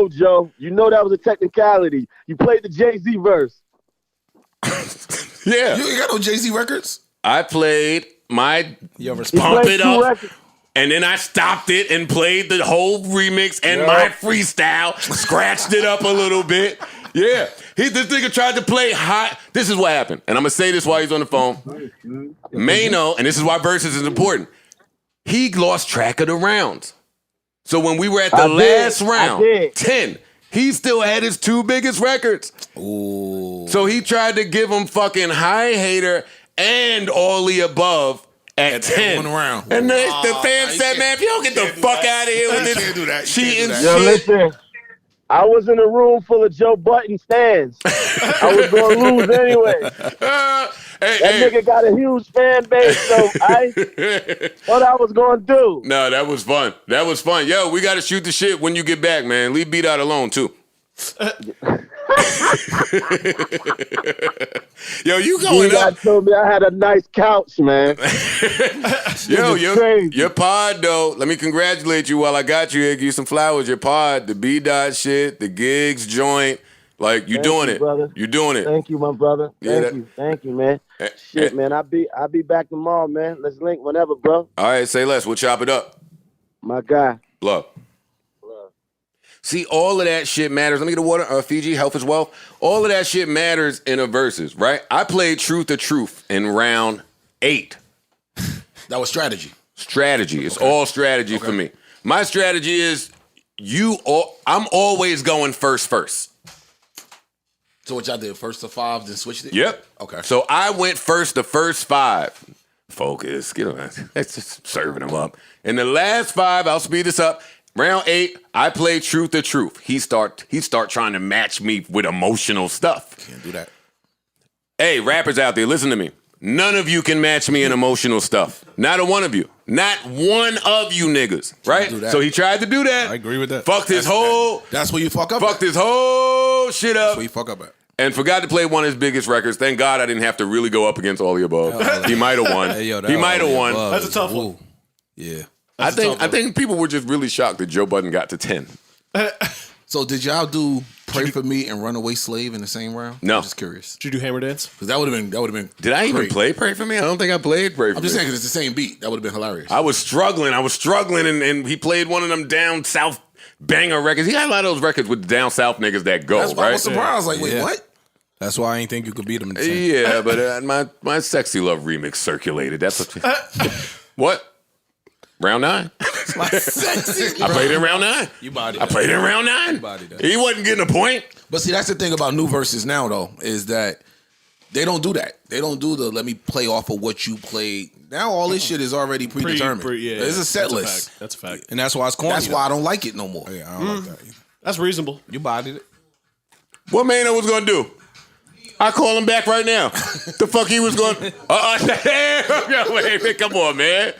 Joe. You know that was a technicality. You played the Jay-Z verse. Yeah. You ain't got no Jay-Z records? I played my Pump It Up, records. And then I stopped it and played the whole remix and my freestyle, scratched it up a little bit. Yeah. This nigga tried to play hot. This is what happened. And I'm going to say this while he's on the phone. Mano, and this is why versus is important, he lost track of the rounds. So when we were at the last round, 10, he still had his 2 biggest records. Ooh. So he tried to give him fucking High Hater and All the Above at 10. 1 round. And the fans said, man, if you don't get the fuck out of here with this cheating shit. Yo, listen, I was in a room full of Joe Budden stands. I was going to lose anyway. That nigga got a huge fan base, so what I was going to do. No, that was fun. Yo, we got to shoot the shit when you get back, man. Leave Beat Out alone, too. Yo, you going up. Told me I had a nice couch, man. Yo, your pod, though, let me congratulate you while I got you here. Give you some flowers. Your pod, the B-Dot shit, the gigs joint. Like, you doing it. Brother. You're doing it. Thank you, my brother. Thank you, man. Shit, man, I'll be back tomorrow, man. Let's link whenever, bro. All right, say less. We'll chop it up. My guy. Love. See, all of that shit matters. Let me get a water. Fiji, health is wealth. All of that shit matters in a versus, right? I played Truth or Truth in round 8. That was strategy. Strategy. It's all strategy for me. My strategy is I'm always going first. So what y'all did, first to 5, then switched it? Yep. Okay. So I went first the first 5. Focus. Get on. That's just serving them up. In the last 5, I'll speed this up. Round 8, I played Truth or Truth. He start trying to match me with emotional stuff. Can't do that. Hey, rappers out there, listen to me. None of you can match me in emotional stuff. Not a one of you. Not one of you niggas, right? So he tried to do that. I agree with that. Fucked his whole... That's where you fuck up. Fucked his whole shit up. That's where you fuck up at. And forgot to play one of his biggest records. Thank God I didn't have to really go up against All the Above. He might have won. He might have won. That's a tough one. Yeah. I think people were just really shocked that Joe Budden got to 10. So did y'all do Pray For Me and Runaway Slave in the same round? No. I'm just curious. Did you do Hammer Dance? Because that would have been. Did I even play Pray For Me? I don't think I played Pray For Me. I'm just saying because it's the same beat. That would have been hilarious. I was struggling, and he played one of them down south banger records. He got a lot of those records with the down south niggas that go. That's why right? I was surprised. Like, wait, what? That's why I ain't think you could beat him. Yeah, but my Sexy Love remix circulated. That's what. Round 9. My sexy. I played in round 9. You bodied I played in round 9. He wasn't getting a point. But see, that's the thing about new verses now, though, is that they don't do that. They don't do the let me play off of what you played. Now all this shit is already predetermined. It's a set list. That's a fact. And that's why it's corny. That's why I don't like it no more. Yeah, I don't like that either. That's reasonable. You bodied it. What Mano was gonna do? I call him back right now. The fuck he was going? Wait, come on, man.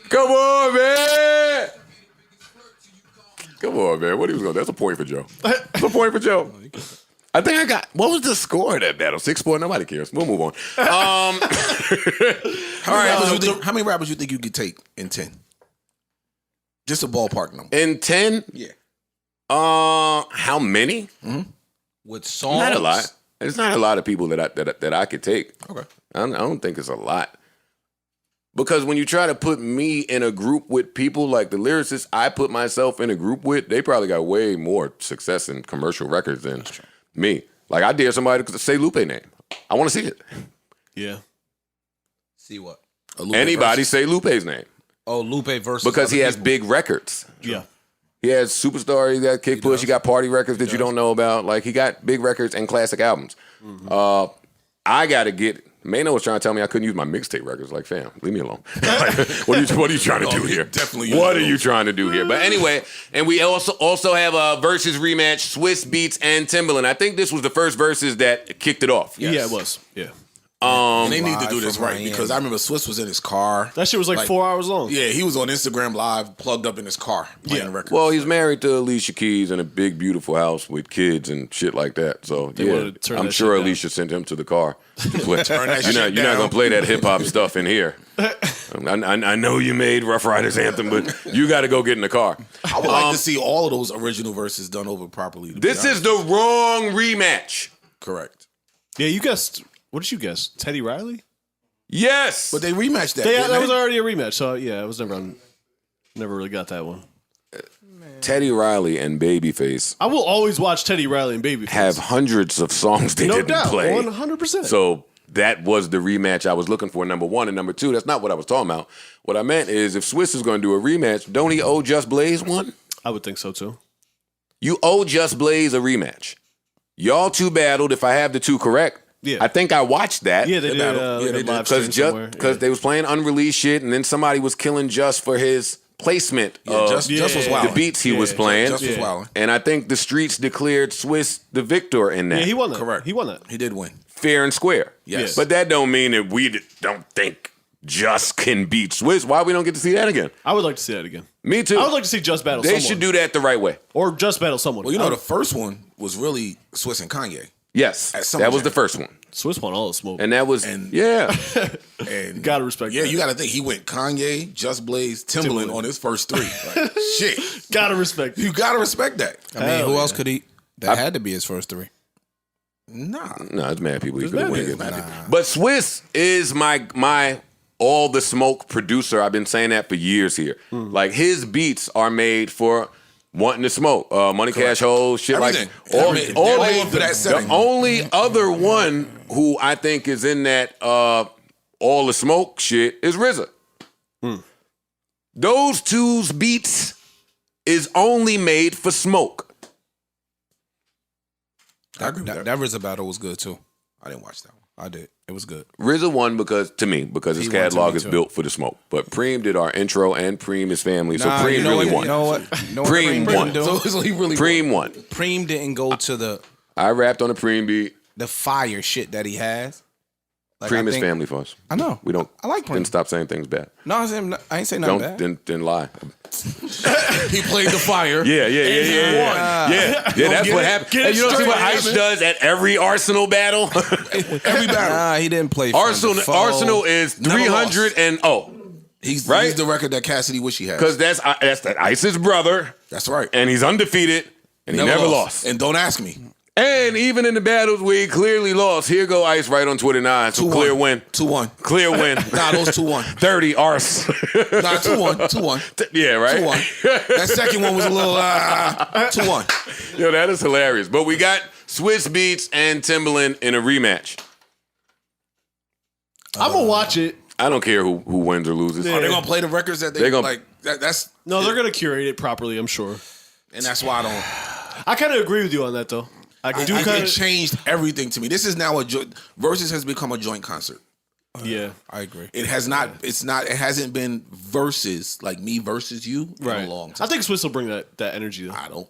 Come on, man. Come on, man. What he was going? That's a point for Joe. That's a point for Joe. I think I got. What was the score of that battle? 6-4. Nobody cares. We'll move on. All right. How many rappers you think you could take in 10? Just a ballpark number. In 10? Yeah. How many? With songs? Not a lot. There's not a lot of people that I could take. Okay. I don't think it's a lot. Because when you try to put me in a group with people like the lyricists I put myself in a group with, they probably got way more success in commercial records than me. Like, I dare somebody to say Lupe name. I want to see it. Yeah. See what? Anybody say Lupe's name. Oh, Lupe versus because he other has people. big records. Yeah. He has Superstar, he got Kick Push, he got party records that you don't know about. Like, he got big records and classic albums. I got to get... Mano was trying to tell me I couldn't use my mixtape records. Like, fam, leave me alone. Like, what are you trying to do here? Definitely. What are you trying to do here? But anyway, and we also have a versus rematch, Swiss Beats and Timbaland. I think this was the first versus that kicked it off. Yes. Yeah, it was. Yeah. And they need to do this right because I remember Swiss was in his car. That shit was like 4 hours long. Yeah, he was on Instagram Live, plugged up in his car playing records. Well, he's married to Alicia Keys in a big, beautiful house with kids and shit like that. So, I'm sure Alicia sent him to the car. You're not going to play that hip-hop stuff in here. I know you made Rough Riders Anthem, but you got to go get in the car. I would like to see all of those original verses done over properly. This is the wrong rematch. Correct. Yeah, you guessed... What did you guess? Teddy Riley? Yes. But they rematched that. That was already a rematch. So, yeah, it was never really got that one. Teddy Riley and Babyface. I will always watch Teddy Riley and Babyface. Have hundreds of songs they didn't play. 100%. So that was the rematch I was looking for, number one. And number two, that's not what I was talking about. What I meant is if Swiss is going to do a rematch, don't he owe Just Blaze one? I would think so, too. You owe Just Blaze a rematch. Y'all two battled, if I have the two correct. Yeah. I think I watched that. Yeah, they did. They did live stream somewhere. Because they was playing unreleased shit, and then somebody was killing Just for his placement of Just was wild. the beats he was playing. Just was wild. And I think the streets declared Swiss the victor in that. Yeah, he won that. Correct. He won that. He did win. Fair and square. Yes. But that don't mean that we don't think Just can beat Swiss. Why we don't get to see that again? I would like to see that again. Me too. I would like to see Just battle They someone. should do that the right way. Or Just battle someone. Well, the first one was really Swiss and Kanye. Yes. That was the first one. Swiss won all the smoke. And that was, And gotta respect that. you got to think he went Kanye, Just Blaze, Timbaland on his first three. Like, shit. Gotta respect. You got to respect that. I mean, who else could he? That had to be his first three. Nah. No, it's mad people. He could have mad won. people. But Swiss is my all the smoke producer. I've been saying that for years here. Like his beats are made for wanting to smoke. Money Cash Holes, shit Everything. like all They're made for that setting. The only other one who I think is in that all the smoke shit is RZA. Those two's beats is only made for smoke. I agree with that. That RZA battle was good too. I didn't watch that one. I did. It was good. RZA won because his He won to catalog me, is too. built for the smoke. But Preem did our intro and Preem is family. So Nah, Preem you know really what, won. You know what? Preem won. So he really Preem won. Preem didn't go to the I rapped on the Preem beat. fire shit that he has. Like, Preem I is think- family for us. I know. We don't. I like Preem. Then stop saying things bad. No, I ain't say nothing bad. Then lie. He played the fire. Yeah. That's what happened. Get Hey, it you don't see straight, what Ice man. does at every Arsenal battle. Every battle. Nah, he didn't play. From Arsenal the foe. Arsenal is Never 300 and He's Right? the record that Cassidy wish he had. because that's that Ice's brother, That's right. and he's undefeated, and he never lost. And don't ask me. And even in the battles where he clearly lost, here go Ice right on Twitter 9. So 2-1. clear win. 2-1. Clear win. Nah, those 2-1. 30 arse. Nah, 2-1. Yeah, right? 2-1. That second one was a little 2-1. Yo, that is hilarious. But we got Swiss Beats and Timbaland in a rematch. I'm gonna watch it. I don't care who wins or loses. Are they gonna play the records that They're gonna- like? That's No, they're gonna curate it properly. I'm sure. and that's why I don't. I kind of agree with you on that, though. I do kind It of. changed everything to me. This is now Versus has become a joint concert. Yeah, I agree. It has not. It's not. It hasn't been versus like me versus you in right. a long time. I think Swiss will bring that energy. Though. I don't.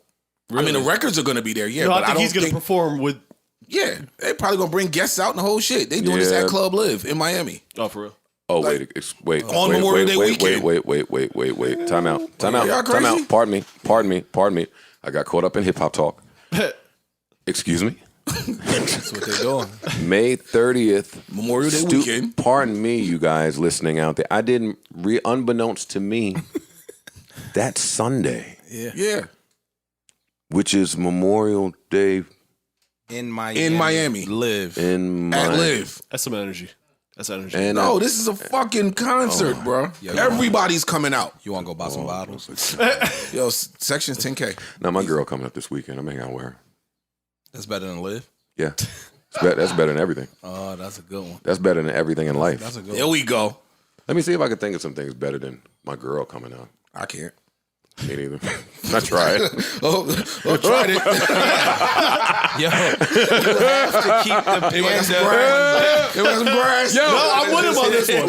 I mean, the records are going to be there, yeah. No, but I think don't he's gonna perform with. Yeah, they probably gonna bring guests out and the whole shit. They doing this Yeah. at Club Live in Miami. Oh, for real. Oh, Like, wait. on Memorial Day weekend. Wait. Time out. Y'all crazy? Pardon me. I got caught up in hip hop talk. Excuse me. That's what they're doing. May 30th. Memorial Day weekend. Pardon me, you guys listening out there. I didn't, unbeknownst to me, that's Sunday. Yeah. Which is Memorial Day. In Miami. Live. At Live. That's some energy. That's energy. And No, this is a fucking concert, bro. Everybody's coming out. You want to go buy some bottles? Yo, section's 10K. Now, my girl coming up this weekend. I'm hanging out with her. That's better than Live? Yeah. That's better than everything. Oh, that's a good one. That's better than everything in life. That's a good Here we go. Let me see if I can think of some things better than my girl coming out. I can't. Me neither. I tried. Tried it. Yo, you have to keep the panda. It was some grass. Yo, I'm with him on this one. I'm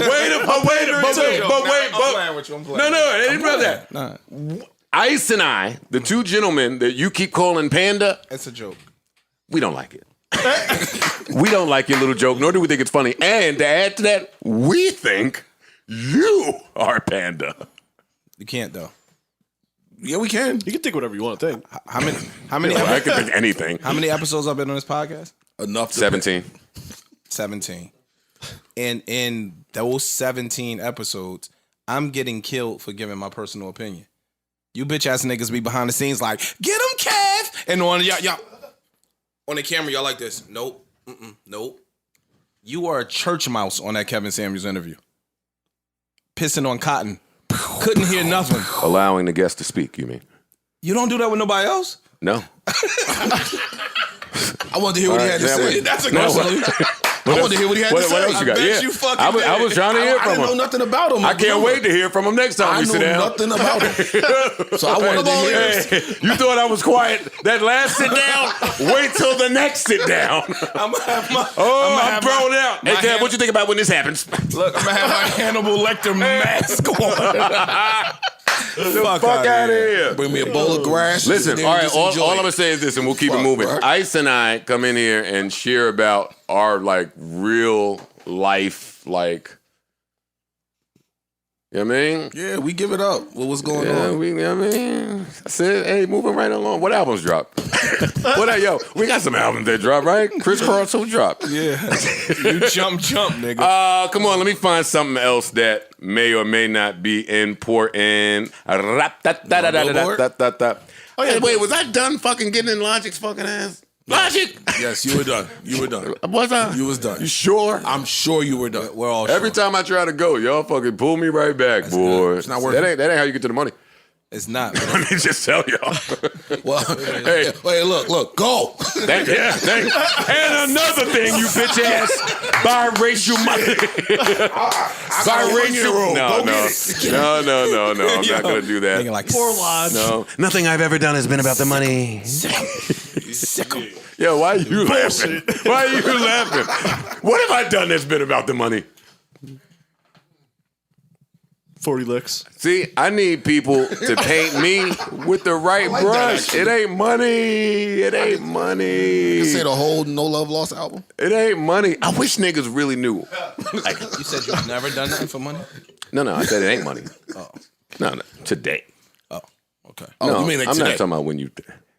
playing with you. No, it ain't about that. Nah, Ice and I, the two gentlemen that you keep calling Panda, it's a joke. we don't like it. We don't like your little joke, nor do we think it's funny. And to add to that, we think you are Panda. You can't though. Yeah, we can. You can think whatever you want to think. How many? I can think anything. How many episodes I've been on this podcast? Enough. 17. 17. And in those 17 episodes, I'm getting killed for giving my personal opinion. You bitch ass niggas be behind the scenes like, get him, Kev. And on y'all on the camera, y'all like this. Nope. Nope. You are a church mouse on that Kevin Samuels interview. Pissing on cotton. Couldn't hear nothing. Allowing the guest to speak, you mean? You don't do that with nobody else? No. I wanted to hear what he had to say. That's a question. I wanted to hear what he had to say. What else you got? I bet I was trying to hear from him. I didn't know nothing about him. I can't wait to hear from him next time we sit down. I know nothing about him. So I wanted to hear. Hey, you thought I was quiet that last sit down? Wait till the next sit down. I'm thrown out. Hey, Kev, what you think about when this happens? Look, I'm gonna have my Hannibal Lecter mask on. Fuck out of here. Bring me a bowl of grass. Listen, all right, all I'm going to say is this, and we'll keep it moving. Bro. Ice and I come in here and share about our, like, real life, like, you know what I mean? Yeah, we give it up. What's going on? You know what I mean? I said, hey, moving right along. What albums dropped? Yo, we got some albums that dropped, right? Chris Cross, who dropped? Yeah. You jump, nigga. Come on, let me find something else that may or may not be important. Oh, yeah, wait, was I done fucking getting in Logic's fucking ass? Logic! Yes, you were done. You were done. Was I? You was done. You sure? I'm sure you were done. We're all Every time I try to go, y'all fucking pull me right back, That's boy. good. It's not working. That ain't how you get to the money. It's not. Let me just tell y'all. Well, hey, look, go. And another thing, you bitch ass biracial money. Biracial. No. I'm not gonna do that. Like, Poor Lodge. No, nothing I've ever done has been about the money. Yo, why are you laughing? Why are you laughing? What have I done that's been about the money? 40 licks. See, I need people to paint me with the right like brush. that, It ain't money. It ain't money. You say the whole No Love Lost album? It ain't money. I wish niggas really knew. Like, you said you've never done nothing for money? No, I said it ain't money. Oh. No, today. Oh, okay. Oh, No, you mean like I'm today? not talking about when you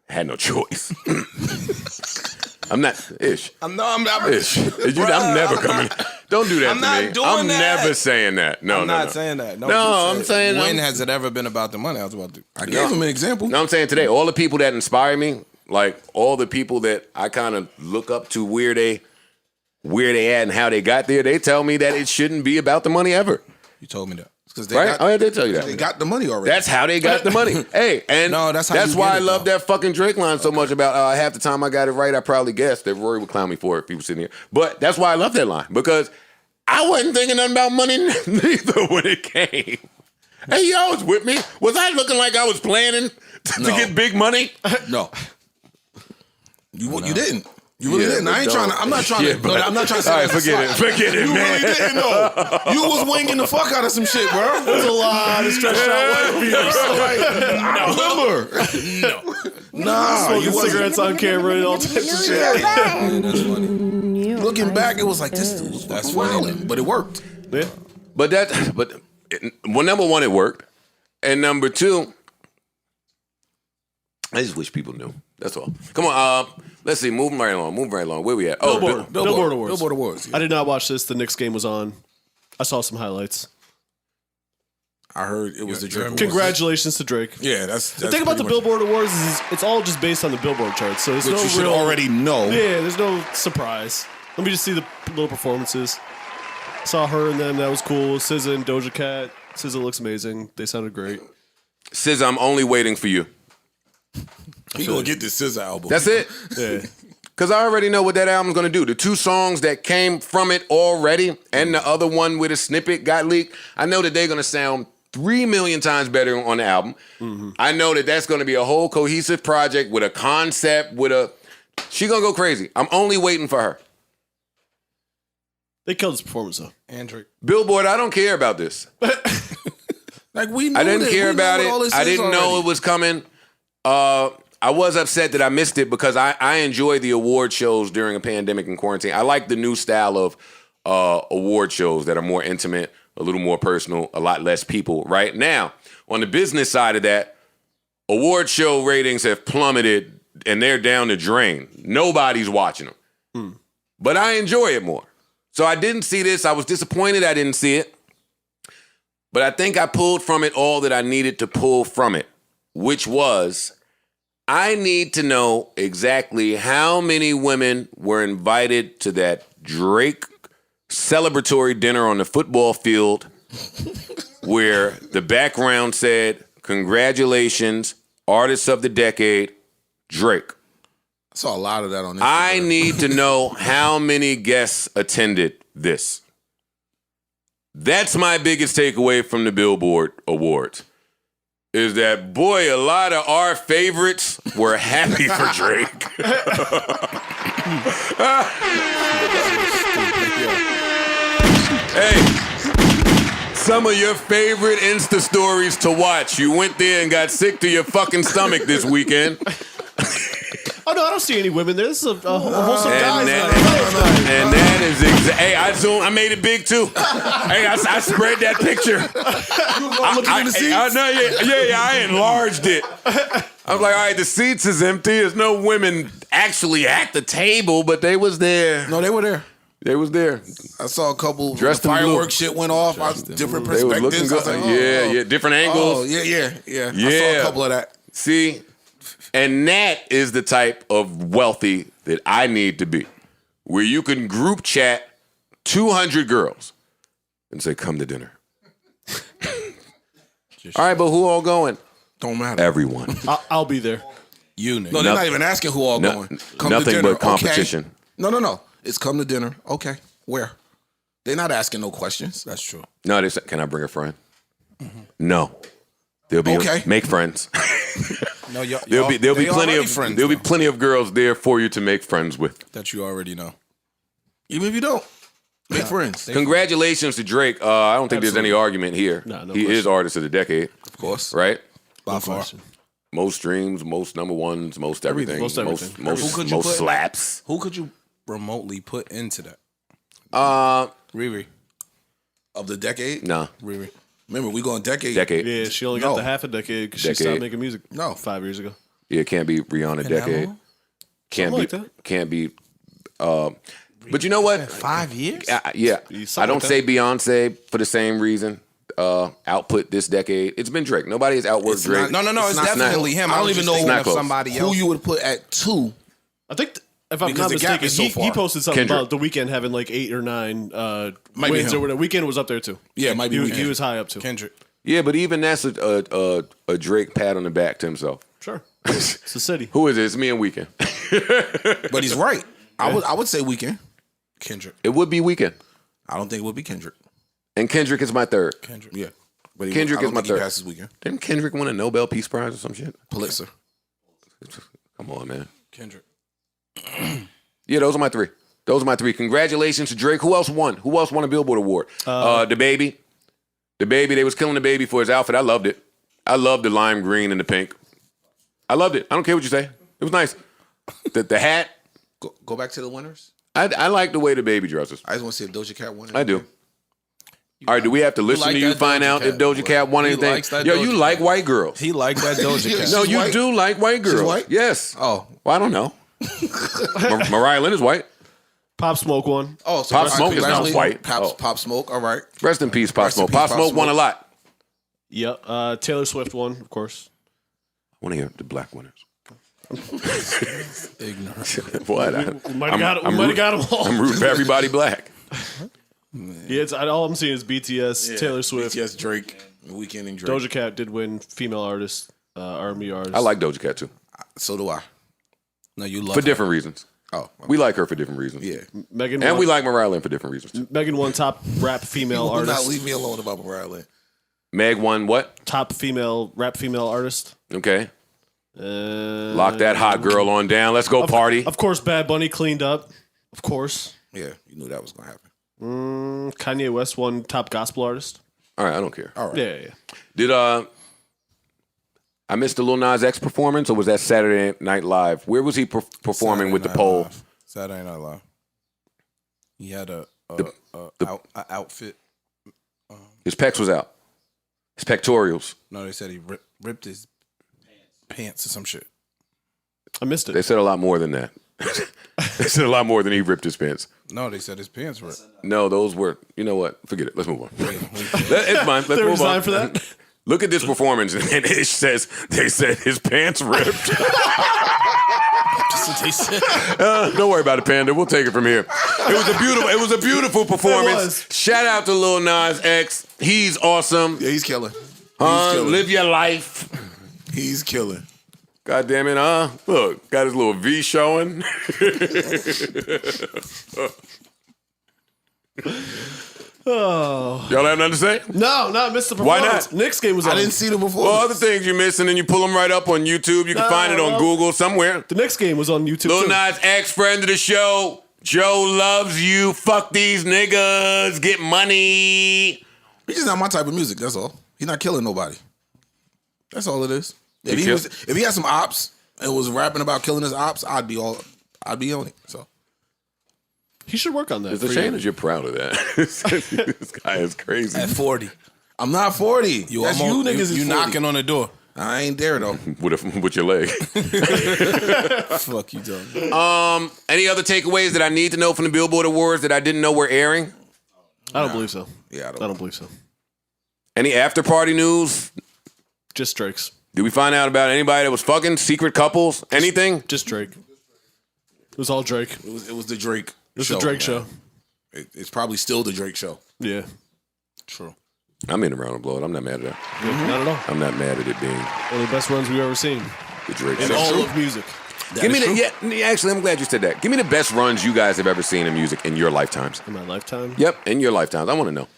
had no choice. I'm not ish. I'm not. Ish. I'm never coming. Don't do that I'm to not me. doing I'm that. never saying that. No, I'm no, not no. saying that. No, I'm saying when has it ever been about the money? I was about to. I gave him an example. No, I'm saying today. All the people that inspire me, like all the people that I kind of look up to, where they at and how they got there, they tell me that it shouldn't be about the money ever. You told me that. Right? Oh, yeah, they tell you that. They got the money already. That's how they got the money. Hey, and No, that's how that's you why get I it, love though. that fucking Drake line so much about half the time I got it right, I probably guessed that Rory would clown me for it if he was sitting here. But that's why I love that line, because I wasn't thinking nothing about money neither when it came. Hey, y'all was with me. Was I looking like I was planning to get big money? No. You didn't. You really didn't. I ain't trying to. I'm not trying to. No, I'm not trying to say all right, that's a forget it. slight. Forget it, You man. really didn't know. You was winging the fuck out of some shit, bro. There's a lot of stretched out white beers. I remember. Nah, Smoking you wasn't. cigarettes on camera and all types of shit. Yeah, that's funny. Looking back, it was like this dude was That's wilding, but it worked. Yeah. But number one, it worked. And number two, I just wish people knew. That's all. Come on, let's see. Moving right along. Where we at? Billboard Awards. Billboard Awards. Yeah. I did not watch this. The Knicks game was on. I saw some highlights. I heard it was the Drake Awards. Congratulations to Drake. Yeah, that's the thing about the Billboard Awards is it's all just based on the Billboard charts. So there's Which no you should real already know. Yeah, there's no surprise. Let me just see the little performances. Saw her and them. That was cool. SZA and Doja Cat. SZA looks amazing. They sounded great. SZA, I'm only waiting for you. You gonna get this SZA album. That's it. Yeah. Because I already know what that album's going to do. The 2 songs that came from it already and the other one with a snippet got leaked, I know that they're going to sound 3 million times better on the album. Mm-hmm. I know that that's going to be a whole cohesive project with a concept, she going to go crazy. I'm only waiting for her. They killed his performance, though. Andrew. Billboard, I don't care about this. Like we know I didn't care about it. I didn't know already. it was coming. I was upset that I missed it because I enjoy the award shows during a pandemic and quarantine. I like the new style of award shows that are more intimate, a little more personal, a lot less people. Right now, on the business side of that, award show ratings have plummeted and they're down the drain. Nobody's watching them. But I enjoy it more. So I didn't see this. I was disappointed I didn't see it. But I think I pulled from it all that I needed to pull from it, which was I need to know exactly how many women were invited to that Drake celebratory dinner on the football field where the background said, "Congratulations, Artist of the Decade, Drake." I saw a lot of that on Instagram. I need to know how many guests attended this. That's my biggest takeaway from the Billboard Awards. Is that, boy, a lot of our favorites were happy for Drake. Hey, some of your favorite Insta stories to watch. You went there and got sick to your fucking stomach this weekend. Oh, no, I don't see any women there. This is a wholesome guys. And that is hey, I made it big too. Hey, I spread that picture. I enlarged it. I was like, all right, the seats is empty. There's no women actually at the table, but they was there. No, they were there. They was there. I saw a couple dressed in fireworks shit went off. Different They was perspectives. looking good. Yeah, different angles. Oh, yeah. I saw a couple of that. See, and that is the type of wealthy that I need to be, where you can group chat 200 girls and say, "Come to dinner." All right, but who all going? Don't matter. Everyone. I'll be there. No, they're not even asking who all going. Come nothing to dinner. but competition. Okay. No. It's come to dinner. Okay. Where? They're not asking no questions. That's true. No, they said, "Can I bring a friend?" No. They'll be okay. Make friends. No, there'll be plenty of friends. There'll be plenty of girls there for you to make friends with. That you already know. Even if you don't, make friends. Congratulations to Drake. I don't think there's any argument here. No he question. is Artist of the Decade, Of course. right? By far. Most streams, most number ones, most everything, Most everything. most slaps. Who could you remotely put into that? Riri. Of the decade? Nah, Riri. Remember, we going decade. decade. Yeah, she only got the half a decade because she Decade. stopped making music No. 5 years ago. Yeah, can't be Rihanna decade. Can't be. like that. Can't be. But you know what? 5 years? Yeah, Something I don't like say Beyonce for the same reason. Output this decade. It's been Drake. Nobody has outworked Drake. No. It's not- definitely him. I don't was even just know thinking Not of close. somebody Who else. you would put at 2? I think, if I'm Because not the gap mistaken, is so he far. posted something Kendrick. about the Weeknd having like 8 or 9 Might be wins or him. whatever. Weeknd was up there too. Yeah, it might be He Weeknd. was high up too. Kendrick. Yeah, but even that's a Drake pat on the back to himself. Sure. It's the city. Who is it? It's me and Weekend. But he's right. I would say Weeknd. Kendrick. It would be Weekend, I don't think it would be Kendrick. and Kendrick is my third. Kendrick. Yeah. But Kendrick I don't is my think he third. passes Weeknd. Didn't Kendrick win a Nobel Peace Prize or some shit? Pulitzer. Come on, man. Kendrick. Yeah, those are my three. Congratulations to Drake. Who else won? Who else won a Billboard award? The Baby. The Baby. They was killing the Baby for his outfit. I loved it. I loved the lime green and the pink. I loved it. I don't care what you say. It was nice. The hat. Go back to the winners. I like the way the Baby dresses. I just want to see if Doja Cat won it. I do. All right, do we have to listen like to you that find Doja out if Cat, Doja boy. Cat won He anything? likes that Yo, Doja you Cat. like white girls. He like that Doja Cat. No, She's you white? do like white girls. white? Yes. Oh. Well, I don't know. Mariah Lynn is white. Pop Smoke won. Oh, so Pop rest- Smoke is not congratulations. white. Pop, Oh. Pop Smoke, all right. Rest in peace, Pop Rest in Smoke. peace, Pop Pop Smoke won a Smoke. lot. Yep. Taylor Swift won, of course. I want to hear the black winners. Ignorant. What? We might have got them all. I'm rooting for everybody black. Yeah, all I'm seeing is BTS, Taylor Swift, BTS, Drake, Weeknd, and Drake. Doja Cat did win female artist, R&B artist. I like Doja Cat too. So do I. No, you love For her. different reasons. Oh, okay. We like her for different reasons. Yeah. Megan And won, we like Mariah Lynn for different reasons too. Megan won top rap female You will not artist. leave me alone about Mariah Lynn. Meg won what? Top female rap female artist. Okay. Lock that hot girl on down. Let's go party. Of course, Bad Bunny cleaned up. Of course. Yeah, you knew that was going to happen. Kanye West won top gospel artist. All right, I don't care. All right. Yeah. Did I missed the Lil Nas X performance, or was that Saturday Night Live? Where was he performing with the pole? Saturday Night Live. He had a outfit. His pecs was out. His pectorials. No, they said he ripped his pants or some shit. I missed it. They said a lot more than that. They said a lot more than he ripped his pants. No, they said his pants were. No, those were. You know what? Forget it. Let's move on. It's fine. Let's There move was on. time for that? Look at this performance, and it says they said his pants ripped. Don't worry about it, Panda. We'll take it from here. It was a beautiful performance. Shout out to Lil Nas X. He's awesome. Yeah, he's killing. He's killing. Live your life. He's killing. God damn it, look, got his little V showing. Oh. Y'all have nothing to say? No, I missed the Why performance. not? Knicks game was on. I didn't see them before. Well, other things you miss, and then you pull them right up on YouTube. You can find it on Google somewhere. The Knicks game was on YouTube Lil too. Nas X, friend of the show. Joe loves you. Fuck these niggas. Get money. He's just not my type of music, that's all. He's not killing nobody. That's all it is. If he had some ops and was rapping about killing his ops, I'd be on it. So He should work on that. It's a shame that you're proud of that. This guy is crazy. At 40. I'm not 40. You That's you niggas is You 40. knocking on the door. I ain't there though. with your leg. Fuck you, dog. Any other takeaways that I need to know from the Billboard Awards that I didn't know were airing? I don't believe so. Yeah, I don't believe so. Any after party news? Just Drake's. Did we find out about anybody that was fucking secret couples? Anything? Just Drake. It was all Drake. It was the Drake. It was the Drake show. It's probably still the Drake show. Yeah. True. I'm in around the blow. I'm not mad at that. Not at all. I'm not mad at it being One of the best runs we've ever seen the Drake in show. all of music. Give me actually, I'm glad you said that. Give me the best runs you guys have ever seen in music in your lifetimes. In my lifetime? Yep, in your lifetimes. I want to know.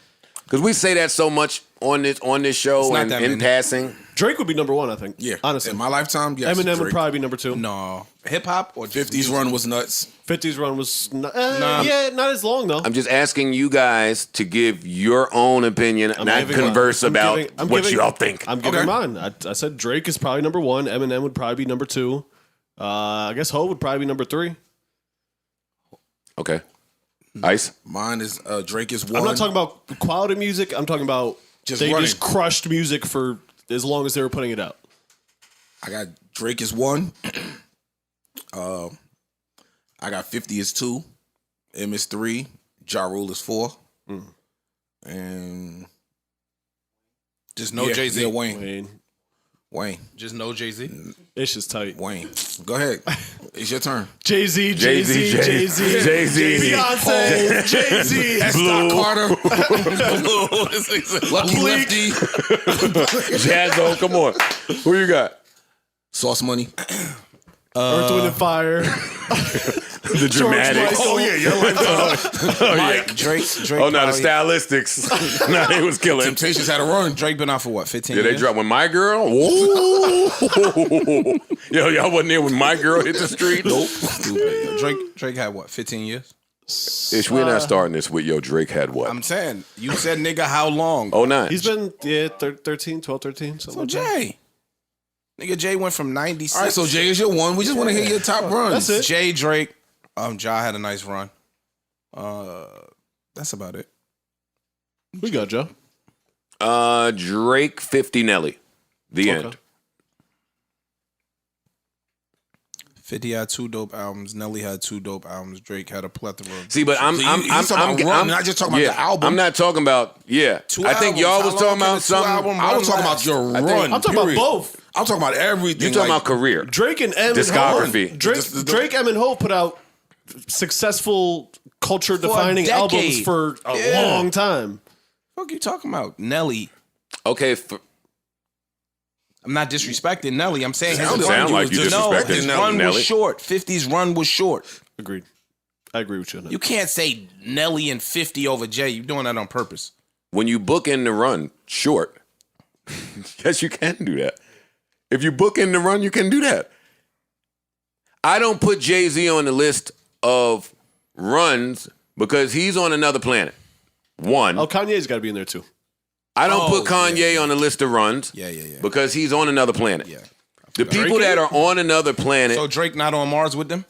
Because we say that so much on this show and in passing. Drake would be number one, I think. Yeah. Honestly. In my lifetime, yes. Eminem would Drake. probably be number two. No. Hip hop or 50's run was nuts. 50's run was yeah, not as long though. I'm just asking you guys to give your own opinion, not converse about what y'all think. I'm giving mine. I said Drake is probably number one. Eminem would probably be number two. I guess Ho would probably be number three. Okay. Ice? Mine is Drake is one. I'm not talking about quality music. I'm talking about they running. just crushed music for as long as they were putting it out. I got Drake is one. I got 50 is two. M is three. Ja Rule is four. And just no Jay-Z. Yeah, Wayne. Just no Jay-Z. It's just tight. Wayne. Go ahead. It's your turn. Jay-Z. Beyonce. Jay-Z. Stock Carter. Lucky Lefty. Jazzo, come on. Who you got? Sauce Money. Earth, Wind, and Fire. The dramatics. Oh, yeah, your lifetime. Mike. Drake. Oh, no, the stylistics. No, they was killing. Temptations had a run. Drake been out for what, 15 Yeah, years? they dropped when My Girl. Whoa. Yo, y'all wasn't there when My Girl hit the street? Nope. Stupid. Yo, Drake had what, 15 years? Ish, we're not starting this with, yo, Drake had what? I'm saying, you said nigga how long? Oh, 09. He's been 13, 12, 13, something So like that. Jay. Nigga, Jay went from 96. All right, so Jay is your one. We just want to hear your top runs. That's it. Jay, Drake. Ja had a nice run. That's about it. We got Joe. Drake, 50 Nelly. The end. 50 had 2 dope albums. Nelly had 2 dope albums. Drake had a plethora. See, but I'm not just talking about the album. I'm not talking about I think y'all was talking about something. I was talking about your run. I'm talking about both. I'm talking about everything. You're talking about career. Drake and M. Discography. Drake, M, and Ho put out successful culture-defining albums for a long time. What are you talking about? Nelly. Okay. I'm not disrespecting Nelly. I'm saying his Sound like you disrespecting his run Nelly. was short. 50's run was short. Agreed. I agree with you on that. You can't say Nelly and 50 over Jay. You're doing that on purpose. When you book in the run short, yes, you can do that. If you book in the run, you can do that. I don't put Jay-Z on the list of runs because he's on another planet. One. Oh, Kanye's got to be in there too. I don't put Kanye on the list of runs. Because he's on another planet. Yeah. The people that are on another planet. So Drake not on Mars with them?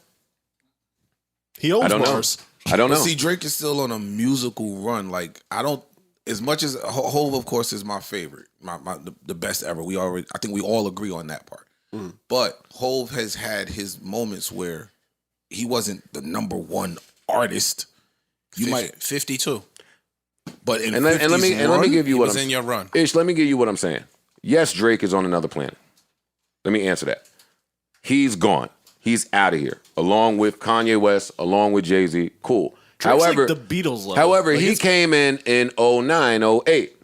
He owns Mars. I don't know. See, Drake is still on a musical run. Like, I don't, as much as Hove, of course, is my favorite, the best ever. I think we all agree on that part. But Hove has had his moments where he wasn't the number one artist. You might 52. But in let me give you what was in your run. Ish, let me give you what I'm saying. Yes, Drake is on another planet. Let me answer that. He's gone. He's out of here. Along with Kanye West, along with Jay-Z. Cool. Drake's However, like the Beatles level. However, he came in 09, 08.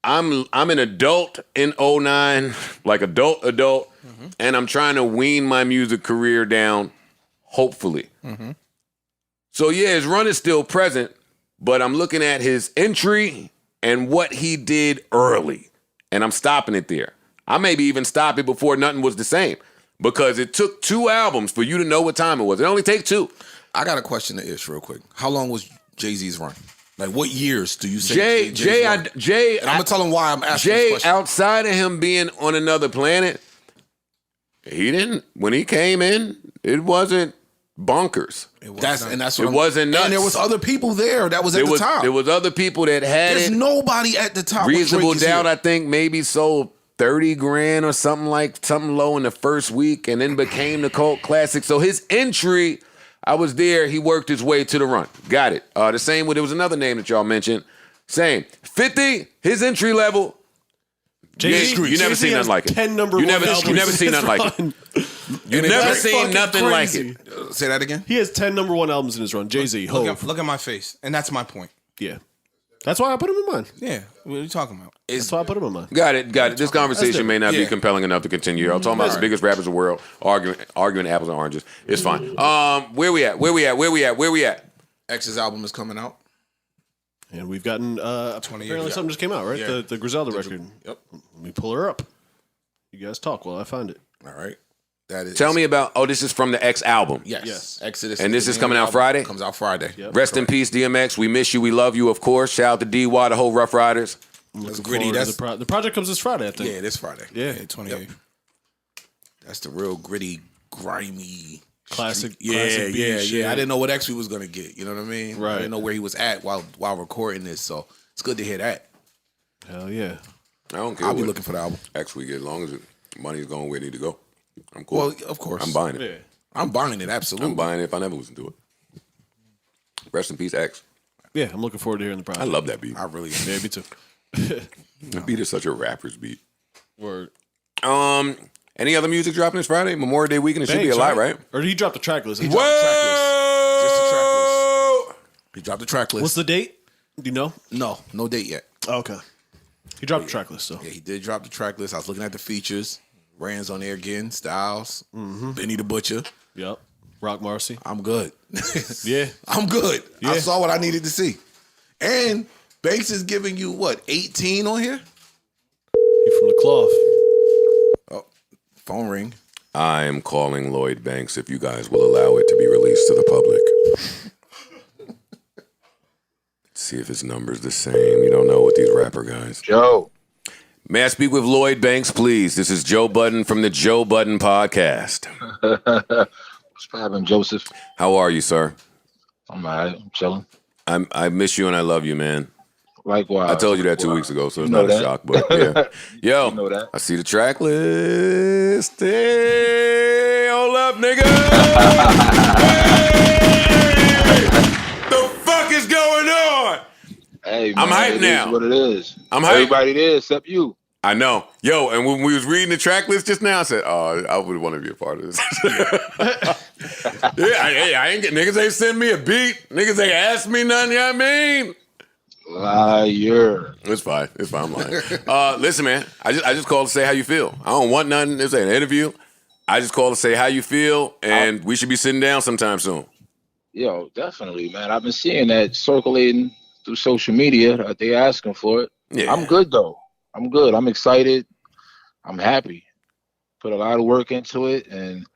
I'm an adult in 09, like adult, and I'm trying to wean my music career down, hopefully. So yeah, his run is still present, but I'm looking at his entry and what he did early, and I'm stopping it there. I maybe even stop it before nothing was the same, because it took 2 albums for you to know what time it was. It only take 2. I got a question to Ish real quick. How long was Jay-Z's run? Like, what years do you say Jay, and I'm going to tell him why I'm asking this question. Outside of him being on another planet, when he came in, it wasn't bonkers. That's what it wasn't nuts. And there was other people there that was at the top. There was other people that had There's it. nobody at the top. Reasonable Doubt, I think, maybe sold 30 grand or something low in the first week and then became the cult classic. So his entry, I was there. He worked his way to the run. Got it. The same way, there was another name that y'all mentioned. Same. 50, his entry level. You never seen nothing like it. 10 number you one never albums seen nothing like it. You never seen nothing like it. Say that again. He has 10 number one albums in his run. Jay-Z, Hov. Look at my face. And that's my point. Yeah. That's why I put him in mine. Yeah. What are you talking about? That's why I put him in mine. Got it. This conversation may not be compelling enough to continue. I'm talking about the biggest rappers in the world arguing apples and oranges. It's fine. Where we at? X's album is coming out. And we've gotten apparently something just came out, right? Yeah. The Griselda record. Yep. Let me pull her up. You guys talk while I find it. All right. That is. Tell me about. this is from the X album. Yes. Exodus. And this is coming out Friday? Comes out Friday. Yep. Rest in peace, DMX. We miss you. We love you, of course. Shout out to DY, the whole Rough Riders. That's gritty. The project comes this Friday, I think. Yeah, this Friday. Yeah, 28. Yep. That's the real gritty, grimy. Classic. Yeah. shit. I didn't know what X we was gonna get. You know what I mean? Right. I didn't know where he was at while recording this. So it's good to hear that. Hell yeah. I don't care. I'll be looking for the album. X we get, as long as money's going where it need to go. I'm cool. Well, of course. I'm buying it. Yeah. I'm buying it. Absolutely. I'm buying it if I never listen to it. Rest in peace, X. Yeah, I'm looking forward to hearing the project. I love that beat. I really am. Yeah, me too. That beat is such a rapper's beat. Word. Any other music dropping this Friday? Memorial Day weekend. It should be a lot, right? Or did he drop the track list? He dropped the track list. Just the track list. He dropped the track list. What's the date? Do you know? No date yet. Oh, okay. He dropped the track list, so. Yeah, he did drop the track list. I was looking at the features. Rand's on there again. Styles. Benny the Butcher. Yep. Rock Marcy. I'm good. Yeah. I'm good. Yeah. I saw what I needed to see. And Banks is giving you, 18 on here? He from the cloth. Oh, phone ring. I am calling Lloyd Banks if you guys will allow it to be released to the public. See if his number's the same. You don't know with these rapper guys. Joe. May I speak with Lloyd Banks, please? This is Joe Budden from the Joe Budden Podcast. What's poppin', Joseph? How are you, sir? I'm all right. I'm chilling. I miss you and I love you, man. Likewise. I told you that 2 weeks ago, so it's You know not a that. shock. But yeah, yo, You know that. I see the track list. Hey, hold up, nigga. Hey! The fuck is going on? Hey, man, I'm hyped it now. is what it is. I'm hyped. Everybody there except you. I know. Yo, and when we was reading the track list just now, I said, oh, I would want to be a part of this. I ain't get niggas ain't send me a beat. Niggas ain't ask me nothing, you know what I mean? Liar. It's fine. I'm lying. Listen, man, I just called to say how you feel. I don't want nothing. This ain't an interview. I just called to say how you feel, and we should be sitting down sometime soon. Yo, definitely, man. I've been seeing that circulating through social media that they asking for it. Yeah. I'm good, though. I'm good. I'm excited. I'm happy. Put a lot of work into it, and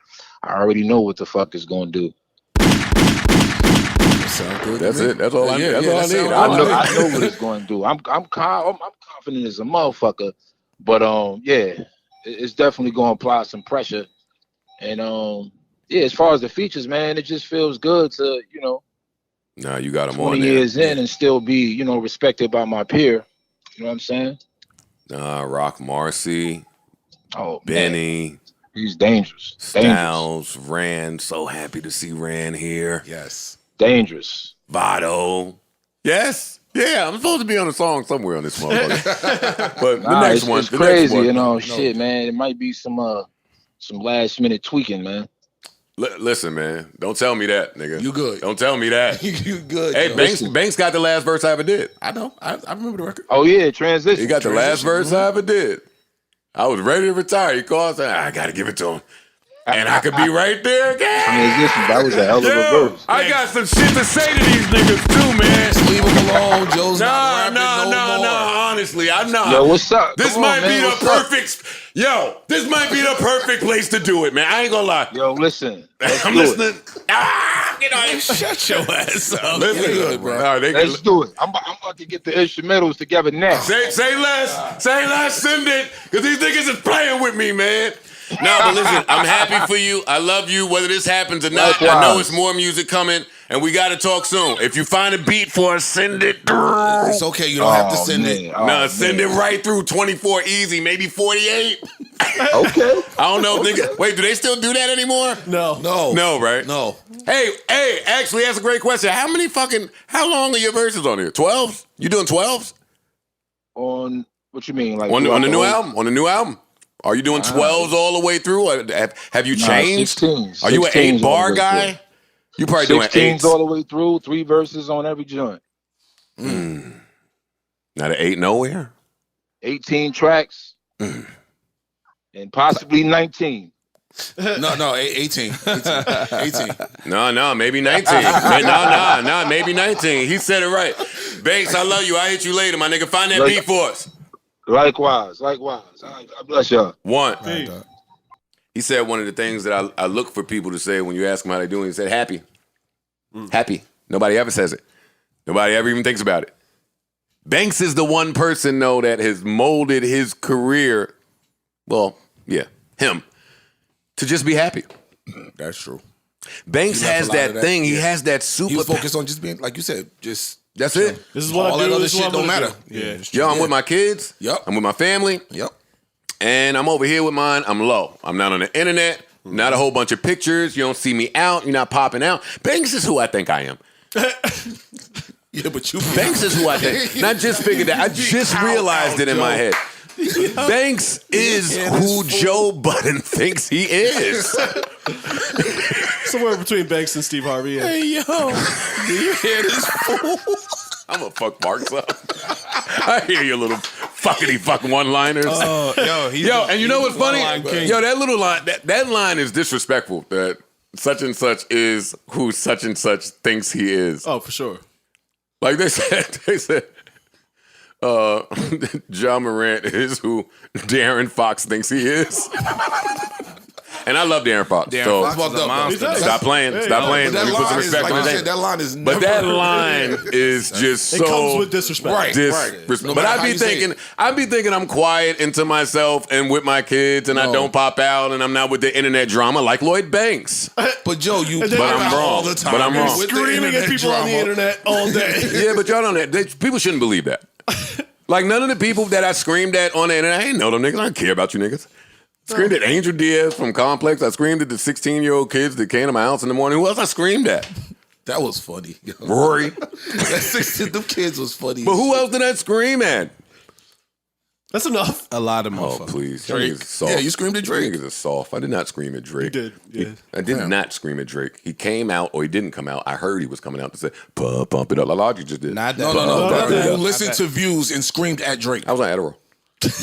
I already know what the fuck it's going to do. Sound good. That's it. That's all I need. That's all I need. I know what it's going to do. I'm confident as a motherfucker, but it's definitely going to apply some pressure. And as far as the features, man, it just feels good to Nah, you got them 20 on there. years in and still be respected by my peer. You know what I'm saying? Rock Marcy, Benny. Man. He's dangerous. Styles, Rand. So happy to see Rand here. Yes. Dangerous. Vado. Yes. Yeah, I'm supposed to be on a song somewhere on this motherfucker. But the next one. It's crazy, shit, man. It might be some last minute tweaking, man. Listen, man. Don't tell me that, nigga. You good. Don't tell me that. You good. Hey, Banks got the last verse I ever did. I know. I remember the record. Oh, yeah, transition. He got the last verse I ever did. I was ready to retire. He called, said, I got to give it to him. And I could be right there again. Transition. That was a hell of a verse. I got some shit to say to these niggas, too, man. Just leave him alone. Joe's not rapping no more. Honestly, I'm not. Yo, what's up? This Come might on, be man. the What's up? perfect. Yo, this might be the perfect place to do it, man. I ain't gonna lie. Yo, listen. I'm do listening. It. Get on. Shut your ass up. Listen, Good, bro. All right, Let's do it. I'm about to get the instrumentals together now. Say less. Say less. Send it. Because these niggas is playing with me, man. No, but listen, I'm happy for you. I love you, whether this happens or not. Likewise. I know it's more music coming, and we got to talk soon. If you find a beat for us, send it through. It's okay. You don't have to send it. No, send it right through. 24 easy, maybe 48. Okay. I don't know, nigga. Wait, do they still do that anymore? No, right? No. Hey, actually, that's a great question. How long are your verses on here? 12s? You doing 12s? On what you mean? Like On the new album? On the new album? Are you doing 12s all the way through? Or have you changed? 16s. Are you an 16s 8-bar all the way guy? through. You probably doing 16s 8s. all the way through. 3 verses on every joint. Not an 8 nowhere? 18 tracks. And possibly 19. No, 18. 18. No, maybe 19. No, maybe 19. He said it right. Banks, I love you. I'll hit you later, my nigga. Find that beat for us. Likewise. All right, God bless y'all. One. He said one of the things that I look for people to say when you ask them how they doing, he said happy. Happy. Nobody ever says it. Nobody ever even thinks about it. Banks is the one person, though, that has molded his career, well, yeah, him, to just be happy. That's true. Banks has that thing. He has that super. He was focused on just being, like you said, just. That's it. This is what all I do. that other This is shit what I'm don't gonna matter. do. Yeah. Yo, I'm with my kids. Yep. I'm with my family. Yep. And I'm over here with mine. I'm low. I'm not on the internet. Not a whole bunch of pictures. You don't see me out. You're not popping out. Banks is who I think I am. Yeah, but you. Banks is who I think. Not just figured that. I just realized it in my head. Banks is who Joe Budden thinks he is. Somewhere between Banks and Steve Harvey. Yeah. Hey, yo. Do you hear this fool? I'm gonna fuck Marks up. I hear your little fuck one-liners. Yo, and you know what's funny? king. Yo, that little line, that line is disrespectful. That such and such is who such and such thinks he is. Oh, for sure. Like they said, John Morant is who Darren Fox thinks he is. And I love Darren Fox. Darren Fox is a monster. Stop playing. Stop playing. Let me put some respect on his name. That line is But that line is just so. It comes with disrespect. Disrespect. No But matter I'd how be you say thinking I'm quiet into myself and with my kids and I don't pop out and I'm not with the internet drama like Lloyd Banks. But Joe, you But I'm wrong. all the time. But I'm wrong. With the Screaming at internet people on the drama. internet all day. Yeah, but y'all don't. People shouldn't believe that. Like, none of the people that I screamed at on the internet, I ain't know them niggas. I don't care about you niggas. Screamed at Angel Diaz from Complex. I screamed at the 16-year-old kids that came to my house in the morning. Who else I screamed at? That was funny. Rory. Them kids was funny. But who else did I scream at? That's enough. A lot of motherfuckers. Oh, please. Drake. Niggas are soft. Yeah, you screamed at Drake. Niggas are soft. I did not scream at Drake. You did, yeah. I did not scream at Drake. He came out, or he didn't come out. I heard he was coming out to say, pump it up. You just did. Not No. Pump it You up. listened to Views and screamed at Drake. I was on Adderall.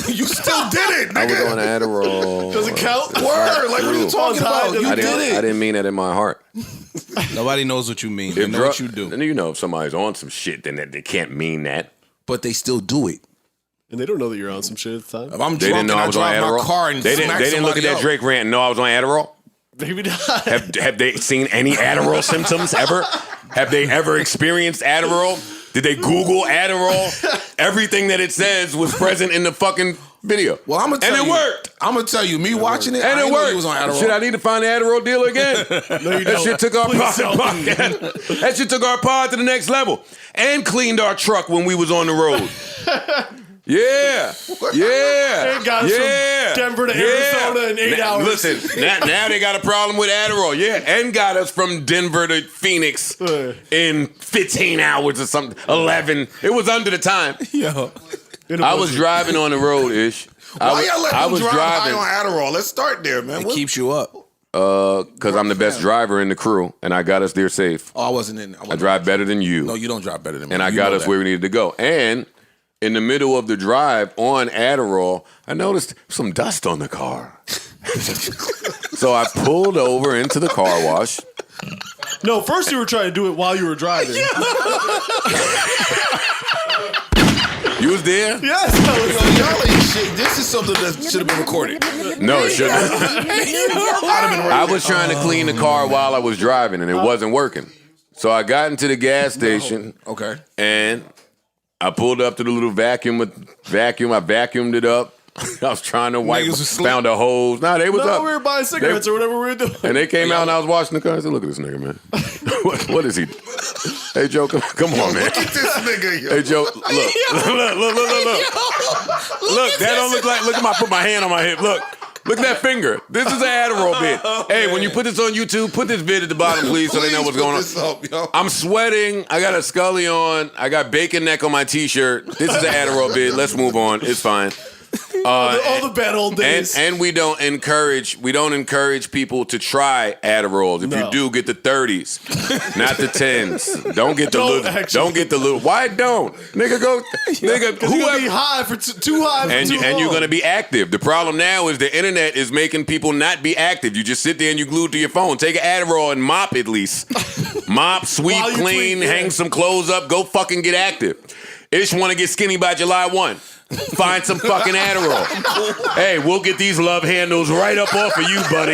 You still did it, I was nigga. on Adderall. Does it count? Word. Like, what are you talking about? You I did it. didn't mean that in my heart. Nobody knows what you mean. They know what you do. And you know if somebody's on some shit, then they can't mean that. But they still do it. And they don't know that you're on some shit at the time. If I'm They drunk didn't know and I I was on drive my Adderall. car and They didn't look at that Drake rant and know I was on Adderall. Maybe not. Have they seen any Adderall symptoms ever? Have they ever experienced Adderall? Did they Google Adderall? Everything that it says was present in the fucking video. Well, I'm gonna tell you. And it worked. I'm gonna tell you. Me watching it, And I it didn't know worked. he was on Adderall. Shit, I need to find the Adderall dealer again. No, you That don't. shit took our Please don't. podcast. That shit took our pod to the next level. And cleaned our truck when we was on the road. Yeah. And got us from Denver to Arizona in 8 hours. Listen, now they got a problem with Adderall. Yeah. And got us from Denver to Phoenix in 15 hours or something. 11. It was under the time. Yo. I was driving on the road, Ish. Why y'all let I him was drive driving. high on Adderall? Let's start there, man. It keeps you up. Because I'm the best driver in the crew, and I got us there safe. Oh, I wasn't in. I drive better than you. No, you don't drive better than me. And I You got know us that. where we needed to go. And in the middle of the drive on Adderall, I noticed some dust on the car. So I pulled over into the car wash. No, first you were trying to do it while you were driving. You was there? Yes. Y'all ain't shit. This is something that should have been recorded. No, it shouldn't. I was trying to clean the car while I was driving, and it wasn't working. So I got into the gas station. Okay. And I pulled up to the little vacuum. I vacuumed it up. I was trying to wipe. Niggas was asleep. Found a hose. Nah, they was up. We were buying cigarettes or whatever we were doing. And they came out and I was watching the car. I said, look at this nigga, man. what is he? Hey, Joe, come on, man. Look at this nigga, yo. Hey, Joe, look. Look. Look, that don't look like, put my hand on my hip. Look at that finger. This is an Adderall bit. Hey, when you put this on YouTube, put this vid at the bottom, please, so they know what's going on. I'm sweating. I got a Scully on. I got bacon neck on my T-shirt. This is an Adderall bit. Let's move on. It's fine. All the bad old days. And we don't encourage people to try Adderalls. If you do, get the 30s, not the 10s. Don't get the little. Why don't? Nigga, You're gonna be high for too high for too long. And you're gonna be active. The problem now is the internet is making people not be active. You just sit there and you glued to your phone. Take an Adderall and mop at least. Mop, sweep, clean, hang some clothes up. Go fucking get active. Ish want to get skinny by July 1. Find some fucking Adderall. Hey, we'll get these love handles right up off of you, buddy.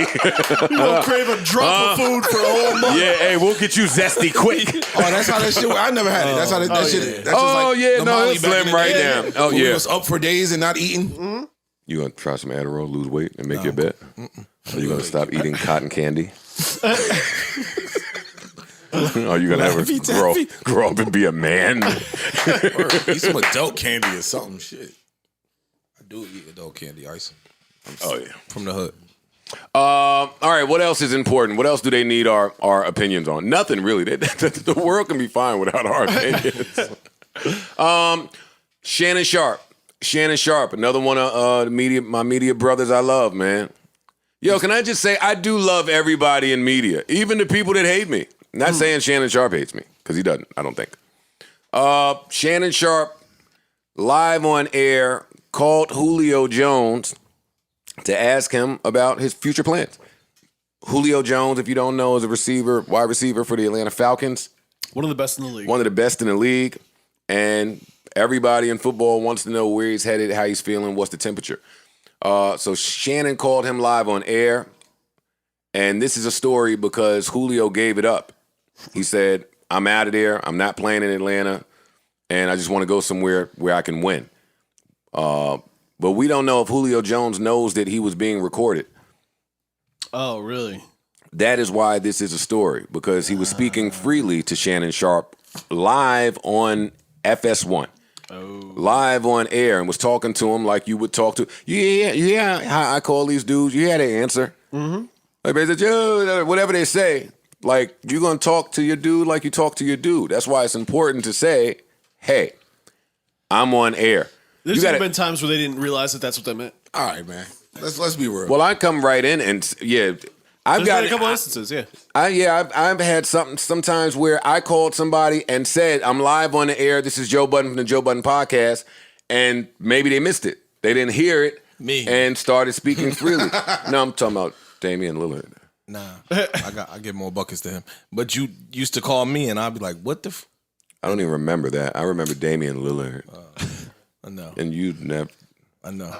You don't crave a drop of food for a whole month. Yeah, hey, we'll get you zesty quick. Oh, that's how that shit. I never had it. That's how that shit. That's it's slim right now. Oh When yeah, we was up for days and not eating. Mm-hmm. You gonna try some Adderall, lose weight, and make your bet? Are you gonna stop eating cotton candy? Are you gonna ever grow up and be a man? Eat some adult candy or something. Shit. I do eat adult candy, ice. Oh yeah, from the hood. All right, what else is important? What else do they need our opinions on? Nothing really. The world can be fine without our opinions. Shannon Sharp, another one of my media brothers I love, man. Yo, can I just say I do love everybody in media, even the people that hate me. Not saying Shannon Sharp hates me, because he doesn't, I don't think. Shannon Sharp, live on air, called Julio Jones to ask him about his future plans. Julio Jones, if you don't know, is a wide receiver for the Atlanta Falcons. One of the best in the league. One of the best in the league. And everybody in football wants to know where he's headed, how he's feeling, what's the temperature. So Shannon called him live on air. And this is a story because Julio gave it up. He said, I'm out of there. I'm not playing in Atlanta. And I just want to go somewhere where I can win. But we don't know if Julio Jones knows that he was being recorded. Oh, really? That is why this is a story, because he was speaking freely to Shannon Sharp live on FS1. live on air and was talking to him like you would talk to. Yeah. How I call these dudes. You had an answer. Mm-hmm. Like they said, yo, whatever they say. Like you're gonna talk to your dude like you talk to your dude. That's why it's important to say, hey, I'm on air. There's been times where they didn't realize that that's what that meant. All right, man. Let's be real. Well, I come right in and I've got a couple instances. Yeah. I've had sometimes where I called somebody and said, I'm live on the air. This is Joe Budden from the Joe Budden podcast. And maybe they missed it. They didn't hear it. Me. And started speaking freely. No, I'm talking about Damian Lillard. Nah, I get more buckets than him. But you used to call me, and I'd be like, "What the?" I don't even remember that. I remember Damian Lillard. I know. And you never. I know.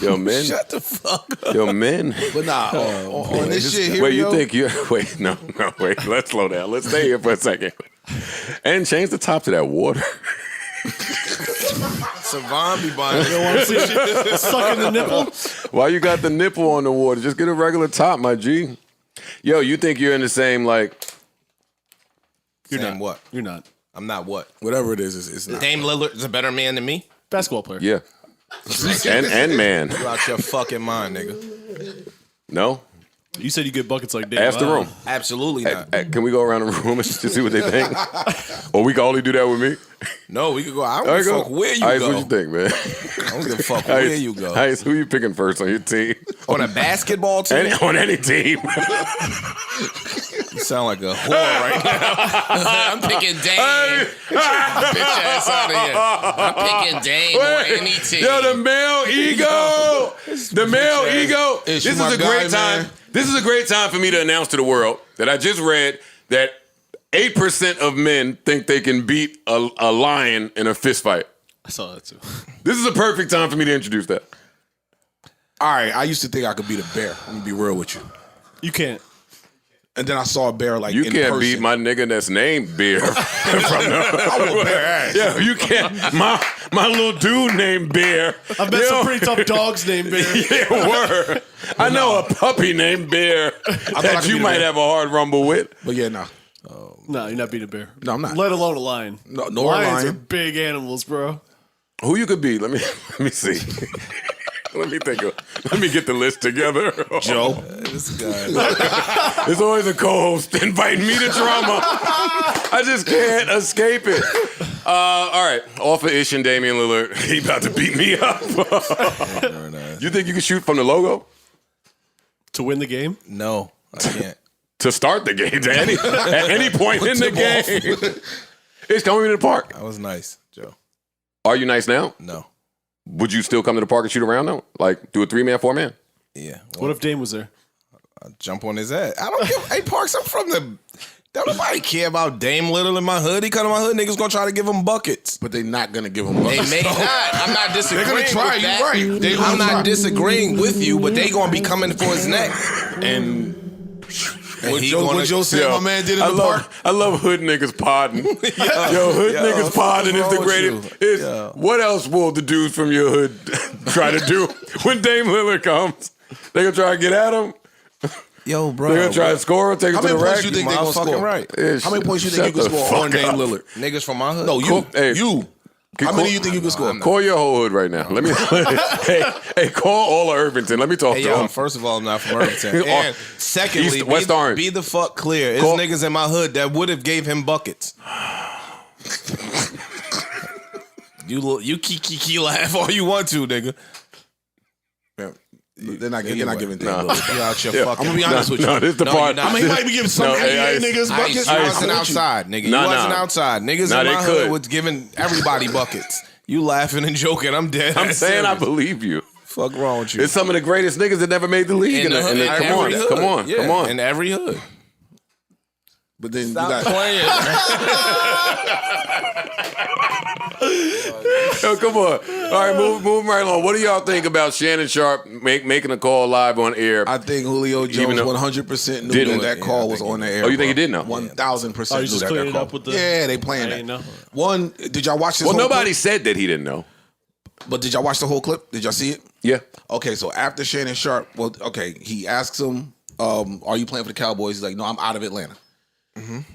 Yo, men. Shut the fuck up. Yo, men. But nah, on this shit here. Wait, you think you're? Wait, no. Wait, let's slow down. Let's stay here for a second, and change the top to that water. Savon be buying. You want to see shit sucking the nipple? Why you got the nipple on the water? Just get a regular top, my G. Yo, you think you're in the same like? You're not what? You're not. I'm not what? Whatever it is, it's not. Dame Lillard is a better man than me. Basketball player. Yeah. and man. You out your fucking mind, nigga. No. You said you get buckets like Dave. Ask the room. Absolutely not. Can we go around the room and just see what they think? Or we can only do that with me? No, we could go. I don't give a fuck where you go. What you think, man? I don't give a fuck where you go. Ice, who you picking first on your team? On a basketball team? On any team. You sound like a whore right now. I'm picking Dame. Bitch ass out of here. I'm picking Dame on any team. Yo, the male ego. The male ego. This This is a great time. Man. This is a great time for me to announce to the world that I just read that 8% of men think they can beat a lion in a fist fight. I saw that too. This is a perfect time for me to introduce that. All right, I used to think I could beat a bear. Let me be real with you. You can't. And then I saw a bear like You in can't person. beat my nigga that's named Bear. I will bear ass. Yeah, you can't. My little dude named Bear. I've met some pretty tough dogs named Bear. Yeah, word. I know a puppy named Bear that you might have a hard rumble with. But yeah, no. No, you're not beating a bear. No, I'm not. Let alone a lion. No, Lions lion. are big animals, bro. Who you could beat? Let me see. Let me think. Let me get the list together. Joe. This guy. There's always a co-host inviting me to drama. I just can't escape it. All right. Off of Ish and Damian Lillard. He about to beat me up. You think you can shoot from the logo? To win the game? No, I can't. To start the game. At any point in the game. Ish, come with me to the park. That was nice, Joe. Are you nice now? No. Would you still come to the park and shoot around though? Like do a 3-man, 4-man? Yeah. What if Dame was there? I'd jump on his ass. I don't give. Hey, Parks, I'm from the. Don't nobody care about Dame Lillard in my hood. He come to my hood, niggas gonna try to give him buckets. But they not gonna give him They buckets. may not. I'm not disagreeing. They're gonna try. with You that. right. They I'm gonna not try. disagreeing with you, but they gonna be coming for his neck. And What he Joe, gonna- Joe said Yo, my man did in the park. I love hood niggas podding. Yo, hood niggas podding is the greatest. What else will the dudes from your hood try to do when Dame Lillard comes? They gonna try to get at him? Yo, bro. They gonna try to score him, take How him to many the points rack? you think they gonna Motherfucking score? right. Yeah, How many points you think you shut can the score on fuck Dame up. Lillard? Niggas from my hood. No, you. Hey, You. How many do you think you can score? Call your whole hood right now. Let me. hey, call all of Irvington. Let me talk Hey, to yo, them. first of all, I'm not from Irvington. And secondly, West Orange. be the fuck clear. It's Call- niggas in my hood that would have gave him buckets. You kiki laugh all you want to, nigga. They're not giving Dame Nah. Lillard. You out your Yeah. fucking. I'm gonna be honest with you. No, this is the No, part. you're not. I mean, he might be giving some NBA niggas buckets. You I wasn't agree with you. outside, nigga. You Nah, wasn't nah. outside. Niggas Nah, in they my could. hood was giving everybody buckets. You laughing and joking. I'm dead. I'm ass saying I serious. believe you. Fuck wrong with you. It's some of the greatest niggas that never made the league. in the hood, in come on, every hood. come on, Yeah, come on. in every hood. But then Stop you got playing. Yo, come on. All right, move right along. What do y'all think about Shannon Sharp making a call live on air? I think Julio Even Jones though- 100% knew Didn't. that call was on the air. Oh, you think bro. he did know? 1,000% Oh, you knew just that cleared it call. up with the. Yeah, they playing I that. didn't know. One, did y'all watch this Well, whole nobody clip? said that he didn't know. But did y'all watch the whole clip? Did y'all see it? Yeah. Okay, so after Shannon Sharp, he asks him, are you playing for the Cowboys? He's like, no, I'm out of Atlanta.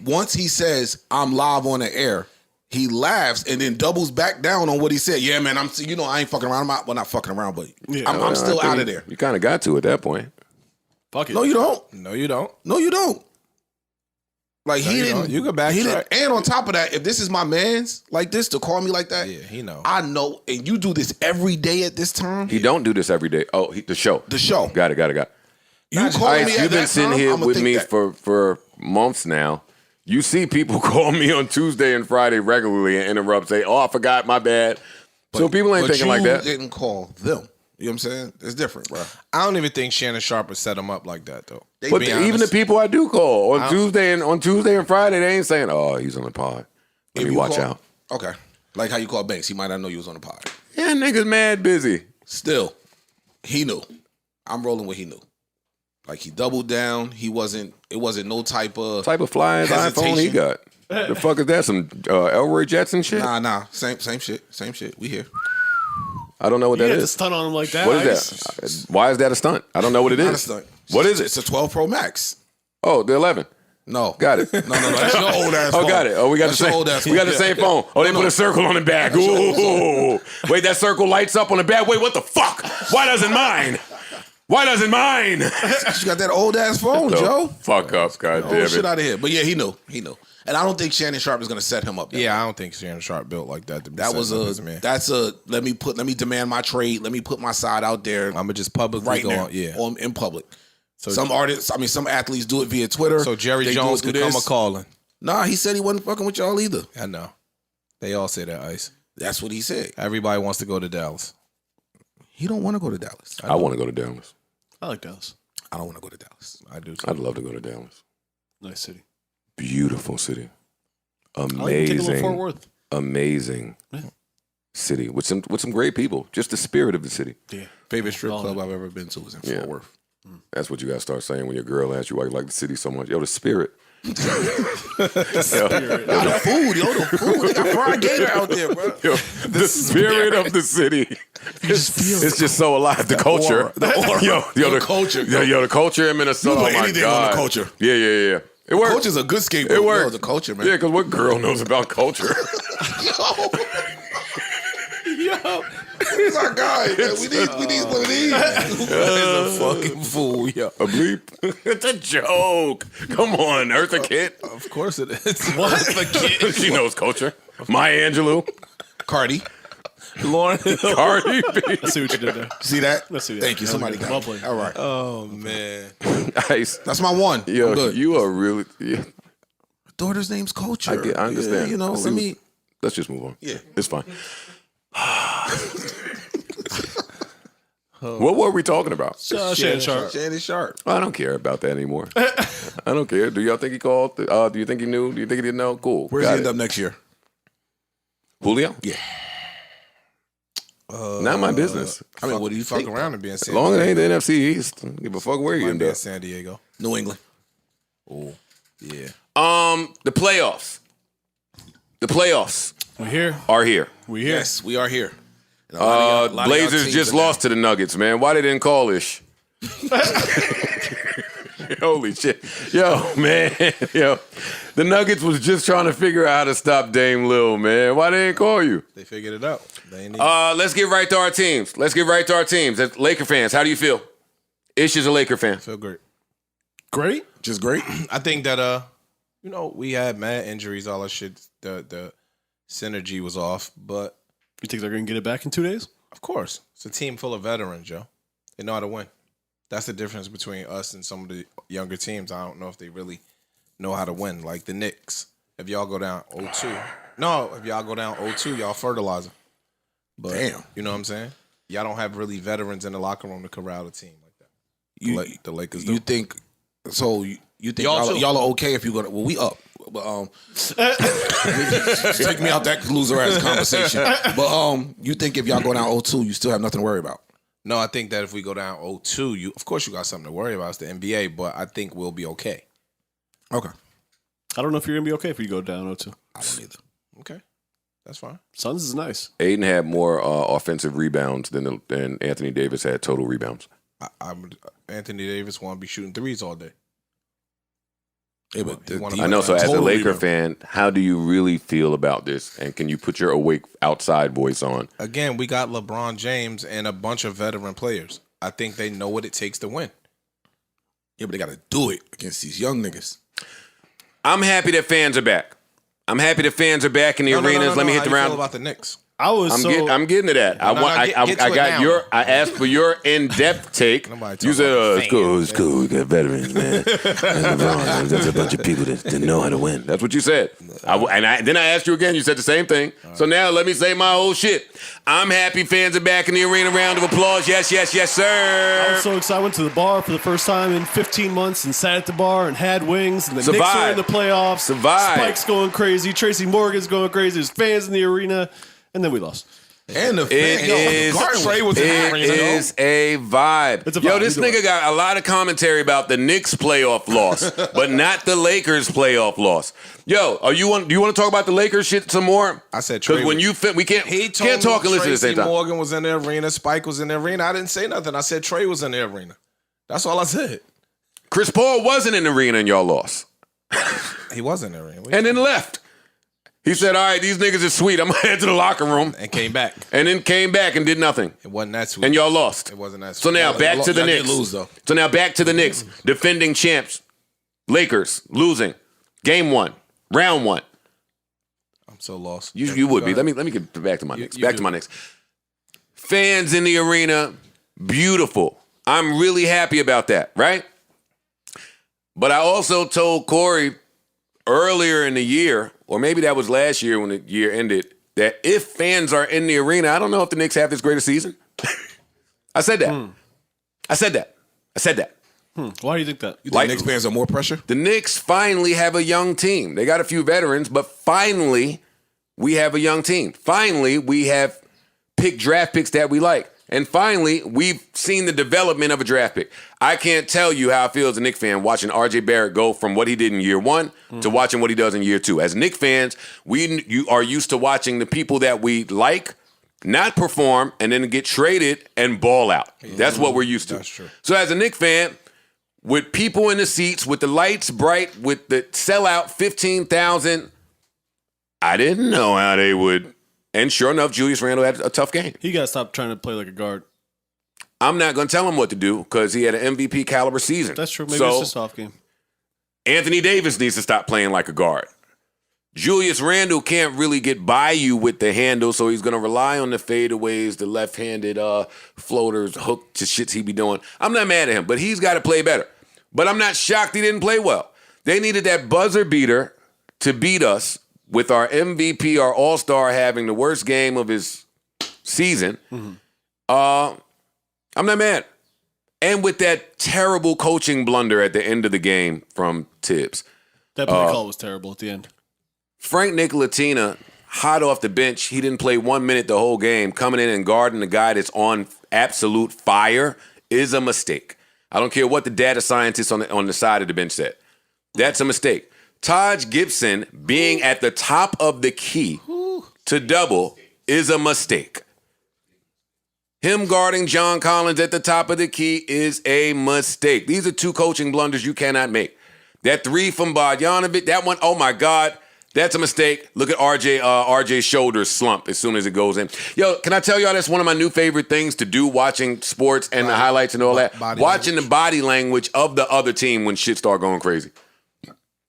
Once he says, I'm live on the air, he laughs and then doubles back down on what he said. Yeah, man, I ain't fucking around. Well, not fucking around, but I'm still out of there. You kind of got to at that point. Fuck it. No, you don't. No, you don't. No, you don't. Like, he didn't. You can backtrack. And on top of that, if this is my man's like this to call me like that, Yeah, he know. I know. And you do this every day at this time. He don't do this every day. Oh, the show. The show. Got it. You calling me at You've been that sitting time, here I'ma with think me that. for months now. You see people call me on Tuesday and Friday regularly and interrupt, say, "Oh, I forgot, my bad." So people ain't thinking like that. You didn't call them. You know what I'm saying? It's different, bro. I don't even think Shannon Sharp would set him up like that, though. But even the people I do call on Tuesday and Friday, they ain't saying, "Oh, he's on the pod. Let me watch out." Okay. Like how you call Banks. He might not know you was on the pod. Yeah, niggas mad busy. Still, he knew. I'm rolling with he knew. Like, he doubled down. It wasn't no type of flying iPhone he got. The fuck is that? Some Elroy Jetson shit? Nah. Same shit. We here. I don't know what that You is. had to stunt on him like that. What is that? Why is that a stunt? I don't know what it is. Not a stunt. What is it? It's a 12 Pro Max. Oh, the 11. No. Got it. No. That's your old ass phone. Oh, got it. Oh, we got That's the your same. old ass We got the phone. same phone. Oh, they put a circle on the back. Ooh. Wait, that circle lights up on the back. Wait, what the fuck? Why doesn't mine? You got that old ass phone, Joe. Fuck up, God damn Oh, it. shit out of here. But yeah, he knew. And I don't think Shannon Sharp is gonna set him up. That way. I don't think Shannon Sharp built like that. That was let me demand my trade. Let me put my side out there. I'm gonna just publicly right go now, on. in public. So some athletes do it via Twitter. So Jerry They Jones do it could through come a this. calling. Nah, he said he wasn't fucking with y'all either. I know. They all say that, Ice. That's what he said. Everybody wants to go to Dallas. He don't want to go to Dallas. I want to go to Dallas. I like Dallas. I don't want to go to Dallas. I do too. I'd love to go to Dallas. Nice city. Beautiful city. I like to take a little Fort Amazing. Worth. Amazing city with some great people. Just the spirit of the city. Yeah. Favorite strip club I've ever been to was in Fort Worth. That's what you got to start saying when your girl asks you why you like the city so much. Yo, the spirit. The food. They got fried gator out there, bro. Yo, the spirit of the city. It's just so alive. The culture. The aura. Yo, The culture. Yo, the culture in Minnesota. You put Oh my anything God. on the culture. Yeah. It works. Culture's a good scapegoat. It works. The culture, man. Yeah, because what girl knows about culture? Yo, he's our guy. Man. We need one of these. He's a fucking fool, yo. A bleep. It's a joke. Come on, Eartha Kitt. Of course it is. What? The kid? She knows culture. Maya Angelou. Cardi. Lauren. Cardi B. I see what you did there. See that? Let's see that. Thank you. Somebody got Well it. played. All right. Oh man. Ice. That's my one. Yo, I'm good. you are really. Yeah, Daughter's name's Culture. I understand. Yeah, I see let's just move on. Yeah. It's fine. What were we talking about? Shannon Sharp. Shannon Sharp. I don't care about that anymore. I don't care. Do y'all think he called? Do you think he knew? Do you think he didn't know? Cool. Where's Got he end it. up next year? Julio? Yeah. Not my business. I mean, what do you Fuck think? around and be in As San long as it Diego. ain't the NFC East, don't give a fuck where you Might end be in up. San Diego. New England. Oh, yeah. The playoffs. The playoffs We here. are here. We here. Yes, we are here. And a lot of y'all Blazers teams just are lost to the Nuggets, man. Why they didn't call Ish? Holy shit. Yo, man. Yo. The Nuggets was just trying to figure out how to stop Dame Lil, man. Why they didn't call you? They figured it out. They ain't Let's get right to our teams. As Laker fans, how do you feel? Ish is a Laker fan. feel great. Great. Just great. I think that we had mad injuries, all that shit. The synergy was off, but You think they're going to get it back in 2 days? of course, it's a team full of veterans, Joe. They know how to win. That's the difference between us and some of the younger teams. I don't know if they really know how to win. Like the Knicks, if y'all go down 0-2. No, if y'all go down 0-2, y'all fertilizer. But Damn. you know what I'm saying? Y'all don't have really veterans in the locker room to corral a team like that. The Lakers do. You think so? You think Y'all y'all too. are okay if you go? Well, we up. But take me out that loser ass conversation. But you think if y'all go down 0-2, you still have nothing to worry about? No, I think that if we go down 0-2, of course you got something to worry about. It's the NBA, but I think we'll be okay. Okay. I don't know if you're going to be okay if you go down 0-2. I don't either. Okay. That's fine. Suns is nice. Aiden had more offensive rebounds than Anthony Davis had total rebounds. Anthony Davis want to be shooting threes all day. Yeah, but I know. So, as a Laker fan, how do you really feel about this? And can you put your awake outside voice on? Again, we got LeBron James and a bunch of veteran players. I think they know what it takes to win. Yeah, but they got to do it against these young niggas. I'm happy that fans are back. I'm happy that fans are back in the arenas. Let me hit the round. How about the Knicks? I'm getting to that. I asked for your in-depth take. You said, it's cool. We got veterans, man. That's a bunch of people that know how to win. That's what you said. Then I asked you again. You said the same thing. So now let me say my whole shit. I'm happy fans are back in the arena. Round of applause. Yes, sir. I was so excited. I went to the bar for the first time in 15 months and sat at the bar and had wings. And the Knicks are in the playoffs. Spike's going crazy. Tracy Morgan's going crazy. There's fans in the arena. And then we lost. And the Trey was in the arena. It is a vibe. It's a vibe. Yo, this nigga got a lot of commentary about the Knicks playoff loss, but not the Lakers playoff loss. Yo, do you want to talk about the Lakers shit some more? I said Trey. Because when you fit, we can't talk and listen at the same time. Morgan was in the arena. Spike was in the arena. I didn't say nothing. I said Trey was in the arena. That's all I said. Chris Paul wasn't in the arena and y'all lost. He was in the arena. And then left. He said, all right, these niggas are sweet. I'm going to head to the locker room. And came back. And then came back and did nothing. It wasn't that sweet. And y'all lost. It wasn't that sweet. So now back to the Knicks. Lose, though. So now back to the Knicks. Defending champs. Lakers losing. Game 1. Round 1. I'm so lost. You would be. Let me get back to my Knicks. Back to my Knicks. Fans in the arena. Beautiful. I'm really happy about that, right? But I also told Corey earlier in the year, or maybe that was last year when the year ended, that if fans are in the arena, I don't know if the Knicks have this greatest season. I said that. I said that. Why do you think that? You think Knicks fans are more pressure? The Knicks finally have a young team. They got a few veterans, but finally we have a young team. Finally we have picked draft picks that we like. And finally, we've seen the development of a draft pick. I can't tell you how I feel as a Knicks fan watching R.J. Barrett go from what he did in year 1 to watching what he does in year 2. As Knicks fans, you are used to watching the people that we like not perform and then get traded and ball out. That's what we're used to. That's true. So as a Knicks fan, with people in the seats, with the lights bright, with the sellout 15,000, I didn't know how they would. And sure enough, Julius Randle had a tough game. He got to stop trying to play like a guard. I'm not going to tell him what to do because he had an MVP caliber season. That's true. Maybe it's just off game. Anthony Davis needs to stop playing like a guard. Julius Randle can't really get by you with the handle, so he's going to rely on the fadeaways, the left-handed floaters, hook to shits he be doing. I'm not mad at him, but he's got to play better. But I'm not shocked he didn't play well. They needed that buzzer beater to beat us with our MVP, our all-star, having the worst game of his season. I'm not mad. And with that terrible coaching blunder at the end of the game from Tibbs. That play call was terrible at the end. Frank Nicolatina, hot off the bench, he didn't play 1 minute the whole game, coming in and guarding the guy that's on absolute fire is a mistake. I don't care what the data scientists on the side of the bench said. That's a mistake. Taj Gibson being at the top of the key to double is a mistake. Him guarding John Collins at the top of the key is a mistake. These are two coaching blunders you cannot make. That 3 from Bogdanovic, that one, oh my God, that's a mistake. Look at RJ's shoulders slump as soon as it goes in. Yo, can I tell y'all that's one of my new favorite things to do watching sports and the highlights and all that? Watching the body language of the other team when shit start going crazy.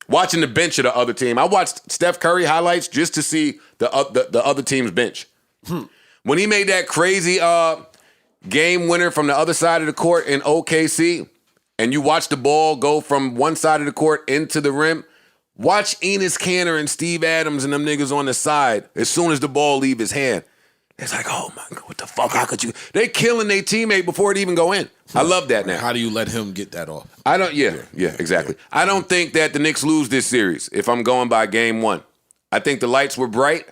Watching the bench of the other team. I watched Steph Curry highlights just to see the other team's bench. When he made that crazy game winner from the other side of the court in OKC, and you watch the ball go from one side of the court into the rim, watch Enes Kanter and Steve Adams and them niggas on the side as soon as the ball leave his hand. It's like, oh my God, what the fuck? How could you? They killing their teammate before it even go in. I love that now. How do you let him get that off? I don't. Yeah, exactly. I don't think that the Knicks lose this series if I'm going by game 1. I think the lights were bright,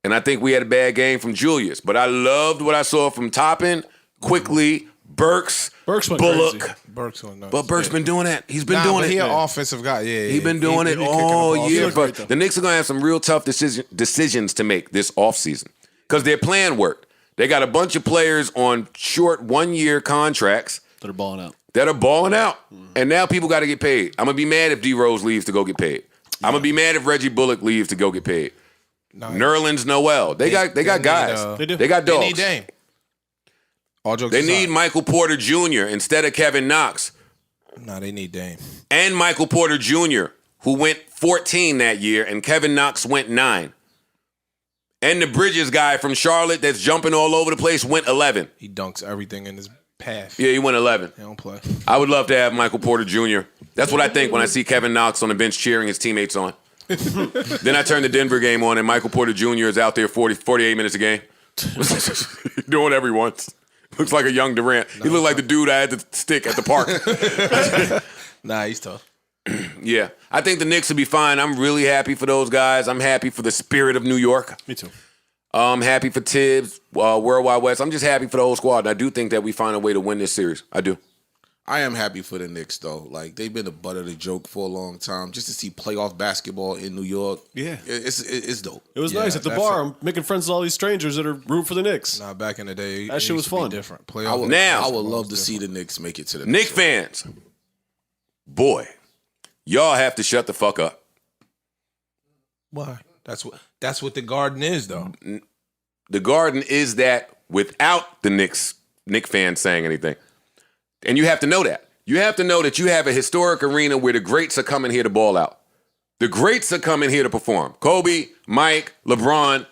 and I think we had a bad game from Julius. But I loved what I saw from Toppin, Quickly, Burks went Bullock. Crazy. Burks went nuts. But Burks been doing that. He's been doing it. He's an offensive guy. Yeah, He's been doing it all year. But the Knicks are going to have some real tough decisions to make this offseason because their plan worked. They got a bunch of players on short 1-year contracts that are balling out. And now people got to get paid. I'm going to be mad if D Rose leaves to go get paid. I'm going to be mad if Reggie Bullock leaves to go get paid. Nerlens Noel. They got guys. They got dogs. They need Dame. All jokes They aside. need Michael Porter Jr. instead of Kevin Knox. No, they need Dame. And Michael Porter Jr., who went 14 that year, and Kevin Knox went 9. And the Bridges guy from Charlotte that's jumping all over the place went 11. He dunks everything in his path. Yeah, he went 11. He don't play. I would love to have Michael Porter Jr. That's what I think when I see Kevin Knox on the bench cheering his teammates on. Then I turn the Denver game on, and Michael Porter Jr. is out there 48 minutes a game. Doing whatever he wants. Looks like a young Durant. He looked like the dude I had to stick at the park. Nah, he's tough. Yeah. I think the Knicks will be fine. I'm really happy for those guys. I'm happy for the spirit of New York. Me too. I'm happy for Tibbs, Worldwide West. I'm just happy for the whole squad. And I do think that we find a way to win this series. I do. I am happy for the Knicks, though. Like, they've been the butt of the joke for a long time. Just to see playoff basketball in New York, it's dope. It was nice at the bar. I'm making friends with all these strangers that are rooting for the Knicks. Nah, back in the day, that shit was fun. Different. I would Now, love to see the Knicks make it to the Knicks fans. Boy, y'all have to shut the fuck up. Why? That's what the Garden is, though. The Garden is that without the Knicks fans saying anything. And you have to know that. You have to know that you have a historic arena where the greats are coming here to ball out. The greats are coming here to perform. Kobe, Mike, LeBron,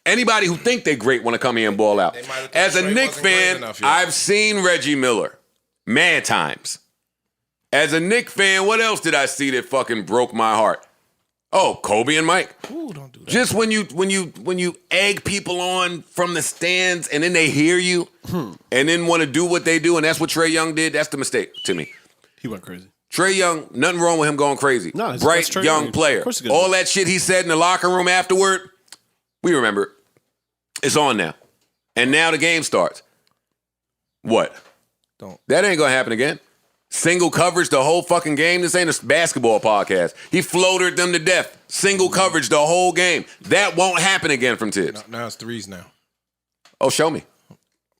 anybody who think they're great want to come here and ball out. As a Knicks fan, I've seen Reggie Miller mad times. As a Knicks fan, what else did I see that fucking broke my heart? Oh, Kobe and Mike. Ooh, don't do that. Just when you egg people on from the stands and then they hear you and then want to do what they do, and that's what Trae Young did, that's the mistake to me. He went crazy. Trae Young, nothing wrong with him going crazy. No, bright young player. All that shit he said in the locker room afterward, we remember it. It's on now. And now the game starts. What? That ain't gonna happen again. Single coverage the whole fucking game. This ain't a basketball podcast. He floated them to death. Single coverage the whole game. That won't happen again from Tibbs. Now it's threes now. Oh, show me.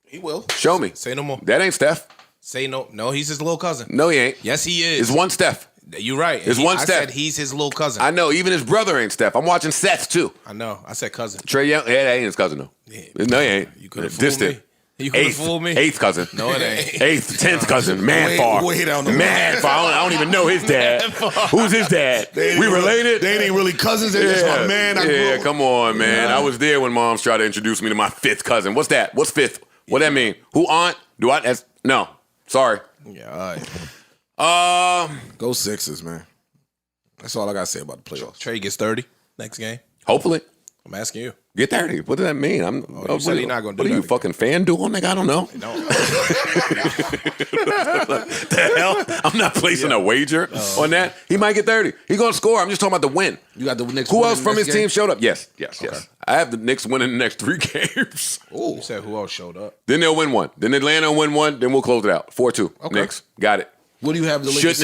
He will. Show me. Say no more. That ain't Steph. Say no. No, he's his little cousin. No, he ain't. Yes, he is. It's one Steph. You're right. It's one I Steph. said he's his little cousin. I know. Even his brother ain't Steph. I'm watching Seth, too. I know. I said cousin. Trae Young, yeah, that ain't his cousin, though. Yeah. No, he ain't. You could have fooled me. You could have fooled me. Eighth cousin. No, it ain't. 8th, 10th cousin. Man far. Way down the Man far. I don't even know his dad. Who's his dad? We related? They ain't really cousins. They're just my man. Yeah, come on, man. I was there when moms tried to introduce me to my 5th cousin. What's that? What's 5th? What that mean? Who aunt? Do I? That's, no. Sorry. Yeah, all right. Go Sixers, man. That's all I gotta say about the playoffs. Trey gets 30 next game. Hopefully. I'm asking you. Get 30. What does that mean? You said he's not gonna do What are you, that fucking FanDuel, nigga? I don't know. The hell? I'm not placing a wager on that. He might get 30. He's gonna score. I'm just talking about the win. You got the Knicks. Who else from his game? team showed up? Yes. I have the Knicks winning the next 3 games. You said who else showed up? Then they'll win 1. Then Atlanta will win 1. Then we'll close it out. 4-2. Okay. Knicks. Got it. What do you have the Lakers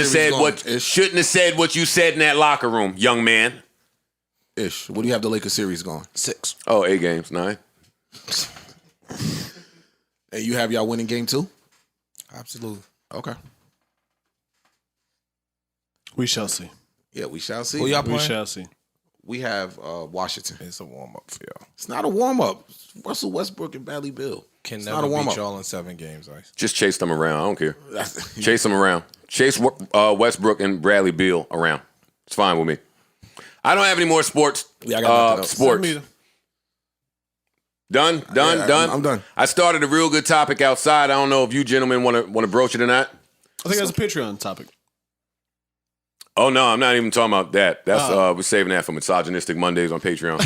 Shouldn't have said what you said in that locker room, young man. Ish. What do you have the Lakers series going? 6. Oh, 8 games. 9. And you have y'all winning game 2? Absolutely. Okay. We shall see. Yeah, we shall see. Who y'all We playing? shall see. We have Washington. It's a warm-up for y'all. It's not a warm-up. Russell Westbrook and Bradley Beal. Can It's never not a beat warm-up. y'all in 7 games, Ice. Just chase them around. I don't care. Chase them around. Chase Westbrook and Bradley Beal around. It's fine with me. I don't have any more sports. Yeah, I got nothing else. Sports. Done. I'm done. I started a real good topic outside. I don't know if you gentlemen want to broach it or not. I think that's a Patreon topic. Oh no, I'm not even talking about that. That's we're saving that for misogynistic Mondays on Patreon.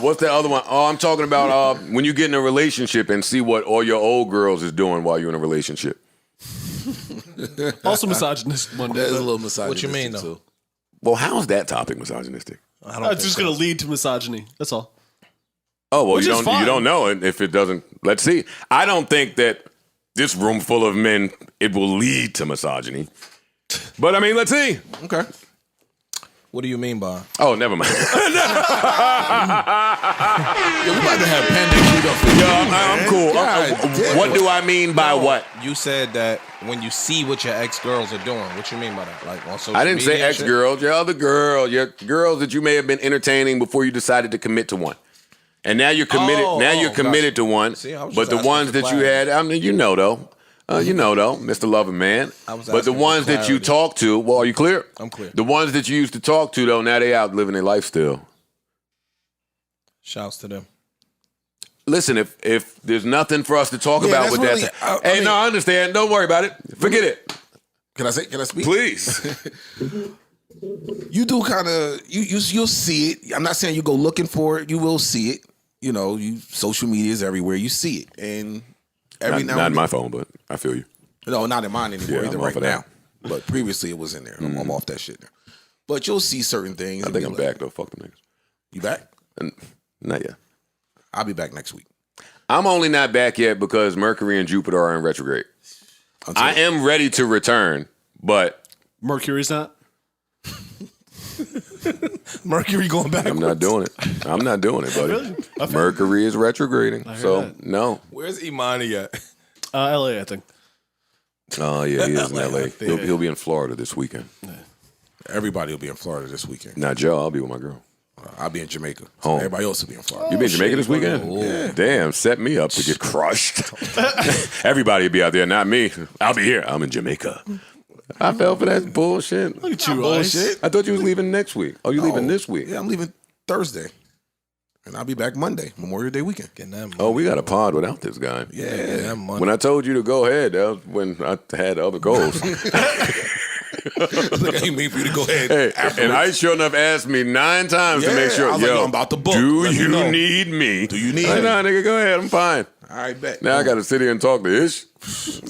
What's that other one? Oh, I'm talking about when you get in a relationship and see what all your old girls is doing while you're in a relationship. Also misogynist Monday. That is a little misogynistic. What you mean, though? Too. Well, how is that topic misogynistic? It's just going to lead to misogyny. That's all. Oh well, Which you is don't fine. know it if it doesn't. Let's see. I don't think that this room full of men it will lead to misogyny. But I mean, let's see. Okay. What do you mean by? Oh, never mind. We about to have Panda queued up for you. Yo, I'm cool. What do I mean by what? You said that when you see what your ex-girls are doing. What you mean by that? Like on social I didn't say media and shit? ex-girls. Your other girl. Your girls that you may have been entertaining before you decided to commit to one. And now you're committed. You're committed to one. See, I was but just the ones asking that for you clarity. had, I mean, Mr. Loving Man. was But the asking for ones that you clarity. talk to, well, are you clear? I'm clear. The ones that you used to talk to, though, now they out living their life still. Shouts to them. Listen, if there's nothing for us to talk Yeah, about that's with really- that, I mean- I understand. Don't worry about it. Forget it. Can I speak? Please. You do kind of you'll see it. I'm not saying you go looking for it. You will see it. You know, social media is everywhere. You see it, and every now Not and in my phone, but I feel you. no, not in mine anymore Yeah, either I'm off right of now. that. But previously it was in there. I'm off that shit now. But you'll see certain things. I and think be I'm like, back, though. Fuck them niggas. You back? Not yet. I'll be back next week. I'm only not back yet because Mercury and Jupiter are in retrograde. I am ready to return, but Mercury's not. Mercury going back. I'm not doing it. I'm not doing it, buddy. Really? I feel Mercury is retrograding, heard so that. no. Where's Imani at? LA, I think. Oh yeah, he is in LA. LA. He'll be in Florida this weekend. Everybody will be in Florida this weekend. Not Joe. I'll be with my girl. I'll be in Jamaica. So Home. everybody else will be in Florida. You be in Jamaica this weekend? Yeah. Damn, set me up to get crushed. Everybody will be out there, not me. I'll be here. I'm in Jamaica. I fell for that bullshit. Look at you, bullshit. I thought you was leaving next week. Oh, you leaving this week? Yeah, I'm leaving Thursday. And I'll be back Monday, Memorial Day weekend. Getting that money. Oh, we got a pod without this guy. Getting that money. When I told you to go ahead, that was when I had other goals. Look, I ain't mean for you to go ahead. Hey, afterwards. and I sure enough asked me 9 times to Yeah, make sure. I was like, Yo, yo, I'm about to book. do Let me you know. need me? Do you need Like, me? nah, nigga, go ahead. I'm fine. All right, bet. Now I got to sit here and talk to Ish.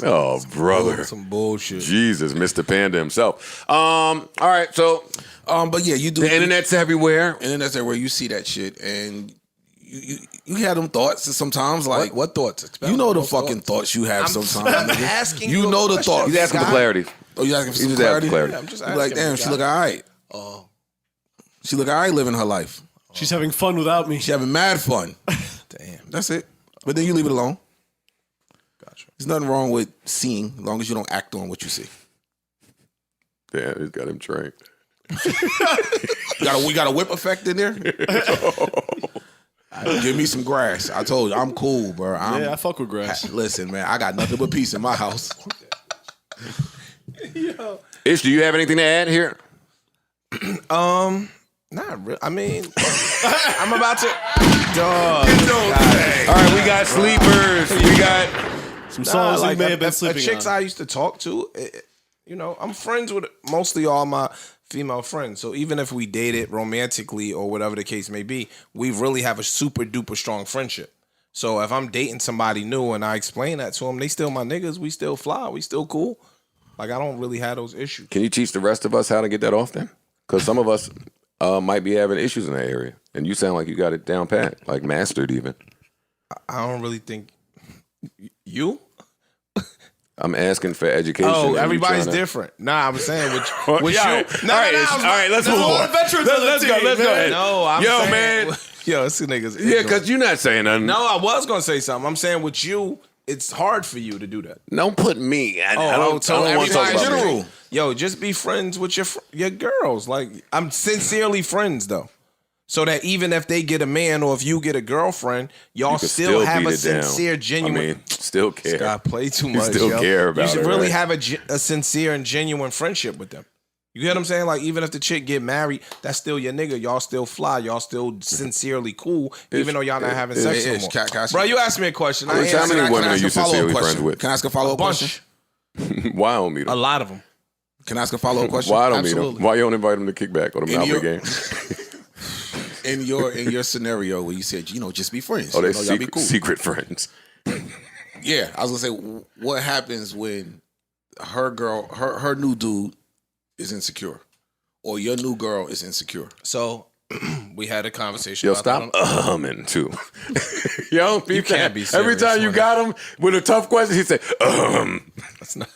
Oh, brother. Some bullshit. Jesus, Mr. Panda himself. All right, so but yeah, you do. the internet's everywhere. Internet's everywhere. You see that shit, and you had them thoughts sometimes. Like What thoughts? you know the What fucking thoughts you have I'm sometimes. nigga. asking you you a know the question. thoughts. He's asking for Guy. clarity. Oh, you asking for some He's just asking clarity? clarity. Yeah, I'm just You be like, asking damn, the she guy. look all right. Oh, She look all right living her life. She's having fun without me. She having mad fun. damn. That's it. But then you leave it alone. Gotcha. There's nothing wrong with seeing, as long as you don't act on what you see. Damn, he's got him trained. We got a whip effect in there. Give me some grass. I told you, I'm cool, bro. Yeah, I fuck with grass. Listen, man, I got nothing but peace in my house. Ish, do you have anything to add here? Not really. I mean, I'm about to. Dog. All right, we got sleepers. We got Some songs like you may have been the sleeping chicks on. I used to talk to, I'm friends with mostly all my female friends. So even if we dated romantically or whatever the case may be, we really have a super duper strong friendship. So if I'm dating somebody new and I explain that to them, they still my niggas. We still fly. We still cool. Like I don't really have those issues. Can you teach the rest of us how to get that off then? Because some of us might be having issues in that area. And you sound like you got it down pat, like mastered even. I don't really think you. I'm asking for education. and Oh, you everybody's trying to- different. Nah, I'm saying with Yeah, you. all right. No, All right, let's move on. Veterans on the Let's go. team, Let's go man. ahead. No, I'm Yo, saying, man. Yo, this nigga's Yeah, because you're not saying nothing. No, I was gonna say something. I'm saying with you, it's hard for you to do that. Don't put me. I don't want to everybody talk in about me. general. Yo, just be friends with your girls. Like I'm sincerely friends though, so that even if they get a man or if you get a girlfriend, y'all You can still have beat a it down. sincere, genuine. I mean, still care. God, play too You much. still yo. care about You should it, really right? have a sincere and genuine friendship with them. You get what I'm saying? Like even if the chick get married, that's still your nigga. Y'all still fly. Y'all still sincerely cool, even though y'all not having sex no more. Can Bro, you asked me a question. I How answered many it. women are ask you a follow-up sincerely question? friends with? Can I ask a follow-up question? Why I don't meet A them? lot of them. Can I ask a follow-up question? Why I don't meet Absolutely. them? Why you don't invite them to kick back or the Monopoly your- game? In your scenario where you said, just be friends. Oh, they y'all be cool. secret friends. Yeah, I was gonna say, what happens when her new dude is insecure, or your new girl is insecure? So we had a conversation. Yo, about stop that humming too. Yo, You can't be serious, Every time you man. got him with a tough question, he say, That's not.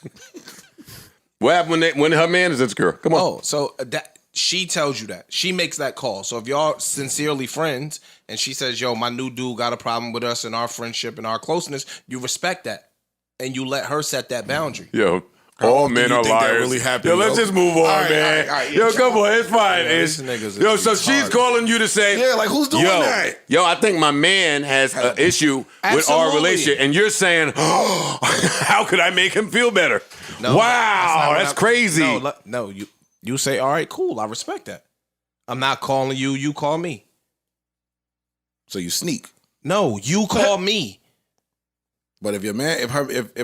What happened when her man is insecure? Come on. Oh, so that she tells you that. She makes that call. So if y'all sincerely friends and she says, yo, my new dude got a problem with us and our friendship and our closeness, you respect that. And you let her set that boundary. Yo, all men are liars. Really happy, yo, let's just move on, man. All right, yo, come on, it's fine. Yo, so she's calling you to say, yeah, like who's doing that? Yo, I think my man has an issue with our relationship, and you're saying, oh, how could I make him feel better? No, wow, that's crazy. No, you say, all right, cool, I respect that. I'm not calling you, you call me. So you sneak. No, you call me. But if your man, if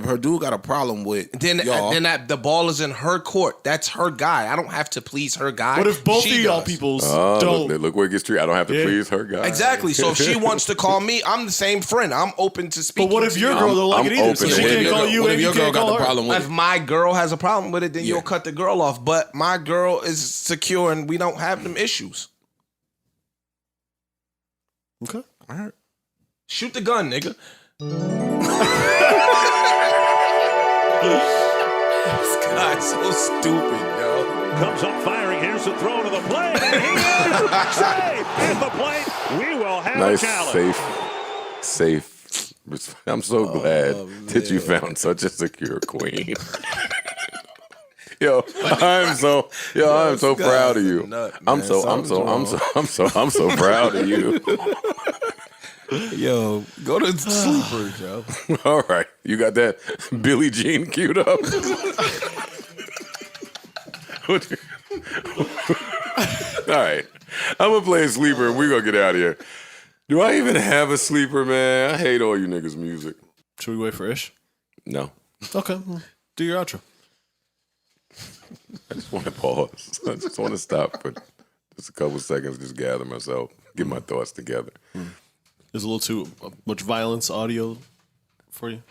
her dude got a problem with then the ball is in her court. That's her guy. I don't have to please her guy. But if both of y'all peoples don't look where it gets treated, I don't have to please her guy. Exactly. So if she wants to call me, I'm the same friend. I'm open to speaking. But what if your girl don't like it either? So she can't call you, and you can't call her. If my girl has a problem with it, then you'll cut the girl off. But my girl is secure, and we don't have them issues. Okay. All right. Shoot the gun, nigga. This guy's so stupid, yo. Comes up firing. Here's the throw to the plate. And he is safe at the plate. We will have a challenge. Safe. I'm so glad that you found such a secure queen. I'm so proud of you. I'm so proud of you. Yo, go to sleeper, Joe. All right. You got that Billie Jean queued up? All right. I'm going to play a sleeper and we're going to get out of here. Do I even have a sleeper, man? I hate all you niggas' music. Should we wait for Ish? No. Okay. Well, do your outro. I just want to pause. I just want to stop for just a couple seconds, just gather myself, get my thoughts together. There's a little too much violence audio for you.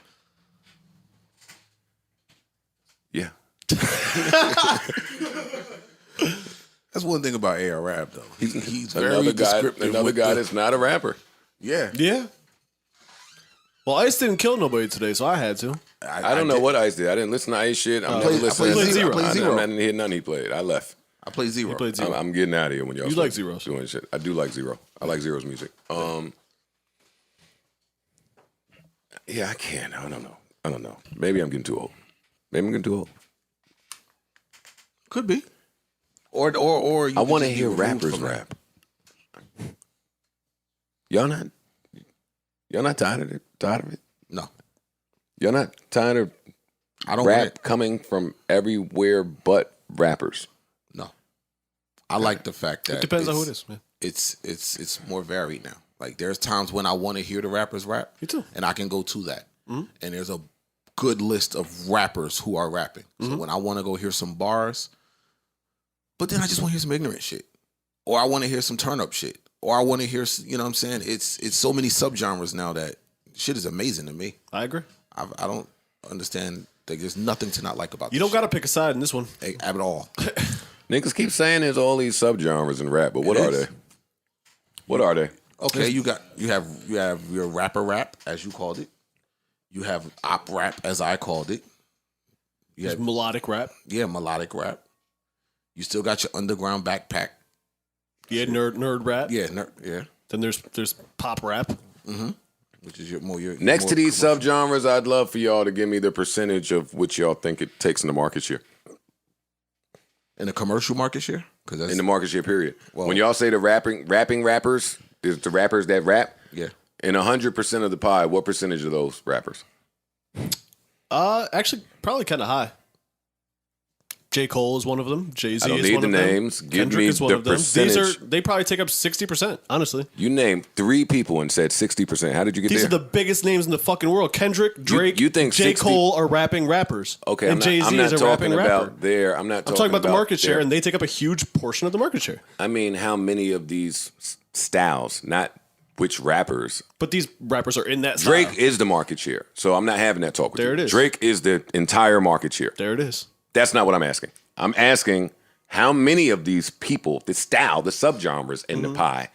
Yeah. That's one thing about A.R. Rap, though. He's very another descriptive. Another guy that's not a rapper. Yeah. Yeah. Well, Ice didn't kill nobody today, so I had to. I don't know what Ice did. I didn't listen to Ice shit. I'm never listening. I played Zero. I didn't hear none he played. I left. I played Zero. He played Zero. I'm getting out of here when y'all You like Zeros. doing shit. I do like Zero. I like Zero's music. Yeah, I can't. I don't know. Maybe I'm getting too old. Could be. Or you I want to hear rappers rap. Y'all not tired of it? No. You're not tired of rap coming from everywhere but rappers? No. I like the fact that it depends on who it is, man. It's more varied now. Like there's times when I want to hear the rappers rap. Me too. And I can go to that. Mm-hmm. And there's a good list of rappers who are rapping. So when I want to go hear some bars, but then I just want to hear some ignorant shit. Or I want to hear some turn up shit. Or I want to hear, you know what I'm saying? It's so many subgenres now that shit is amazing to me. I agree. I don't understand. Like, there's nothing to not like about this. You don't got to pick a side in this one. At all. Niggas keep saying there's all these subgenres in rap, but what are they? What are they? Okay, you have your rapper rap, as you called it. You have op rap, as I called it. You have melodic rap. Yeah, melodic rap. You still got your underground backpack. Yeah, nerd rap. Yeah, yeah. Then there's pop rap. Mm-hmm. Which is your next to these subgenres, I'd love for y'all to give me the percentage of which y'all think it takes in the market share. In the commercial market share? In the market share period. Well, when y'all say the rapping rappers, there's the rappers that rap. Yeah. In 100% of the pie, what percentage of those rappers? Actually, probably kind of high. J. Cole is one of them. Jay-Z is one of them. I don't need the names. Give me the percentage. They probably take up 60%, honestly. You named 3 people and said 60%. How did you get there? These are the biggest names in the fucking world. Kendrick, Drake, you think J. Cole are rapping rappers. Okay, and Jay-Z is a rapping rapper. I'm not talking about the market share, and they take up a huge portion of the market share. I mean, how many of these styles, not which rappers. But these rappers are in that style. Drake is the market share, so I'm not having that talk with you. There it is. Drake is the entire market share. There it is. That's not what I'm asking. I'm asking how many of these people, the style, the subgenres in the pie,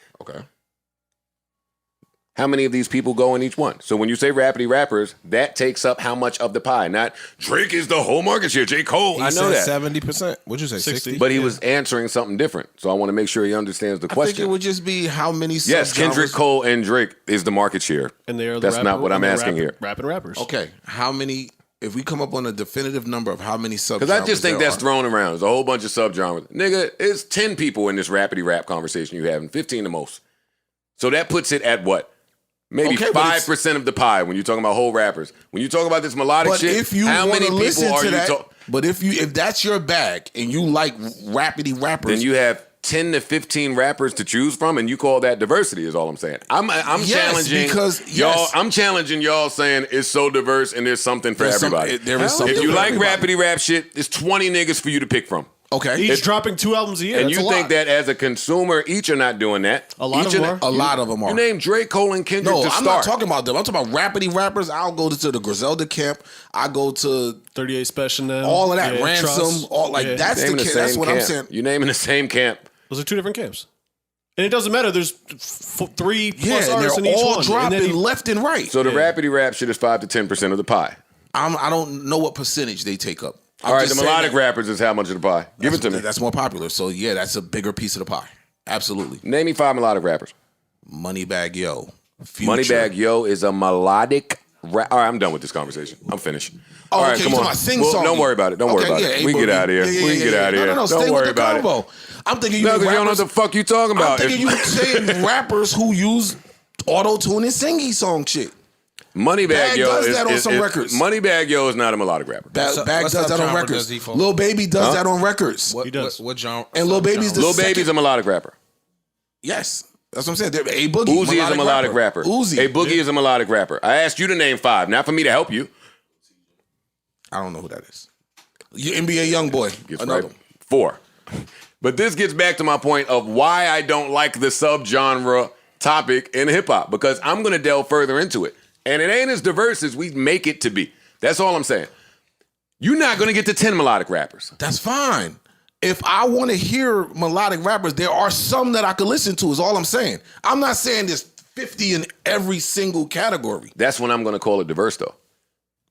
how many of these people go in each one? So when you say rapidy rappers, that takes up how much of the pie? Not Drake is the whole market share. J. Cole, I know that. 70%. What'd you say? 60? But he was answering something different. So I want to make sure he understands the question. I think it would just be how many. Yes, Kendrick, Cole, and Drake is the market share. And they are. That's not what I'm asking here. Rapping rappers. Okay, how many? If we come up on a definitive number of how many subgenres, because I just think that's thrown around. There's a whole bunch of subgenres. Nigga, it's 10 people in this rapidy rap conversation you having, 15 the most. So that puts it at what? Maybe 5% of the pie when you're talking about whole rappers. When you talk about this melodic shit, if you how many people are you talking? But if that's your bag and you like rapidy rappers, then you have 10 to 15 rappers to choose from, and you call that diversity. Is all I'm saying. I'm challenging because y'all. I'm challenging y'all saying it's so diverse and there's something for everybody. There is something. If you for like everybody. rapidy rap shit, there's 20 niggas for you to pick from. Okay, each dropping 2 albums a year, and that's you a think lot. that as a consumer, each are not doing that. A lot of them are. A lot of them are. You name Drake, Cole, and Kendrick. No, to I'm start. not talking about them. I'm talking about rapidy rappers. I'll go to the Griselda camp. I go to 38 Special now. all of that. Yeah, Ransom. Trust. All like that's the camp. That's what camp. I'm saying. You naming the same camp. Those are 2 different camps. And it doesn't matter. There's 3 plus and artists in they're each all one. dropping left and right. So the rapidy rap shit is 5 to 10% of the pie. I don't know what percentage they take up. All right, the melodic rappers is how much of the pie? Give it to me. That's more popular. So yeah, that's a bigger piece of the pie. Absolutely. Name me 5 melodic rappers. Moneybag Yo. Future. Moneybag Yo is a melodic rap. All right, I'm done with this conversation. I'm finished. Oh, All right, okay, come you on. talking about sing Well, song. don't worry about it. Don't worry about it. We can get out of here. We can get out of here. No, Don't stay worry with the about it. combo. I'm thinking you No, mean because you don't know rappers. what the fuck you talking about. I'm thinking you saying rappers who use auto-tune and singy song shit. Moneybag Bag Yo does that on some records. Moneybag Yo is not a melodic rapper. Bag does that on records. Lil Baby does that on records. He does. What genre? And Lil Baby's the Lil Baby's a melodic rapper. Yes. That's what I'm saying. A Boogie. Uzi is a melodic rapper. Uzi. A Boogie is a melodic rapper. I asked you to name 5, not for me to help you. I don't know who that is. NBA Youngboy. Another. Right. 4. But this gets back to my point of why I don't like the subgenre topic in hip hop, because I'm going to delve further into it. And it ain't as diverse as we make it to be. That's all I'm saying. You're not going to get to 10 melodic rappers. That's fine. If I want to hear melodic rappers, there are some that I could listen to, is all I'm saying. I'm not saying there's 50 in every single category. That's when I'm going to call it diverse, though.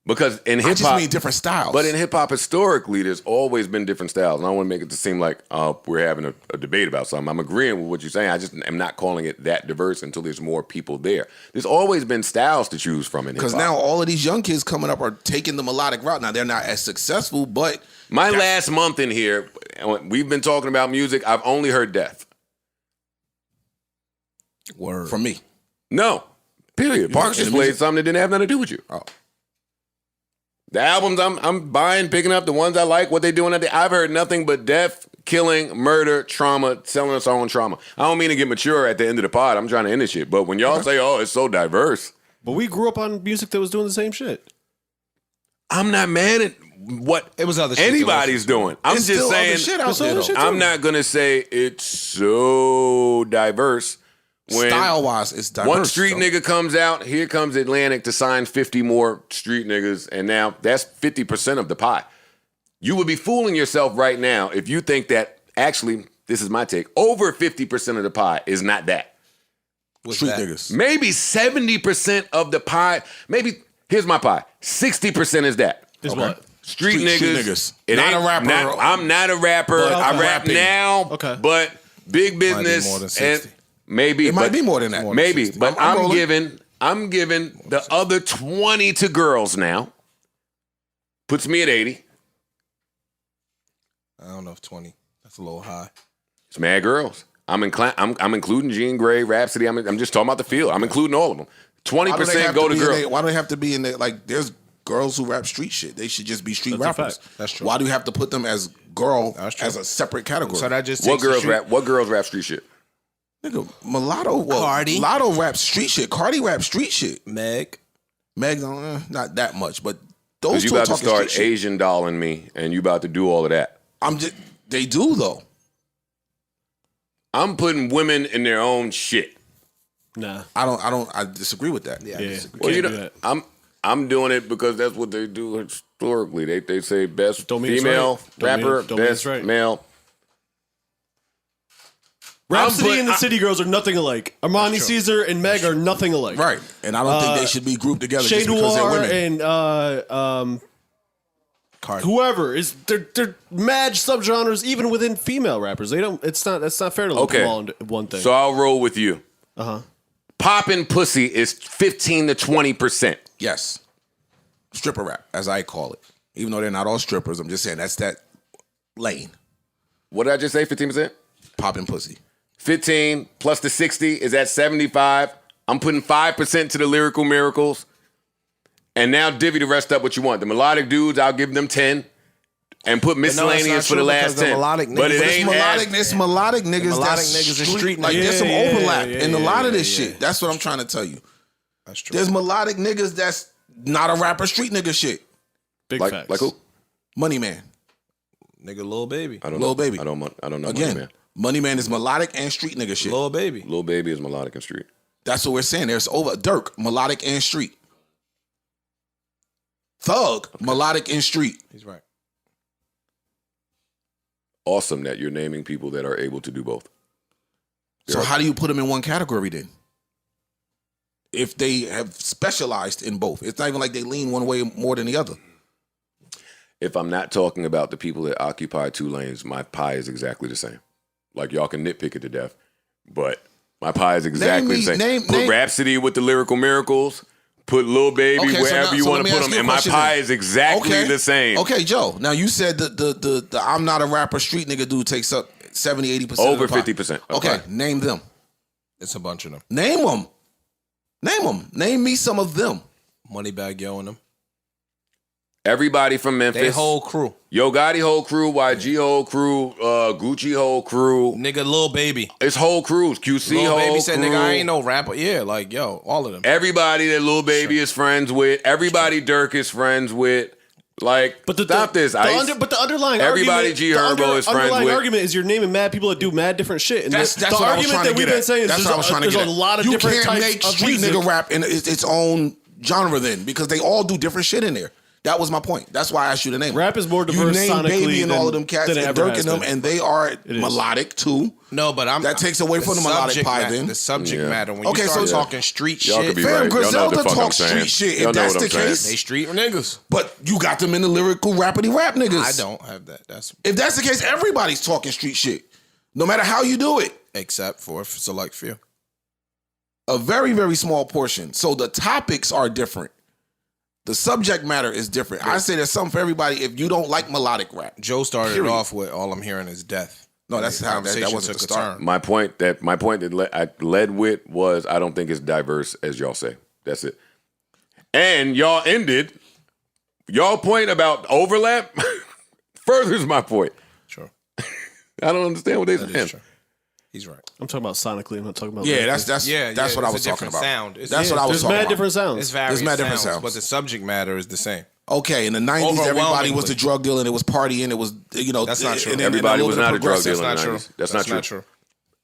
Because in hip hop, I just mean different styles. But in hip hop, historically, there's always been different styles. And I don't want to make it to seem like we're having a debate about something. I'm agreeing with what you're saying. I just am not calling it that diverse until there's more people there. There's always been styles to choose from in hip hop. Because now all of these young kids coming up are taking the melodic route. Now they're not as successful, but my last month in here, we've been talking about music. I've only heard Death. Word from me. No, period. Parks just played something that didn't have nothing to do with you. Oh. The albums I'm buying, picking up, the ones I like, what they doing at I've heard nothing but death, killing, murder, trauma, selling us our own trauma. I don't mean to get mature at the end of the pod. I'm trying to end this shit. But when y'all say, oh, it's so diverse. But we grew up on music that was doing the same shit. I'm not mad at what it was other shit anybody's doing. I'm It's just still saying, other shit out there, though. I'm not going to say it's so diverse. When style-wise, it's diverse. One street though. nigga comes out, here comes Atlantic to sign 50 more street niggas, and now that's 50% of the pie. You would be fooling yourself right now if you think that, actually, this is my take, over 50% of the pie is not that. Street niggas. Maybe 70% of the pie, here's my pie, 60% is that. Is what? Street niggas. It not ain't a rapper. I'm not a rapper. But I rap rapping. now, Okay. but big Might be business. more than 60. And maybe It might be more than that. Maybe, but I'm I'm rolling. giving the other 20 to girls now. Puts me at 80. I don't know if 20. That's a little high. It's mad girls. I'm including Jean Grey, Rhapsody. I'm just talking about the field. I'm including all of them. 20% go to girls. Why do they have to be in there? Like, there's girls who rap street shit. They should just be street That's a rappers. fact. That's true. Why do you have to put them as girl as a separate category? So that just What takes the girls street- rap? What girls rap street shit? Nigga, Mulatto, Cardi. Mulatto rap street shit. Cardi rap street shit. Meg. Meg, not that much, but those Because you two are about to talking start street shit. Asian dolling me, and you about to do all of that. They do though. I'm putting women in their own shit. Nah. I disagree with that. Yeah. Well, Can't do that. I'm doing it because that's what they do historically. They say best Don't mean it's female right. Don't mean- rapper, don't mean best it's right. male. Rhapsody and the City Girls are nothing alike. Armani Caesar and Meg are nothing alike. Right. And I don't think they should be grouped together Shea just because they're Noir women. and whoever is they're mad subgenres even within female rappers. That's not fair to look them all into one thing. So I'll roll with you. Poppin' pussy is 15 to 20%. Yes. Stripper rap, as I call it. Even though they're not all strippers, I'm just saying that's that lane. What did I just say? 15%? Poppin' pussy. 15 plus the 60 is at 75. I'm putting 5% to the lyrical miracles. And now divvy the rest up what you want. The melodic dudes, I'll give them 10. And put miscellaneous for the last 10. But it ain't melodic niggas. Melodic niggas is street like niggas. there's some overlap yeah, in a lot of this yeah. shit. That's what I'm trying to tell you. That's true. There's melodic niggas that's not a rapper, street nigga shit. Big facts. Like who? Money Man. Nigga, Lil Baby. I don't Lil know. Baby. I don't know. Again, Money Man is melodic and street nigga shit. Lil Baby. Lil Baby is melodic and street. That's what we're saying. There's Dirk, melodic and street. Thug, melodic and street. He's right. Awesome that you're naming people that are able to do both. So how do you put them in one category then? If they have specialized in both. It's not even like they lean one way more than the other. If I'm not talking about the people that occupy two lanes, my pie is exactly the same. Like y'all can nitpick it to death, but my pie is exactly the same. Put Rhapsody with the lyrical miracles. Put Lil Baby wherever you want to put them, and my pie is exactly the same. Okay, Joe. Now you said the I'm not a rapper street nigga dude takes up 70-80% over of the pie. 50%. Okay, name them. It's a bunch of them. Name them. Name me some of them. Moneybagg Yo and them. Everybody from Memphis. They whole crew. Yo Gotti whole crew, YG whole crew, Gucci whole crew. Nigga, Lil Baby. It's whole crews. QC Lil whole Baby said, crew. nigga, I ain't no rapper. Yeah, like, yo, all of them. Everybody that Lil Baby is friends with. Everybody Dirk is friends with. Like, but stop this. But the underlying everybody argument, G Herbo is friends underlying with. argument is you're naming mad people that do mad different shit. And That's the what I was argument trying that to we've get been at. saying is That's what I was trying to get at. there's a lot of you different can't types make of street music. nigga rap in its own genre then, because they all do different shit in there. That was my point. That's why I asked you the name. Rap is more diverse you name sonically Baby and than, all of them cats than it and ever Dirk has and them, been. and they are melodic too. No, but that takes away from the melodic pie. Then the subject matter when okay, you start so talking street y'all shit. could be Fam, right. Y'all know what Griselda the fuck I'm talks saying. street shit. Y'all If know that's what the I'm saying. case, They street niggas. but you got them in the lyrical rappity rap niggas. I don't have that. That's If that's the case, everybody's talking street shit, no matter how you do it. except for select few. A very, very small portion. So the topics are different. The subject matter is different. I say there's something for everybody if you don't like melodic rap. Joe started Period. off with all I'm hearing is death. No, that's how that wasn't the start. My point that I led with was I don't think it's diverse as y'all say. That's it. And y'all ended. Y'all point about overlap furthers my point. Sure. I don't understand what they're saying. He's right. I'm talking about sonically. I'm not talking about. Yeah, lyrically. that's what I was it's a talking different about. Sound. That's what I was There's talking mad about. different sounds. It's various There's mad different sounds. but the subject matter is the same. Okay, in the 90s, everybody was the drug dealer and it was partying. It was, That's not true. and Everybody was not a drug progressive. dealer in the 90s. That's not true. true.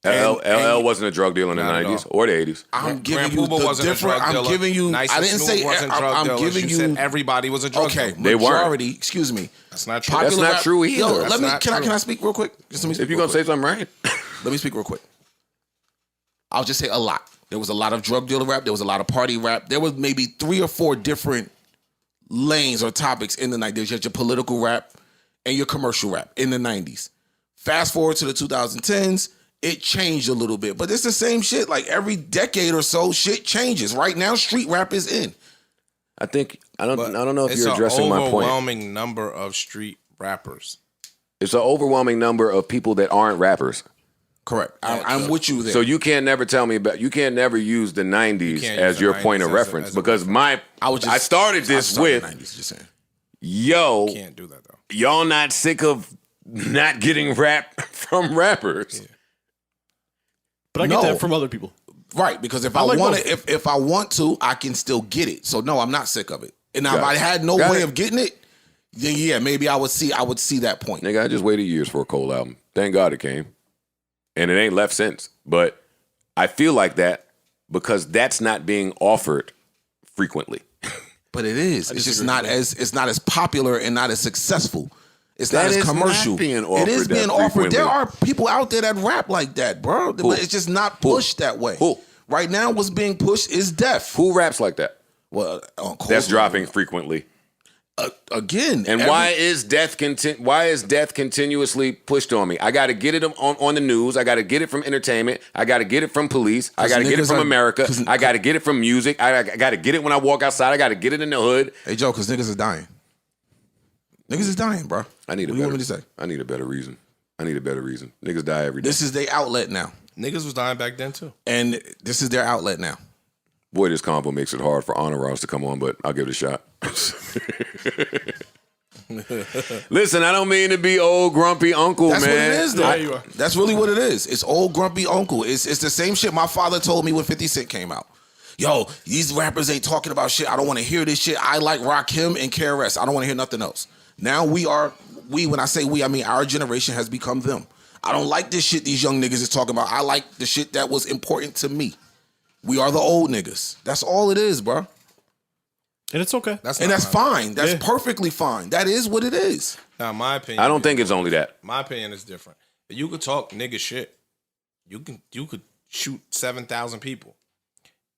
LL wasn't a drug dealer in the Not at 90s all. or the 80s. I'm giving Grand you Puba the wasn't different. a drug dealer. I'm giving you. Nice I and didn't Snoop say. wasn't drug I'm dealers. giving You said everybody was a drug Okay, dealer. They weren't. majority. Excuse me. That's not true. Popular That's not rap- true either. Yo, That's let me. not Can true. I speak real quick? Just let me speak If you're real going to say quick. something right. Let me speak real quick. I'll just say a lot. There was a lot of drug dealer rap. There was a lot of party rap. There was maybe 3 or 4 different lanes or topics in the 90s. You had your political rap and your commercial rap in the 90s. Fast forward to the 2010s, it changed a little bit. But it's the same shit. Like every decade or so, shit changes. Right now, street rap is in. I don't know if It's you're addressing my an point. overwhelming number of street rappers. It's an overwhelming number of people that aren't rappers. Correct. I'm with you there. So you can't never tell me about. You can't never use the 90s can't as use your the point 90s of as a- reference as a because I started this with 90s, just saying. yo. Can't do that though. Y'all not sick of not getting rap from rappers? Yeah. But I get that from other people. Right, because if I like want both. to, if I want to, I can still get it. So no, I'm not sick of it. And now if Got I it. had no Got way it. of getting it, then yeah, maybe I would see that point. Nigga, I just waited years for a Cole album. Thank God it came, and it ain't left since. But I feel like that because that's not being offered frequently. But it is. It's just not as popular and not as successful It's not as commercial. It is being offered. There are people out there that rap like that, bro. But it's just not pushed that way. Right now, what's being pushed is death. Who raps like that? Well, that's dropping frequently. Again, and why is death continuously pushed on me? I got to get it on the news. I got to get it from entertainment. I got to get it from police. I got to get it from America. I got to get it from music. I got to get it when I walk outside. I got to get it in the hood. Hey Joe, because niggas are dying. Niggas is dying, bro. I need a better reason. Niggas die every day. This is their outlet now. Niggas was dying back then too. And this is their outlet now. Boy, this combo makes it hard for Honor Ross to come on, but I'll give it a shot. Listen, I don't mean to be old grumpy uncle, That's man. what it is, though. That's really what it is. It's old grumpy uncle. It's the same shit my father told me when 50 Cent came out. Yo, these rappers ain't talking about shit. I don't want to hear this shit. I like Rakim and KRS. I don't want to hear nothing else. Now when I say we, I mean our generation has become them. I don't like this shit these young niggas is talking about. I like the shit that was important to me. We are the old niggas. That's all it is, bro. And it's okay. That's fine. That's perfectly fine. That is what it is. Now, my opinion. I don't think it's only that. My opinion is different. You could talk nigga shit. You could shoot 7,000 people.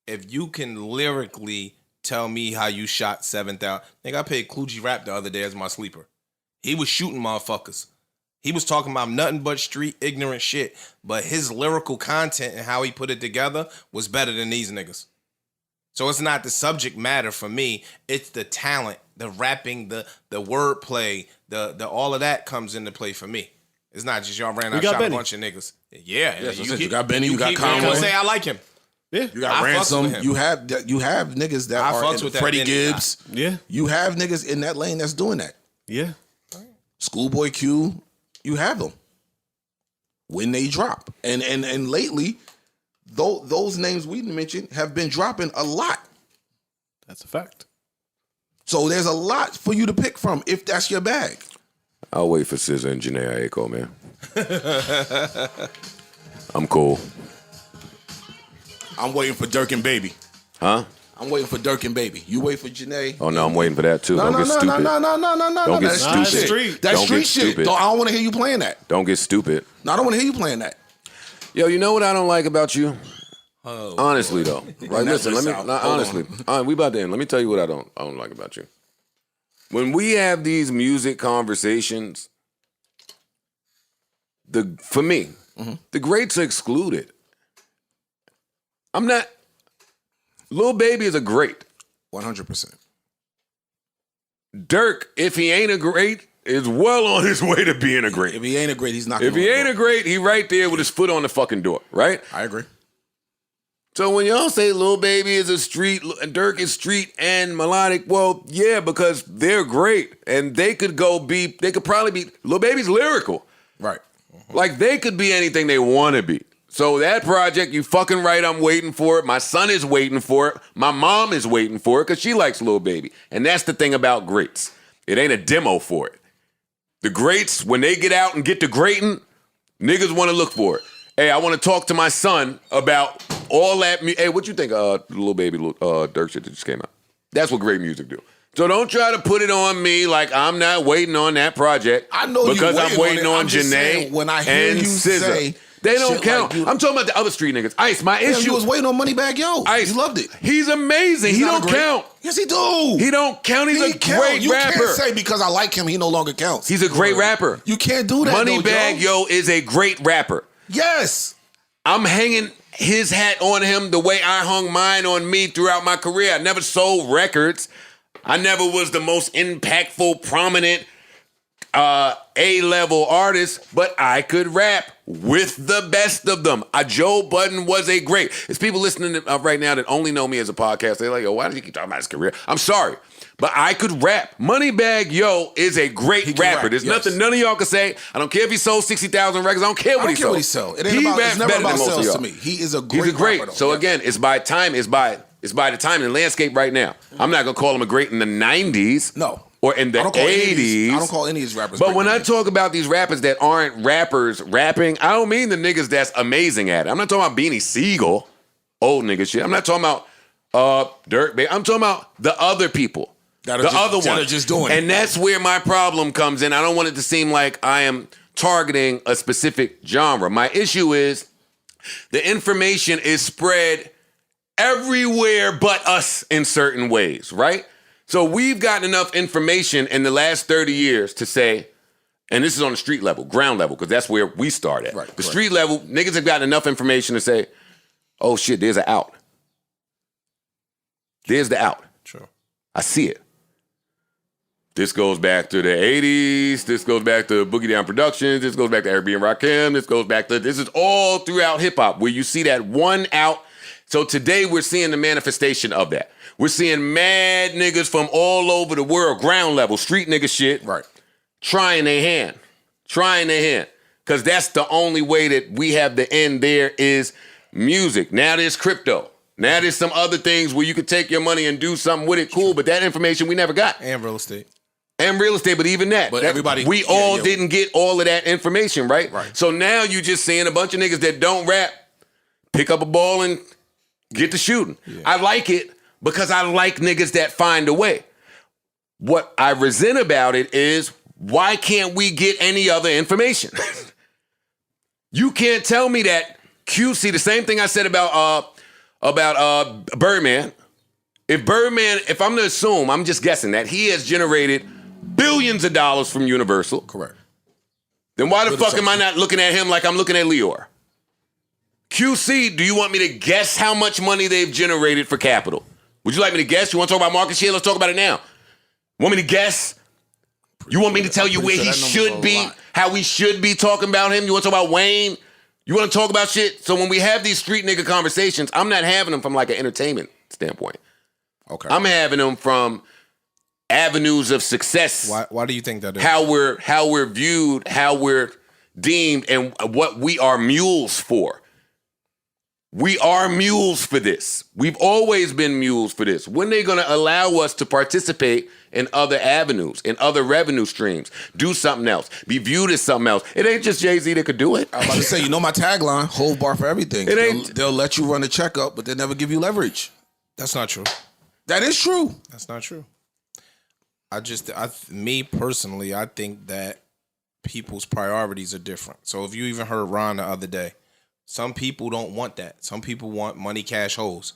If you can lyrically tell me how you shot 7,000, nigga, I paid Clugie Rap the other day as my sleeper. He was shooting motherfuckers. He was talking about nothing but street ignorant shit, but his lyrical content and how he put it together was better than these niggas. So it's not the subject matter for me. It's the talent, the rapping, the wordplay, the all of that comes into play for me. It's not just y'all ran out shot a bunch of niggas. Yeah, you got Benny, you got Conway. Say I like him. Yeah, you got Ransom. You have niggas that are in Freddie Gibbs. Yeah, you have niggas in that lane that's doing that. Yeah, Schoolboy Q. You have them when they drop, and lately, those names we mentioned have been dropping a lot. That's a fact. So there's a lot for you to pick from if that's your bag. I'll wait for SZA and Jhené Aiko, man. I'm cool. I'm waiting for Dirk and Baby. Huh? I'm waiting for Dirk and Baby. You wait for Jhené. Oh, no, I'm waiting for that, too. Don't get stupid. No. Don't get stupid. That's street shit. I don't want to hear you playing that. Don't get stupid. No, I don't want to hear you playing that. Yo, you know what I don't like about you? Honestly, though. Right, listen, honestly. We about to end. Let me tell you what I don't like about you. When we have these music conversations, for me, the greats are excluded. I'm not... Lil Baby is a great. 100%. Dirk, if he ain't a great, is well on his way to being a great. If he ain't a great, he's not. If he ain't a great, he right there with his foot on the fucking door, right? I agree. So when y'all say Lil Baby is a street, Dirk is street and melodic, well, yeah, because they're great. And they could probably be, Lil Baby's lyrical. Right. Like they could be anything they want to be. So that project, you fucking right, I'm waiting for it. My son is waiting for it. My mom is waiting for it because she likes Lil Baby. And that's the thing about greats. It ain't a demo for it. The greats, when they get out and get to greating, niggas want to look for it. Hey, I want to talk to my son about all that. Hey, what you think of Lil Baby, Dirk shit that just came out? That's what great music do. So don't try to put it on me like I'm not waiting on that project. I know because I'm waiting on Jhené when I hear and you SZA. say they don't count. Like I'm talking about the other street niggas. Ice, my issue. You was waiting on Moneybagg Yo. Ice, you loved it. He's amazing. He don't count. Yes, he do. He don't count. He's a great you rapper. You can't say because I like him, he no longer counts. He's a great rapper. You can't do that. Moneybagg Yo is a great rapper. Yes. I'm hanging his hat on him the way I hung mine on me throughout my career. I never sold records. I never was the most impactful, prominent A-level artist, but I could rap with the best of them. Joe Budden was a great. There's people listening right now that only know me as a podcast. They're like, yo, why did you keep talking about his career? I'm sorry, but I could rap. Moneybagg Yo is a great rapper. There's nothing none of y'all can say. I don't care if he sold 60,000 records. I don't care what he sold. It ain't it's never about sales to me. He is a great rapper, So again, it's by time. It's by the time in the landscape right now. I'm not gonna call him a great in the 90s. No. Or in the 80s. I don't call any of these rappers. But when I talk about these rappers that aren't rappers rapping, I don't mean the niggas that's amazing at it. I'm not talking about Beanie Siegel, old nigga shit. I'm not talking about Dirk. I'm talking about the other people. The other that one. are just doing it. And that's where my problem comes in. I don't want it to seem like I am targeting a specific genre. My issue is the information is spread everywhere but us in certain ways, right? So we've gotten enough information in the last 30 years to say, and this is on the street level, ground level, because that's where we start at. Right, street level, niggas have gotten enough information to say, oh shit, there's an out. There's the out. True. I see it. This goes back to the 80s. This goes back to Boogie Down Productions. This goes back to Airbnb Rakim. This is all throughout hip hop where you see that one out. So today we're seeing the manifestation of that. We're seeing mad niggas from all over the world, ground level, street nigga shit. Right. Trying their hand. Because that's the only way that we have the end there is music. Now there's crypto. Now there's some other things where you could take your money and do something with it, cool, but that information we never got. And real estate. But even that. But we all didn't get all of that information, right? So now you just seeing a bunch of niggas that don't rap, pick up a ball and get to shooting. Yeah. I like it because I like niggas that find a way. What I resent about it is, why can't we get any other information? You can't tell me that QC, the same thing I said about Birdman. If I'm to assume, I'm just guessing that he has generated billions of dollars from Universal. Correct. Then why the fuck am I not looking at him like I'm looking at Leor? QC, do you want me to guess how much money they've generated for Capital? Would you like me to guess? You want to talk about market share? Let's talk about it now. Want me to guess? You want me to tell you where he should be, how we should be talking about him? You want to talk about Wayne? You want to talk about shit? So when we have these street nigga conversations, I'm not having them from like an entertainment standpoint. Okay. I'm having them from avenues of success. Why do you think that is? How we're viewed, how we're deemed, and what we are mules for. We are mules for this. We've always been mules for this. When are they going to allow us to participate in other avenues, in other revenue streams, do something else, be viewed as something else? It ain't just Jay-Z that could do it. I was about to say, you know my tagline, whole bar for everything. They'll let you run a checkup, but they never give you leverage. That's not true. That is true. That's not true. Me personally, I think that people's priorities are different. So if you even heard Ron the other day, some people don't want that. Some people want money, cash, hoes.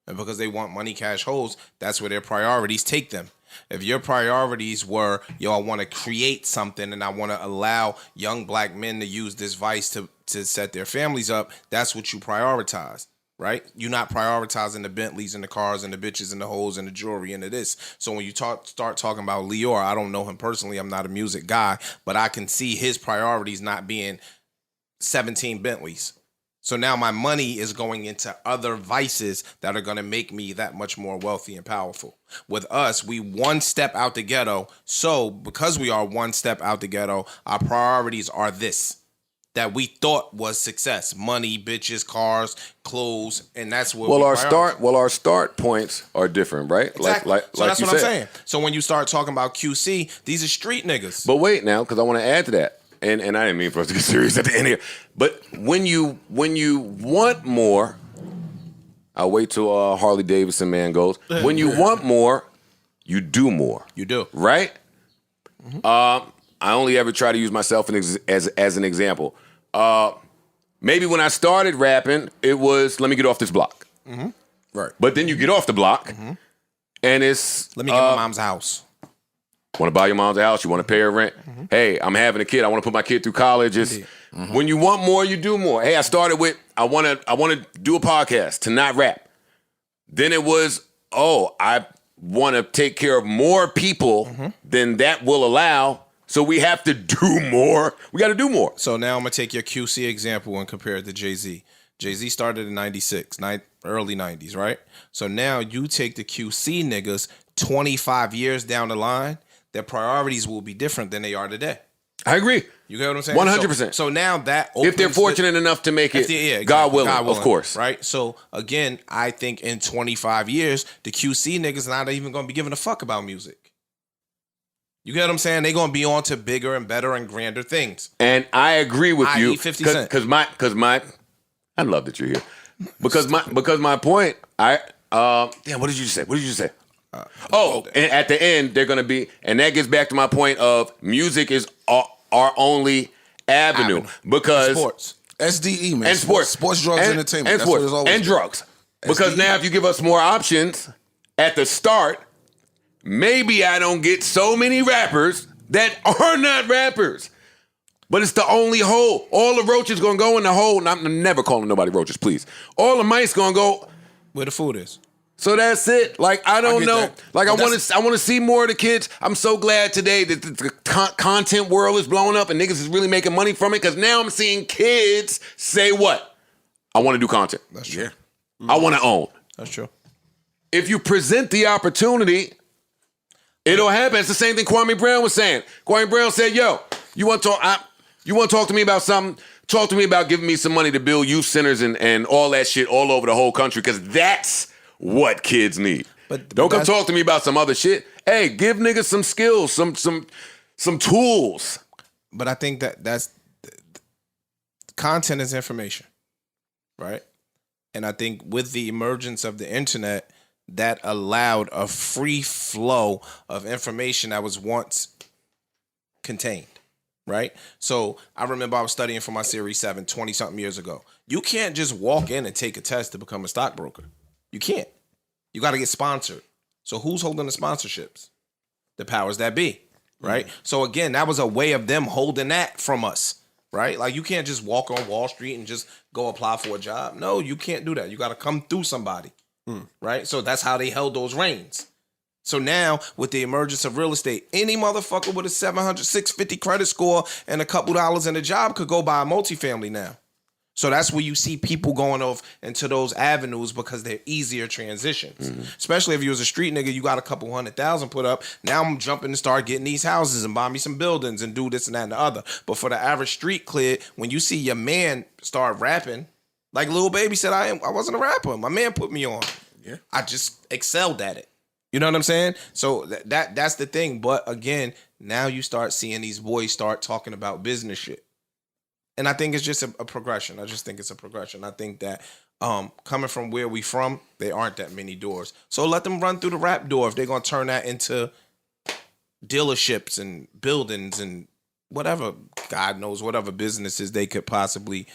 And because they want money, cash, hoes, that's where their priorities take them. If your priorities were, I want to create something and I want to allow young black men to use this vice to set their families up, that's what you prioritize, right? You're not prioritizing the Bentleys and the cars and the bitches and the hoes and the jewelry and the this. So when you start talking about Leor, I don't know him personally. I'm not a music guy, but I can see his priorities not being 17 Bentleys. So now my money is going into other vices that are going to make me that much more wealthy and powerful. With us, we one step out the ghetto. So because we are one step out the ghetto, our priorities are this, that we thought was success: money, bitches, cars, clothes, and that's what. Our start points are different, right? Exactly. So like that's what I'm saying. So when you start talking about QC, these are street niggas. But wait now, because I want to add to that. And I didn't mean for us to get serious at the end here. But when you want more, I'll wait till Harley Davidson man goes. When you want more, you do more. You do. Right? Mm-hmm. I only ever try to use myself as an example. Maybe when I started rapping, it was, let me get off this block. Mm-hmm. Right. But then you get off the block, and it's... Let me get my mom's house. Want to buy your mom's house? You want to pay her rent? Mm-hmm. Hey, I'm having a kid. I want to put my kid through college. When you want more, you do more. Hey, I started with I want to do a podcast to not rap. Then it was, I want to take care of more people than that will allow. So we have to do more. We got to do more. So now I'm gonna take your QC example and compare it to Jay-Z. Jay-Z started in '96, early '90s, right? So now you take the QC niggas 25 years down the line. Their priorities will be different than they are today. I agree. You get what I'm saying? 100%. So now that if they're fortunate enough to make it, exactly. God willing, of course. Right? So again, I think in 25 years, the QC niggas not even going to be giving a fuck about music. You get what I'm saying? They're going to be on to bigger and better and grander things. And I agree with you. 50 Cent. Because my, I love that you're here. Because my point, damn, what did you say? And at the end, they're going to be, and that gets back to my point of music is our only avenue. Because sports. SDE, man. And sports. Sports, drugs, entertainment. And That's sports. what it's always And been. drugs. Because SDE. now if you give us more options at the start, maybe I don't get so many rappers that are not rappers. But it's the only hole. All the roaches going to go in the hole. And I'm never calling nobody roaches, please. All the mice going to go where the food is. So that's it. Like, I don't know. that. Like, But I want to see more of the kids. I'm so glad today that the content world is blowing up and niggas is really making money from it, because now I'm seeing kids say what? I want to do content. That's true. I want to own. That's true. If you present the opportunity, it'll happen. It's the same thing Kwame Brown was saying. Kwame Brown said, yo, you want to talk to me about something? Talk to me about giving me some money to build youth centers and all that shit all over the whole country, because that's what kids need. But don't come talk to me about some other shit. Hey, give niggas some skills, some tools. But I think that's content is information, right? And I think with the emergence of the internet, that allowed a free flow of information that was once contained, right? So I remember I was studying for my Series 7 20-something years ago. You can't just walk in and take a test to become a stockbroker. You can't. You got to get sponsored. So who's holding the sponsorships? The powers that be, right? So again, that was a way of them holding that from us, right? Like, you can't just walk on Wall Street and just go apply for a job. No, you can't do that. You got to come through somebody, right? So that's how they held those reins. So now, with the emergence of real estate, any motherfucker with a 700, 650 credit score and a couple dollars in a job could go buy a multifamily now. So that's where you see people going off into those avenues, because they're easier transitions. Especially if you was a street nigga, you got a couple 100,000 put up. Now I'm jumping to start getting these houses and buy me some buildings and do this and that and the other. But for the average street kid, when you see your man start rapping, like Lil Baby said, I wasn't a rapper. My man put me on. Yeah, I just excelled at it. You know what I'm saying? So that's the thing. But again, now you start seeing these boys start talking about business shit. And I think it's just a progression. I just think it's a progression. I think that coming from where we from, there aren't that many doors. So let them run through the rap door if they're going to turn that into dealerships and buildings and whatever, God knows, whatever businesses they could possibly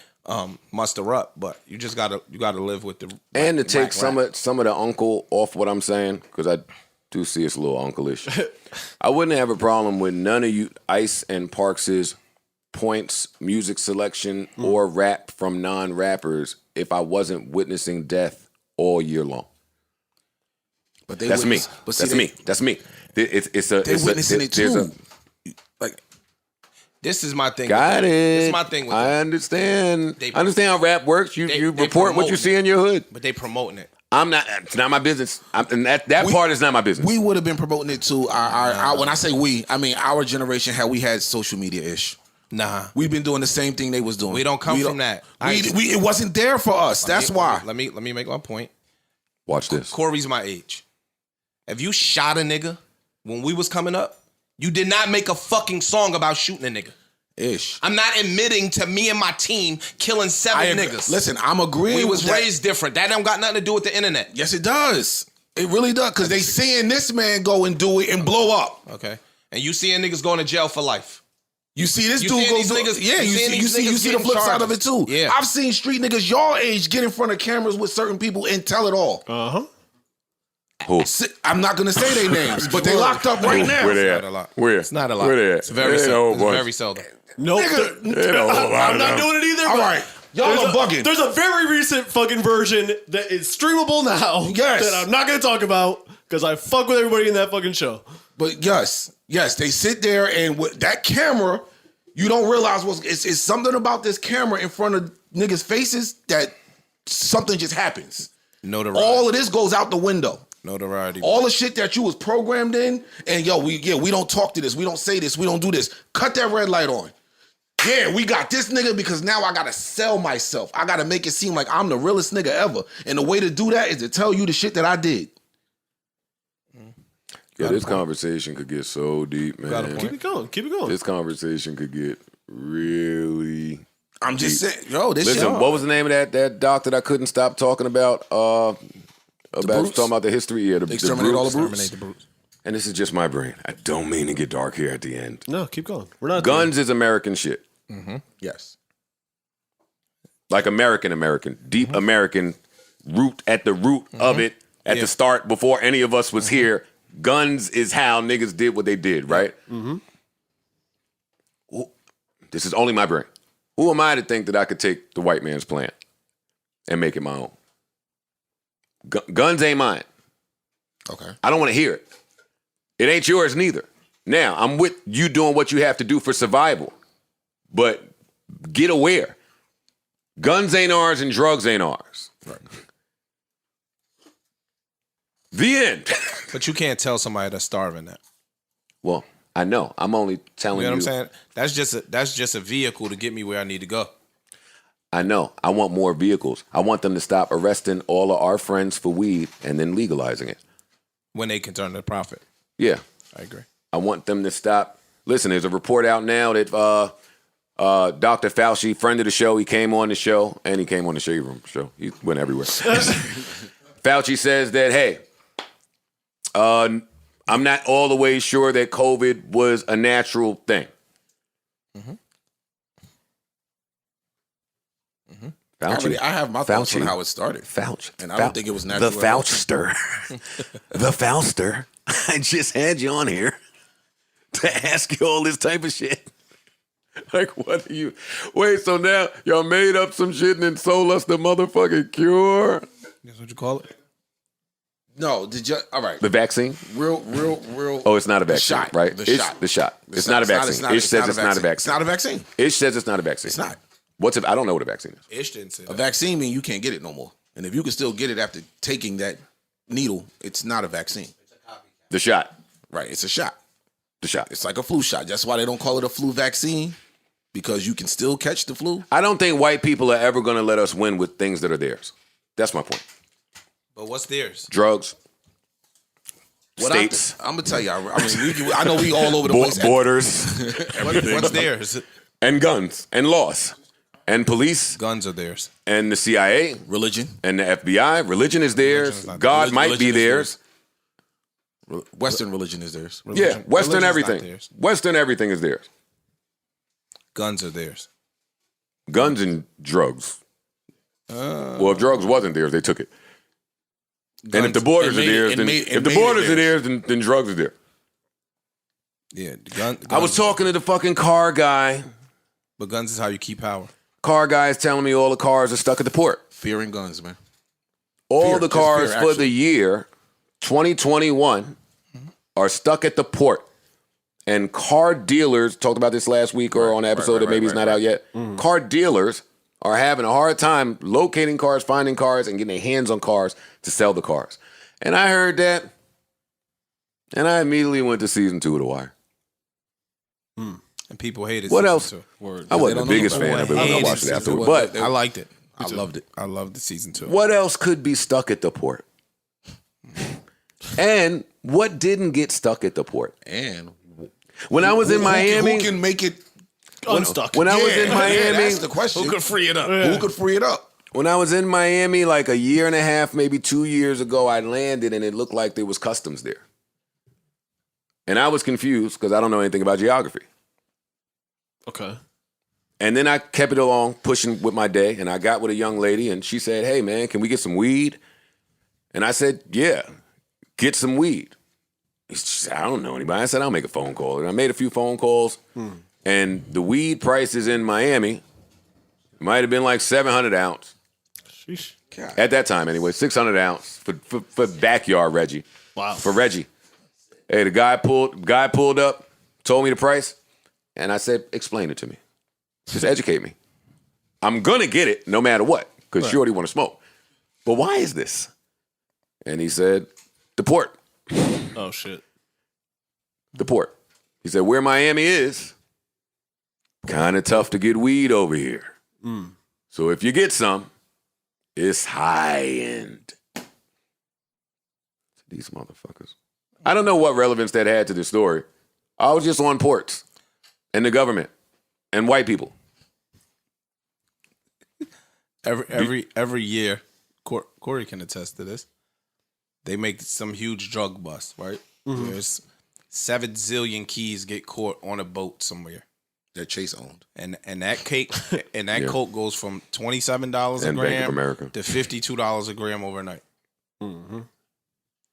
muster up. But you just gotta live with the and to take some of the uncle off what I'm saying, because I do see it's a little uncle-ish. I wouldn't have a problem with none of you Ice and Parks's points, music selection, or rap from non-rappers if I wasn't witnessing death all year long. But that's me. But see, that's me. They're witnessing it too. Like, this is my thing. Got it. This is my thing with I understand. I understand how rap works. You report what you see in your hood. But they promoting it. I'm not. It's not my business. And that part is not my business. We would have been promoting it too. Our when I say we, I mean our generation. We had social media ish. Nah, we've been doing the same thing they was doing. We don't come from that. It wasn't there for us. That's why. Let me make my point. Watch this. Corey's my age. If you shot a nigga when we was coming up, you did not make a fucking song about shooting a nigga. Ish. I'm not admitting to me and my team killing 7 niggas. Listen, I'm agreeing. We was with raised different. That don't got nothing to do with the internet. Yes, it does. It really does, because they seeing this man go and do it and blow up. Okay, and you seeing niggas going to jail for life. You see this dude go do niggas, yeah. You see the flip side of it too. Yeah, I've seen street niggas your age get in front of cameras with certain people and tell it all. Who? I'm not gonna say their names, but they locked up right now. Where they at? Where? It's not a lot. Where they at? It's very seldom. It's very seldom. Nope. I'm not doing it either. All right. Y'all are bugging. There's a very recent fucking version that is streamable now. Yes. That I'm not gonna talk about because I fuck with everybody in that fucking show. But yes, they sit there and with that camera, you don't realize it's something about this camera in front of niggas' faces that something just happens. Notoriety. All of this goes out the window. Notoriety. All the shit that you was programmed in, and we don't talk to this, we don't say this, we don't do this. Cut that red light on. Yeah, we got this nigga because now I gotta sell myself. I gotta make it seem like I'm the realest nigga ever. And the way to do that is to tell you the shit that I did. Yeah, this conversation could get so deep, man. Keep it going. This conversation could get really I'm just deep. saying, yo, this Listen, shit. what was the name of that doc that I couldn't stop talking about? talking about the history. Yeah, the exterminate all the brutes. Exterminate the brutes. And this is just my brain. I don't mean to get dark here at the end. No, keep going. We're not Guns is American shit. Mm-hmm. Yes. Like American, deep American root at the root of it at the start before any of us was here. Guns is how niggas did what they did, right? Mm-hmm. This is only my brain. Who am I to think that I could take the white man's plan and make it my own? Guns ain't mine. Okay. I don't want to hear it. It ain't yours neither. Now, I'm with you doing what you have to do for survival. But get aware. Guns ain't ours and drugs ain't ours. Right. The end. But you can't tell somebody that's starving that. Well, I know. I'm only telling you. You know what I'm saying? That's just a vehicle to get me where I need to go. I know. I want more vehicles. I want them to stop arresting all of our friends for weed and then legalizing it. When they can turn to profit. Yeah. I agree. I want them to stop. Listen, there's a report out now that Dr. Fauci, friend of the show, he came on the show, and he came on the Shade Room show. He went everywhere. Fauci says that, hey, I'm not all the way sure that COVID was a natural thing. Mm-hmm. Fauci, I have my thoughts on how it started. Fauci. And I don't think it was natural. The Fauchster. The Fauster. I just had you on here to ask you all this type of shit. Like, what are you? Wait, so now y'all made up some shit and then sold us the motherfucking cure? That's what you call it? No, all right. The vaccine? Real. Oh, it's not a vaccine, shot, right? The The shot. It's not a vaccine. Ish says it's not a vaccine. It's not a vaccine. Ish says it's not a vaccine. It's not. I don't know what a vaccine is. Ish didn't say that. A vaccine means you can't get it no more. And if you can still get it after taking that needle, it's not a vaccine. The shot. Right, it's a shot. The shot. It's like a flu shot. That's why they don't call it a flu vaccine, because you can still catch the flu. I don't think white people are ever going to let us win with things that are theirs. That's my point. But what's theirs? Drugs. States. I'm going to tell you, I know we all over the place. Borders. What's theirs? And guns. And laws. And police. Guns are theirs. And the CIA. Religion. And the FBI. Religion is theirs. God might be theirs. Western religion is theirs. Yeah, Western everything. Western everything is theirs. Guns are theirs. Guns and drugs. Well, if drugs wasn't theirs, they took it. And if the borders are theirs, then drugs are there. Yeah, I was talking to the fucking car guy. But guns is how you keep power. Car guy is telling me all the cars are stuck at the port. Fear and guns, man. All the cars for the year 2021 are stuck at the port. And car dealers, talked about this last week or on an episode that maybe it's not out yet. Car dealers are having a hard time locating cars, finding cars, and getting their hands on cars to sell the cars. And I heard that, and I immediately went to season 2 of The Wire. And people hated what else? Season 2. I wasn't the biggest fan of it when I watched it afterwards, but I liked it. I loved it. I loved the season 2. What else could be stuck at the port? And what didn't get stuck at the port? And when I was in Miami, who can make it unstuck? When I was in Miami, that's the question. Who could free it up? Who could free it up? When I was in Miami, like a year and a half, maybe 2 years ago, I landed and it looked like there was customs there. And I was confused because I don't know anything about geography. Okay. And then I kept it along, pushing with my day, and I got with a young lady, and she said, hey, man, can we get some weed? And I said, yeah, get some weed. She said, I don't know anybody. I said, I'll make a phone call. And I made a few phone calls, and the weed prices in Miami might have been like 700 ounce. Sheesh. At that time, anyway, 600 ounce for backyard Reggie. Wow. For Reggie. Hey, the guy pulled up, told me the price, and I said, explain it to me. Just educate me. I'm going to get it no matter what, because you already want to smoke. But why is this? And he said, the port. Oh, shit. The port. He said, where Miami is, kind of tough to get weed over here. So if you get some, it's high end. These motherfuckers. I don't know what relevance that had to the story. I was just on ports and the government and white people. Every year, Corey can attest to this. they make some huge drug bust, right? Mm-hmm. There's 7 zillion keys get caught on a boat somewhere that Chase owned, and that cake and that Yeah. coke goes from $27 a And Bank of gram America. to $52 a gram overnight. Mm-hmm.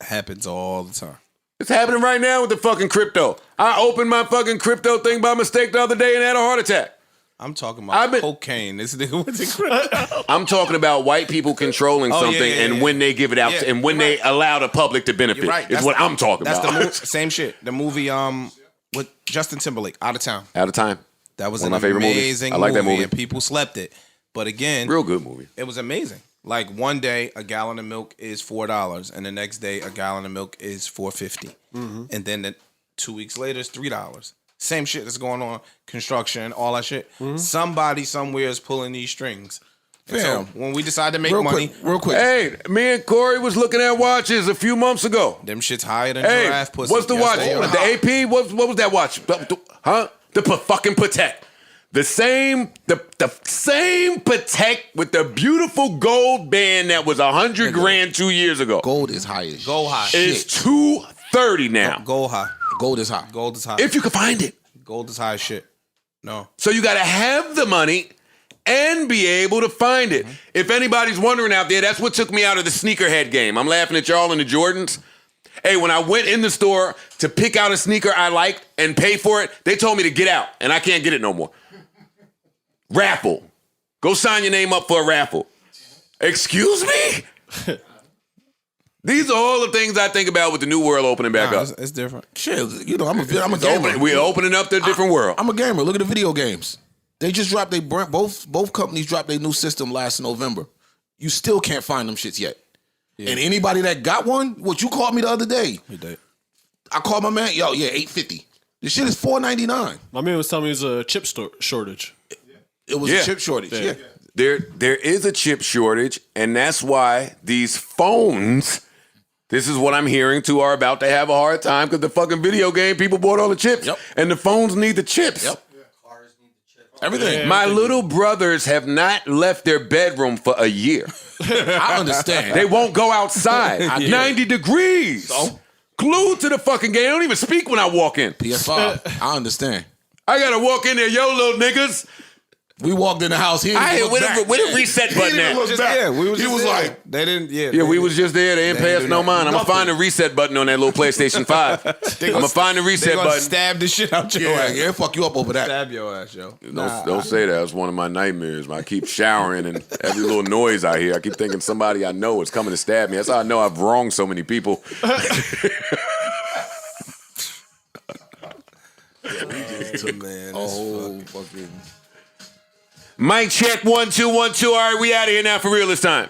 Happens all the time. It's happening right now with the fucking crypto. I opened my fucking crypto thing by mistake the other day and had a heart attack. I'm talking about cocaine. This nigga went to crypto. I'm talking about white people controlling Oh, yeah, something yeah, and yeah. when they give it out Yeah, and when you're they allow the public to benefit. You're right. Is what I'm talking that's about. the same shit. The movie with Justin Timberlake, Out of Town. Out of Time. That was One an of my favorite movies. amazing I like that movie. and people slept it. But again, Real good movie. it was amazing. Like one day, a gallon of milk is $4, and the next day, a gallon of milk is $4.50, and then 2 weeks later, it's $3. Same shit that's going on, construction, all that shit. Somebody somewhere is pulling these strings. And so Fam. when we decide to make Real money, real quick. Hey, me and Corey was looking at watches a few months ago. them shit's higher than Hey, giraffe pussy. what's the Yes, watch? they are. The AP? What was that watch? Huh? The fucking Patek. The same Patek with the beautiful gold band that was $100 grand 2 years ago. Gold is high as Gold high. It's $230 now. Gold high. Gold is high. Gold is high. If you can find it. Gold is high as shit. No. So you got to have the money and be able to find it. If anybody's wondering out there, that's what took me out of the sneakerhead game. I'm laughing at y'all in the Jordans. Hey, when I went in the store to pick out a sneaker I liked and pay for it, they told me to get out, and I can't get it no more. Raffle. Go sign your name up for a raffle. Excuse me? These are all the things I think about with the new world opening back up. It's different. Shit, you know, I'm a gamer. We're opening up to a different world. I'm a gamer. Look at the video games. They just dropped both companies dropped their new system last November. You still can't find them shits yet. Yeah. And anybody that got one, what you called me the other day. He did. I called my man, yo, yeah, $850. This shit is $499. My man was telling me it was a chip shortage. It was a chip shortage. Yeah. There is a chip shortage, and that's why these phones, this is what I'm hearing too, are about to have a hard time because the fucking video game people bought all the chips. Yep. And the phones need the chips. Yep. Everything. My little brothers have not left their bedroom for a year. I understand. They won't go outside. 90 degrees. So? Glued to the fucking game. They don't even speak when I walk in. PS5. I understand. I gotta walk in there, yo, little niggas. We walked in the house. He I didn't where look back. the reset button He didn't at? look Just, back. yeah, we was He just was there. like, They didn't. Yeah, we was just there. They didn't pay us no mind. I'm gonna Nothing. find the reset button on that little PlayStation 5. I'm gonna find the They reset gonna button. stab the shit out your ass. yeah, fuck you up over that. Stab your ass, yo. Don't say that. It's one of my nightmares. I keep showering and every little noise I hear, I keep thinking somebody I know is coming to stab me. That's how I know I've wronged so many people. Man, Oh, fucking. Mic check 1 2 1 2. All right, we out of here now for real this time.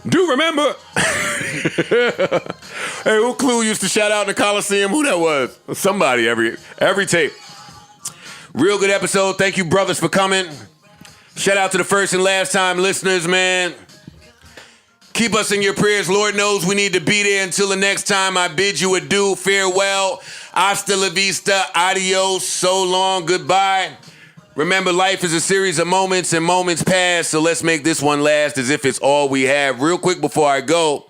Do remember? Hey, who Clue used to shout out in the Coliseum? Who that was? Somebody every tape. Real good episode. Thank you, brothers, for coming. Shout out to the first and last time listeners, man. Keep us in your prayers. Lord knows we need to be there. Until the next time, I bid you adieu. Farewell. Hasta la vista. Adios. So long. Goodbye. Remember, life is a series of moments and moments pass, so let's make this one last as if it's all we have. Real quick before I go,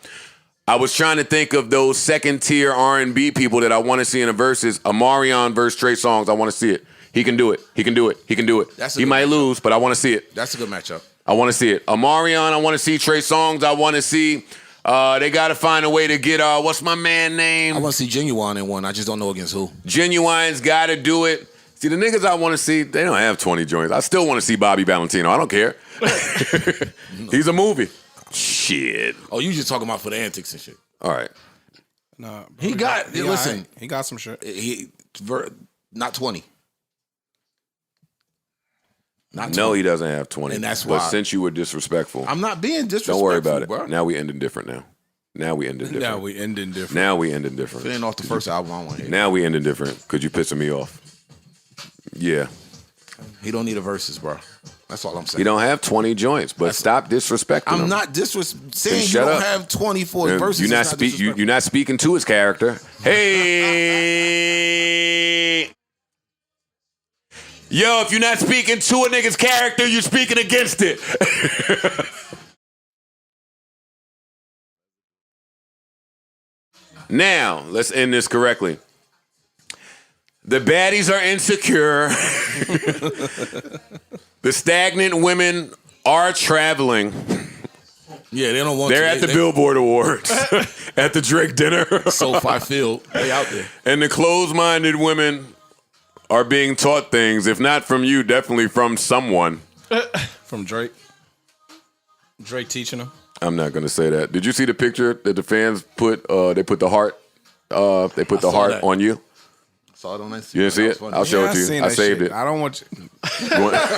I was trying to think of those second-tier R&B people that I want to see in the verses. Omarion versus Trey Songz. I want to see it. He can do it. He can do it. He can do it. He might lose, but I want to see it. That's a good matchup. I want to see it. Omarion, I want to see. Trey Songz, I want to see. They got to find a way to get, what's my man name? I want to see Genuine in one. I just don't know against who. Genuine's got to do it. See, the niggas I want to see, they don't have 20 joints. I still want to see Bobby Valentino. I don't care. He's a movie. Shit. Oh, you just talking about for the antics and shit. All right. Nah, He got, listen. Right. He got some shit. Not 20. No, he doesn't have 20. And that's but why. since you were disrespectful, I'm not being disrespectful. don't worry about it. Bro. Now we ending different now. Now we ending different. Now we ending different. Now we ending different. Finish off the first album, I want to hear. Now we ending different because you pissing me off. Yeah. He don't need a verses, bro. That's all I'm saying. He don't have 20 joints, but stop disrespecting him. I'm not saying you shut don't up. have 24 verses. You're not speaking to his character. Hey. Yo, if you're not speaking to a nigga's character, you're speaking against it. Now, let's end this correctly. The baddies are insecure. The stagnant women are traveling. Yeah, they don't want They're at the Billboard Awards, at the Drake dinner. SoFi Field, they out there. And the closed-minded women are being taught things, if not from you, definitely from someone. From Drake. Drake teaching them. I'm not gonna say that. Did you see the picture that the fans put? They put the heart. They put the heart that. on you. Saw it on Instagram. You didn't see it? I'll show it to you. I saved it. I don't want you.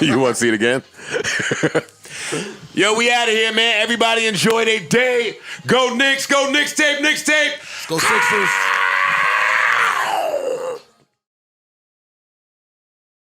You want to see it again? Yo, we out of here, man. Everybody enjoy their day. Go Knicks. Go Knicks tape. Go Sixers.